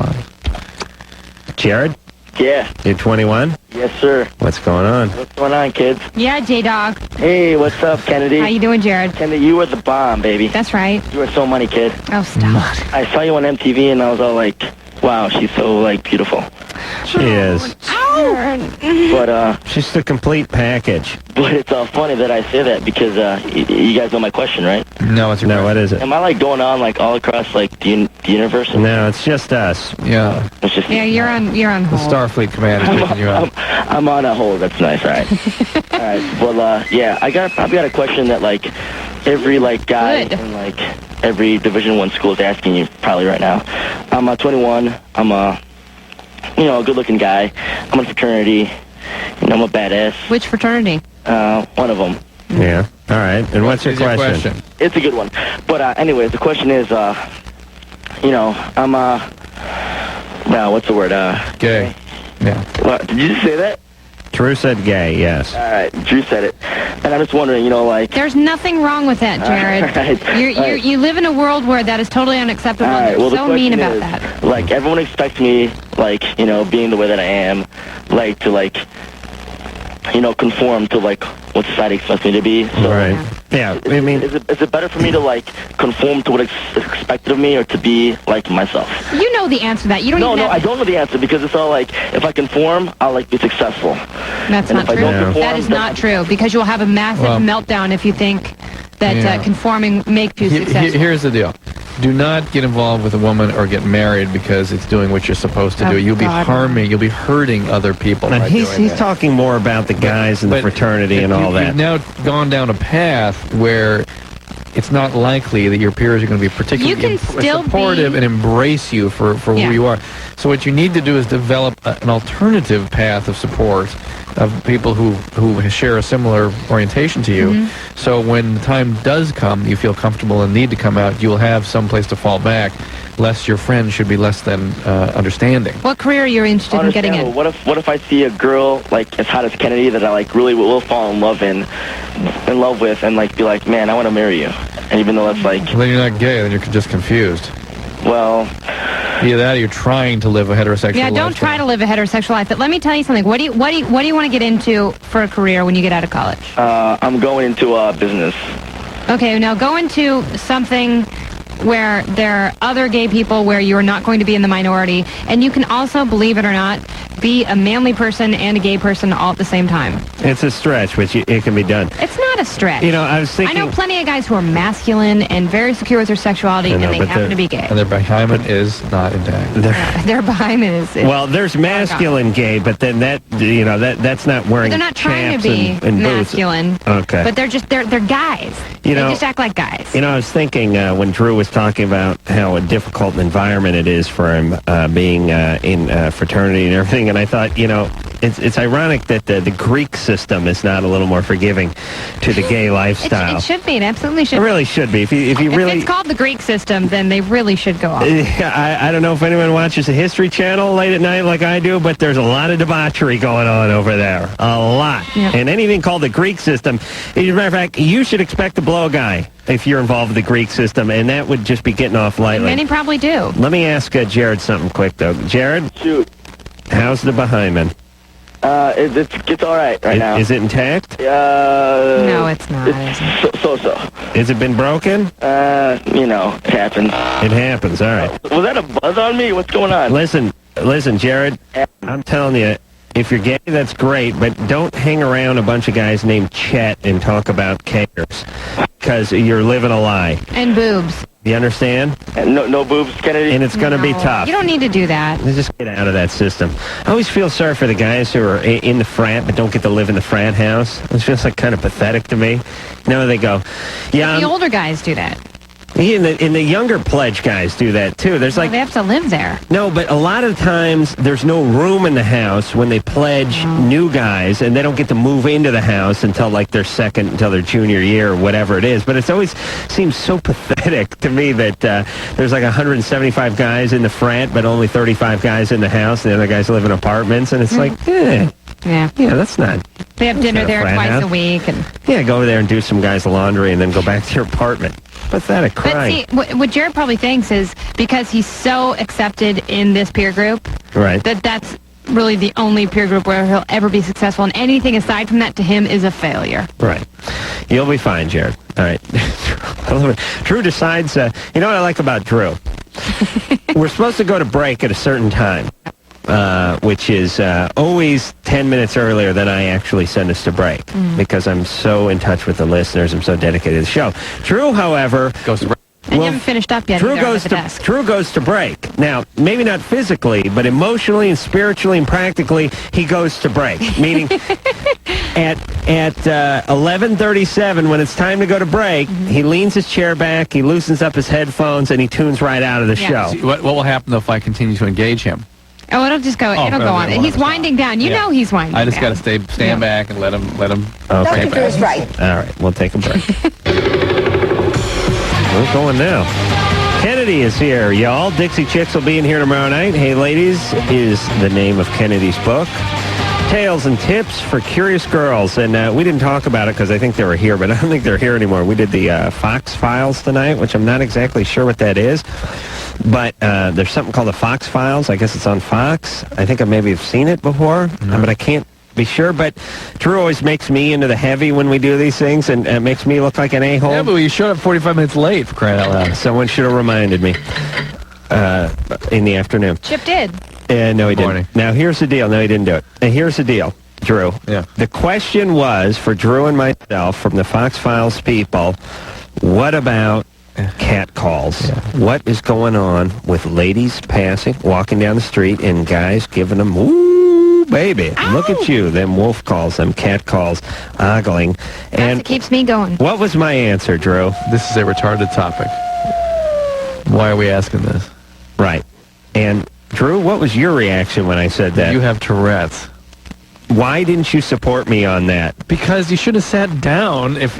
Speaker 1: Jared,
Speaker 13: Yeah.
Speaker 1: you're 21?
Speaker 13: Yes, sir.
Speaker 1: What's going on?
Speaker 13: What's going on, kids?
Speaker 2: Yeah, J-Dog.
Speaker 13: Hey, what's up, Kennedy?
Speaker 2: How you doing, Jared?
Speaker 13: Kennedy, you were the bomb, baby.
Speaker 2: That's right.
Speaker 13: You were so money, kid.
Speaker 2: Oh, stop.
Speaker 13: I saw you on MTV, and I was all like, wow, she's so, beautiful.
Speaker 1: She is.
Speaker 13: But,
Speaker 1: She's the complete package.
Speaker 13: But it's funny that I say that because you guys know my question, right?
Speaker 3: No, it's
Speaker 1: No, what is it?
Speaker 13: Am I going on all across the universe?
Speaker 1: No, it's just us.
Speaker 3: Yeah.
Speaker 13: It's just
Speaker 2: Yeah, you're on
Speaker 3: The
Speaker 2: hold.
Speaker 3: Starfleet Command is picking you up.
Speaker 13: I'm on a hold. That's nice. All right. All right. Well, yeah, I probably got a question that every guy
Speaker 2: Good.
Speaker 13: in every Division I school is asking you probably right now. I'm 21. I'm a good-looking guy. I'm in a fraternity. I'm a badass.
Speaker 2: Which fraternity?
Speaker 13: One of them.
Speaker 1: Yeah. All right. And what's your
Speaker 3: Is your
Speaker 1: question?
Speaker 13: It's a good one. But anyways, the question is, I'm now what's the word?
Speaker 3: Gay. Yeah.
Speaker 13: What, did you just say that?
Speaker 1: Drew said gay, yes.
Speaker 13: All right, Drew said it, and I'm just wondering,
Speaker 2: There's nothing wrong with that, Jared. You live in a world where that is totally unacceptable.
Speaker 13: All right,
Speaker 2: and
Speaker 13: well,
Speaker 2: you're
Speaker 13: the
Speaker 2: so mean
Speaker 13: question
Speaker 2: about
Speaker 13: is,
Speaker 2: that.
Speaker 13: everyone expects me, being the way that I am, to, conform to, what society expects me to be. So,
Speaker 1: Right. Yeah, I mean...
Speaker 13: Is it better for me to, conform to what is expected of me, or to be, myself?
Speaker 2: You know the answer to that. You don't
Speaker 13: No,
Speaker 2: even have
Speaker 13: I don't know the answer, because it's all, if I conform, I'll, be successful.
Speaker 2: That's
Speaker 13: And
Speaker 2: not
Speaker 13: if I
Speaker 2: true.
Speaker 13: don't conform,
Speaker 2: That is
Speaker 13: then
Speaker 2: not true, because you'll have a massive meltdown if you think that conforming makes you successful.
Speaker 3: Here's the deal. Do not get involved with a woman or get married because it's doing what you're supposed to do. You'll be hurting other people.
Speaker 1: And
Speaker 3: by
Speaker 1: he's
Speaker 3: doing that.
Speaker 1: talking more about the guys in the fraternity and all that.
Speaker 3: You've now gone down a path where it's not likely that your peers are going to be particularly supportive and embrace you for who you are. So what you need to do is develop an alternative path of support of people who share a similar orientation to you. So when the time does come, you feel comfortable and need to come out, you'll have some place to fall back, lest your friends should be less than understanding.
Speaker 2: What career are you interested in getting in?
Speaker 13: What if I see a girl as hot as Kennedy that I really will fall in love with, and be like, man, I want to marry you, and even though that's
Speaker 3: Well, then you're not gay, then you're just confused.
Speaker 13: Well,
Speaker 3: either that or you're trying to live a heterosexual life.
Speaker 2: Yeah, don't try to live a heterosexual life. But let me tell you something. What do you want to get into for a career when you get out of college?
Speaker 13: I'm going into business.
Speaker 2: Okay, now go into something where there are other gay people, where you are not going to be in the minority, and you can also, believe it or not, be a manly person and a gay person all at the same time.
Speaker 1: It's a stretch, but it can be done.
Speaker 2: It's not a stretch.
Speaker 1: I was thinking...
Speaker 2: I know plenty of guys who are masculine and very secure with their sexuality, and they happen to be gay.
Speaker 3: And their behind is not intact.
Speaker 2: Their behind is...
Speaker 1: Well, there's masculine gay, but then that's not wearing
Speaker 2: They're not trying to
Speaker 1: chaps
Speaker 2: be
Speaker 1: and boots.
Speaker 2: masculine.
Speaker 1: Okay.
Speaker 2: But they're guys. They just act like guys.
Speaker 1: I was thinking when Drew was talking about how a difficult environment it is for him being in fraternity and everything, and I thought, it's ironic that the Greek system is not a little more forgiving to into the gay lifestyle.
Speaker 2: It should be. It absolutely should.
Speaker 1: It really should be. If you really,
Speaker 2: it's called the Greek system, then they really should go off.
Speaker 1: I don't know if anyone watches the History Channel late at night like I do, but there's a lot of debauchery going on over there. A lot.
Speaker 2: Yep.
Speaker 1: And anything called the Greek system, as a matter of fact, you should expect to blow a guy if you're involved with the Greek system, and that would just be getting off lightly.
Speaker 2: Many probably do.
Speaker 1: Let me ask Jared something quick, though. Jared?
Speaker 13: Shoot.
Speaker 1: How's the behind?
Speaker 13: It's all right now.
Speaker 1: Is it intact?
Speaker 2: No, it's not.
Speaker 13: So.
Speaker 1: Has it been broken?
Speaker 13: It happens.
Speaker 1: It happens, all right.
Speaker 13: Was that a buzz on me? What's going on?
Speaker 1: Listen, Jared, I'm telling you, if you're gay, that's great, but don't hang around a bunch of guys named Chet and talk about cares, because you're living a lie.
Speaker 2: And boobs.
Speaker 1: You understand?
Speaker 13: No boobs, Kennedy?
Speaker 1: And it's going to be tough.
Speaker 2: You don't need to do that.
Speaker 1: Just get out of that system. I always feel sorry for the guys who are in the frat but don't get to live in the frat house. It's just like kind of pathetic to me. They go, yeah.
Speaker 2: The older guys do that.
Speaker 1: And the younger pledge guys do that too. There's
Speaker 2: they have to live there.
Speaker 1: No, but a lot of times there's no room in the house when they pledge new guys, and they don't get to move into the house until until their junior year or whatever it is. But it always seems so pathetic to me that there's like 175 guys in the frat, but only 35 guys in the house, and the other guys live in apartments, and it's like,
Speaker 2: Yeah,
Speaker 1: that's not.
Speaker 2: They have dinner there twice a week, and
Speaker 1: go over there and do some guys' laundry, and then go back to your apartment. Pathetic crime.
Speaker 2: But see, what Jared probably thinks is because he's so accepted in this peer group,
Speaker 1: right?
Speaker 2: That's really the only peer group where he'll ever be successful, and anything aside from that to him is a failure.
Speaker 1: Right. You'll be fine, Jared. All right. Drew decides, you know what I like about Drew? We're supposed to go to break at a certain time. Which is always 10 minutes earlier than I actually send us to break, because I'm so in touch with the listeners. I'm so dedicated to the show. Drew, however,
Speaker 3: goes to break.
Speaker 2: And you haven't finished up yet.
Speaker 1: Drew goes to break. Now, maybe not physically, but emotionally and spiritually and practically, he goes to break. Meaning, at 11:37, when it's time to go to break, he leans his chair back, he loosens up his headphones, and he tunes right out of the show.
Speaker 3: What will happen though if I continue to engage him?
Speaker 2: Oh, it'll just go. It'll go on. He's winding down. You know he's winding down.
Speaker 3: I just got to stand back and let him.
Speaker 1: Okay.
Speaker 2: Dr. Drew is right.
Speaker 1: All right, we'll take a break. We're going now. Kennedy is here, y'all. Dixie Chicks will be in here tomorrow night. Hey, ladies is the name of Kennedy's book. Tales and tips for curious girls. And we didn't talk about it because I think they were here, but I don't think they're here anymore. We did the Fox Files tonight, which I'm not exactly sure what that is. But there's something called the Fox Files. I guess it's on Fox. I think I maybe have seen it before, but I can't be sure. But Drew always makes me into the heavy when we do these things, and makes me look like an a-hole.
Speaker 3: Yeah, but you showed up 45 minutes late, for crying out loud.
Speaker 1: Someone should have reminded me in the afternoon.
Speaker 2: Chip did.
Speaker 1: No, he didn't. Now, here's the deal. No, he didn't do it. And here's the deal, Drew.
Speaker 3: Yeah.
Speaker 1: The question was, for Drew and myself, from the Fox Files people, what about cat calls? Yeah. What is going on with ladies walking down the street, and guys giving them, ooh, baby, look at you, them wolf calls, them cat calls, ogling.
Speaker 2: And it keeps me going.
Speaker 1: What was my answer, Drew?
Speaker 3: This is a retarded topic. Why are we asking this?
Speaker 1: Right. And Drew, what was your reaction when I said that?
Speaker 3: You have Tourette's.
Speaker 1: Why didn't you support me on that?
Speaker 3: Because you should have sat down if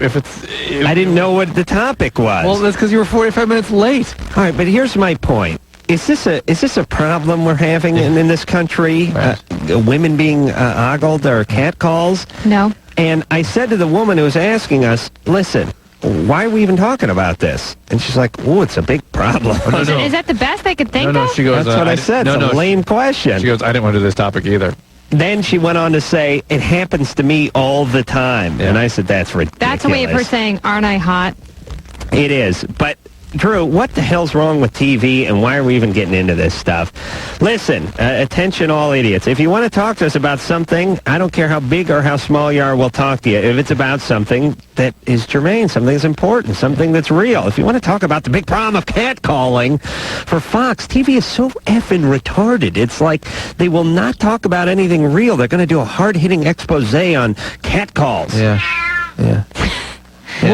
Speaker 1: I didn't know what the topic was.
Speaker 3: Well, that's because you were 45 minutes late.
Speaker 1: All right, but here's my point. Is this a problem we're having in this country? Right. Women being ogled or cat calls?
Speaker 2: No.
Speaker 1: And I said to the woman who was asking us, listen, why are we even talking about this? And she's like, oh, it's a big problem.
Speaker 2: Is that the best I could think of?
Speaker 3: No, she goes,
Speaker 1: that's what I said. It's a lame question.
Speaker 3: She goes, I didn't want to do this topic either.
Speaker 1: Then she went on to say, it happens to me all the time. Yeah. And I said, that's ridiculous.
Speaker 2: That's a way of her saying, aren't I hot?
Speaker 1: It is. But, Drew, what the hell's wrong with TV, and why are we even getting into this stuff? Listen, attention all idiots. If you want to talk to us about something, I don't care how big or how small you are, we'll talk to you. If it's about something that is germane, something that's important, something that's real. If you want to talk about the big problem of catcalling, for Fox, TV is so effing retarded. It's like they will not talk about anything real. They're going to do a hard-hitting expose on catcalls.
Speaker 3: Yeah.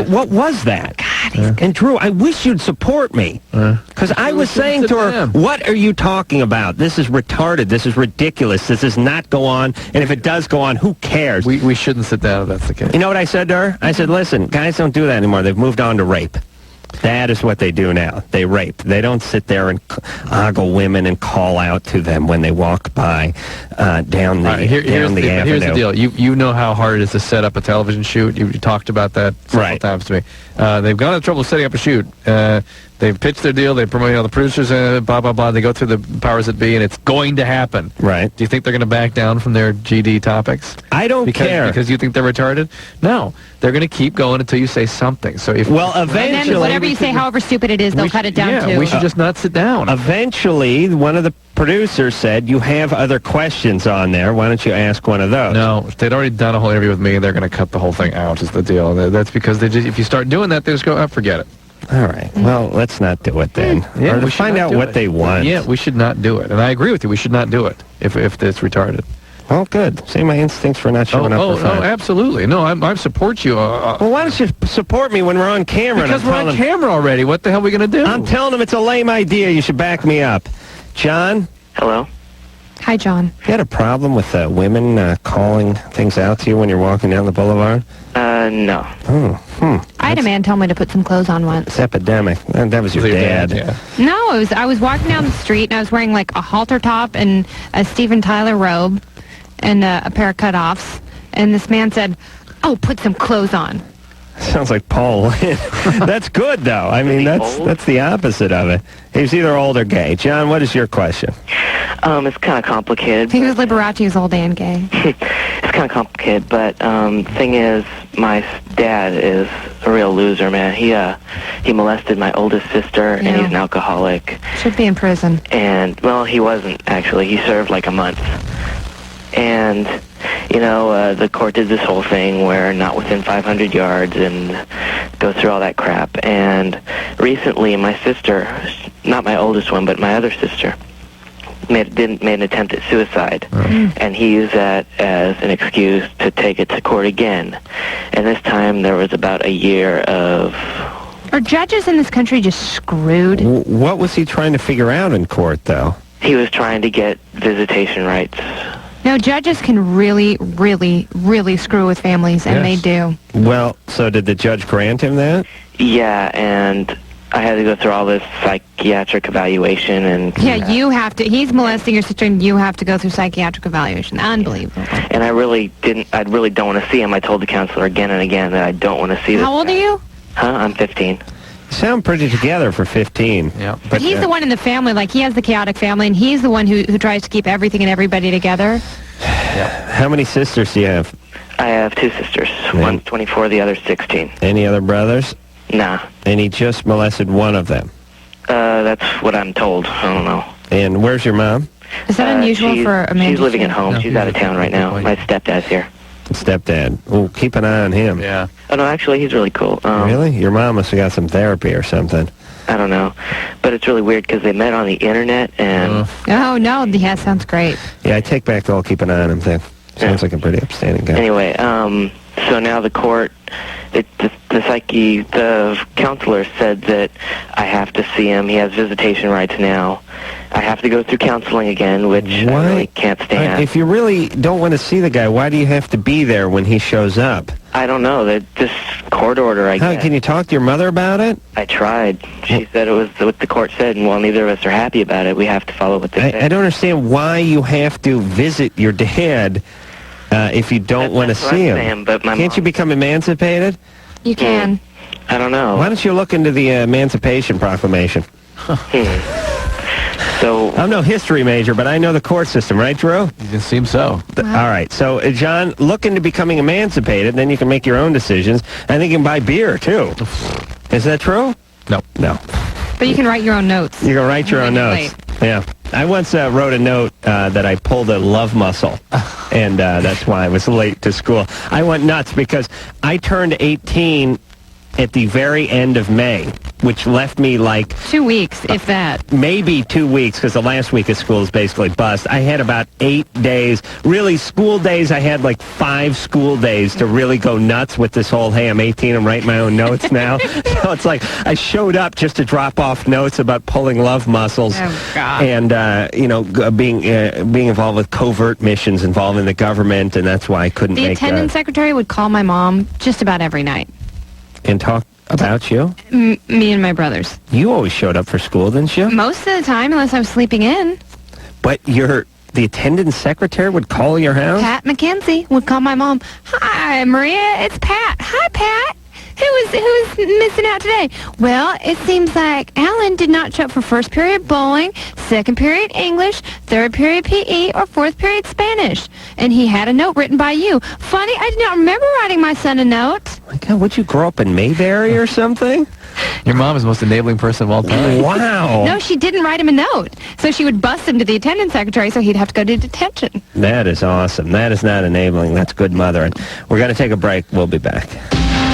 Speaker 1: What was that? And Drew, I wish you'd support me. Because I was saying to her, what are you talking about? This is retarded. This is ridiculous. This does not go on. And if it does go on, who cares?
Speaker 3: We shouldn't sit down if that's the case.
Speaker 1: You know what I said to her? I said, listen, guys don't do that anymore. They've moved on to rape. That is what they do now. They rape. They don't sit there and ogle women and call out to them when they walk by down the avenue.
Speaker 3: Here's the deal. You know how hard it is to set up a television shoot. You talked about that several times to me. They've gone to trouble setting up a shoot. They've pitched their deal. They promote the producers, blah, blah, blah. They go through the powers that be, and it's going to happen.
Speaker 1: Right.
Speaker 3: Do you think they're going to back down from their GD topics?
Speaker 1: I don't care.
Speaker 3: Because you think they're retarded? No. They're going to keep going until you say something. So if
Speaker 2: eventually, and then whatever you say, however stupid it is, they'll cut it down too.
Speaker 3: We should just not sit down.
Speaker 1: Eventually, one of the producers said, you have other questions on there. Why don't you ask one of those?
Speaker 3: No, they'd already done a whole interview with me, and they're going to cut the whole thing out is the deal. That's because if you start doing that, they just go, forget it.
Speaker 1: All right. Well, let's not do it then.
Speaker 3: Yeah,
Speaker 1: or find out what they want.
Speaker 3: Yeah, we should not do it. And I agree with you. We should not do it if it's retarded.
Speaker 1: Well, good. See my instincts for not showing up for fun.
Speaker 3: Oh, absolutely. No, I support you.
Speaker 1: Well, why don't you support me when we're on camera?
Speaker 3: Because we're on camera already. What the hell are we going to do?
Speaker 1: I'm telling them it's a lame idea. You should back me up. John?
Speaker 7: Hello?
Speaker 2: Hi, John.
Speaker 1: You had a problem with women calling things out to you when you're walking down the boulevard?
Speaker 7: No.
Speaker 2: I had a man tell me to put some clothes on once.
Speaker 1: It's epidemic. That was your dad.
Speaker 2: No, I was walking down the street, and I was wearing like a halter top and a Steven Tyler robe and a pair of cutoffs. And this man said, "Oh, put some clothes on."
Speaker 1: Sounds like Paul Lynn. That's good, though. I mean, that's the opposite of it. He's either old or gay. John, what is your question?
Speaker 7: It's kind of complicated.
Speaker 2: He was Liberace, he was old and gay.
Speaker 7: It's kind of complicated, but thing is, my dad is a real loser, man. He molested my oldest sister, and he's an alcoholic.
Speaker 2: Should be in prison.
Speaker 7: And, well, he wasn't, actually. He served like a month. And, the court did this whole thing where not within 500 yards and go through all that crap. And recently, my sister, not my oldest one, but my other sister, made an attempt at suicide, and he used that as an excuse to take it to court again. And this time there was about a year of...
Speaker 2: Are judges in this country just screwed?
Speaker 1: What was he trying to figure out in court, though?
Speaker 7: He was trying to get visitation rights.
Speaker 2: No, judges can really, really, really screw with families, and they do.
Speaker 1: Well, so did the judge grant him that?
Speaker 7: Yeah, and I had to go through all this psychiatric evaluation and...
Speaker 2: Yeah, you have to. He's molesting your sister, and you have to go through psychiatric evaluation. Unbelievable.
Speaker 7: And I really don't want to see him. I told the counselor again and again that I don't want to see this.
Speaker 2: How old are you?
Speaker 7: I'm 15.
Speaker 1: You sound pretty together for 15.
Speaker 3: Yeah.
Speaker 2: But he's the one in the family, like he has the chaotic family, and he's the one who tries to keep everything and everybody together.
Speaker 1: Yeah. How many sisters do you have?
Speaker 7: I have two sisters. One's 24, the other's 16.
Speaker 1: Any other brothers?
Speaker 7: Nah.
Speaker 1: And he just molested one of them?
Speaker 7: That's what I'm told. I don't know.
Speaker 1: And where's your mom?
Speaker 2: Is that unusual for a man?
Speaker 7: She's living at home. She's out of town right now. My stepdad's here.
Speaker 1: Stepdad. Oh, keep an eye on him.
Speaker 3: Yeah.
Speaker 7: Oh, no, actually, he's really cool.
Speaker 1: Really? Your mom must have got some therapy or something.
Speaker 7: I don't know. But it's really weird because they met on the internet and...
Speaker 2: Oh, no. Yeah, sounds great.
Speaker 1: Yeah, I take back the whole keep an eye on him thing. Sounds like a pretty upstanding guy.
Speaker 7: Anyway, so now the court... The counselor said that I have to see him. He has visitation rights now. I have to go through counseling again, which I really can't stand.
Speaker 1: If you really don't want to see the guy, why do you have to be there when he shows up?
Speaker 7: I don't know. This court order, I guess.
Speaker 1: Can you talk to your mother about it?
Speaker 7: I tried. She said it was what the court said, and while neither of us are happy about it, we have to follow what they say.
Speaker 1: I don't understand why you have to visit your dad if you don't want to see him.
Speaker 7: Saying, but
Speaker 1: Can't you become emancipated?
Speaker 2: You can.
Speaker 7: I don't know.
Speaker 1: Why don't you look into the Emancipation Proclamation?
Speaker 7: So
Speaker 1: I'm no history major, but I know the court system, right, Drew?
Speaker 3: It seems so.
Speaker 1: All right. So, John, look into becoming emancipated, then you can make your own decisions. I think you can buy beer, too. Is that true?
Speaker 3: No.
Speaker 1: No.
Speaker 2: But you can write your own notes.
Speaker 1: You can write your own notes. Yeah. I once wrote a note that I pulled a love muscle, and that's why I was late to school. I went nuts because I turned 18 at the very end of May, which left me like
Speaker 2: 2 weeks, if that.
Speaker 1: maybe 2 weeks, because the last week of school is basically bust. I had about 8 days. Really, school days, I had like 5 school days to really go nuts with this whole, hey, I'm 18, I'm writing my own notes now. So it's like I showed up just to drop off notes about pulling love muscles.
Speaker 2: Oh, God.
Speaker 1: And, being involved with covert missions involving the government, and that's why I couldn't
Speaker 2: The
Speaker 1: make
Speaker 2: attendance secretary would call my mom just about every night.
Speaker 1: and talk about you.
Speaker 2: Me and my brothers.
Speaker 1: You always showed up for school, didn't you?
Speaker 2: Most of the time, unless I was sleeping in.
Speaker 1: But the attendance secretary would call your house?
Speaker 2: Pat McKenzie would call my mom. Hi, Maria, it's Pat. Hi, Pat. Who's missing out today? Well, it seems like Alan did not show up for first period bowling, second period English, third period PE, or fourth period Spanish. And he had a note written by you. Funny, I did not remember writing my son a note.
Speaker 1: My God, would you grow up in Mayberry or something?
Speaker 3: Your mom is the most enabling person of all time.
Speaker 1: Wow.
Speaker 2: No, she didn't write him a note. So she would bust him to the attendance secretary so he'd have to go to detention.
Speaker 1: That is awesome. That is not enabling. That's good mothering. We're going to take a break. We'll be back.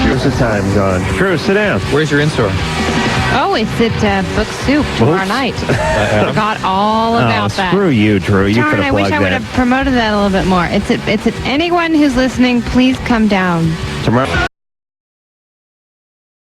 Speaker 1: Here's the time gone. Drew, sit down.
Speaker 3: Where's your in-store?
Speaker 2: Oh, it's at Book Soup tomorrow night. Forgot all about that.
Speaker 1: Screw you, Drew. You
Speaker 2: Darn,
Speaker 1: could
Speaker 2: I
Speaker 1: have
Speaker 2: wish
Speaker 1: plugged
Speaker 2: I would
Speaker 1: that.
Speaker 2: have promoted that a little bit more. It's at anyone who's listening, please come down.
Speaker 1: Tomorrow.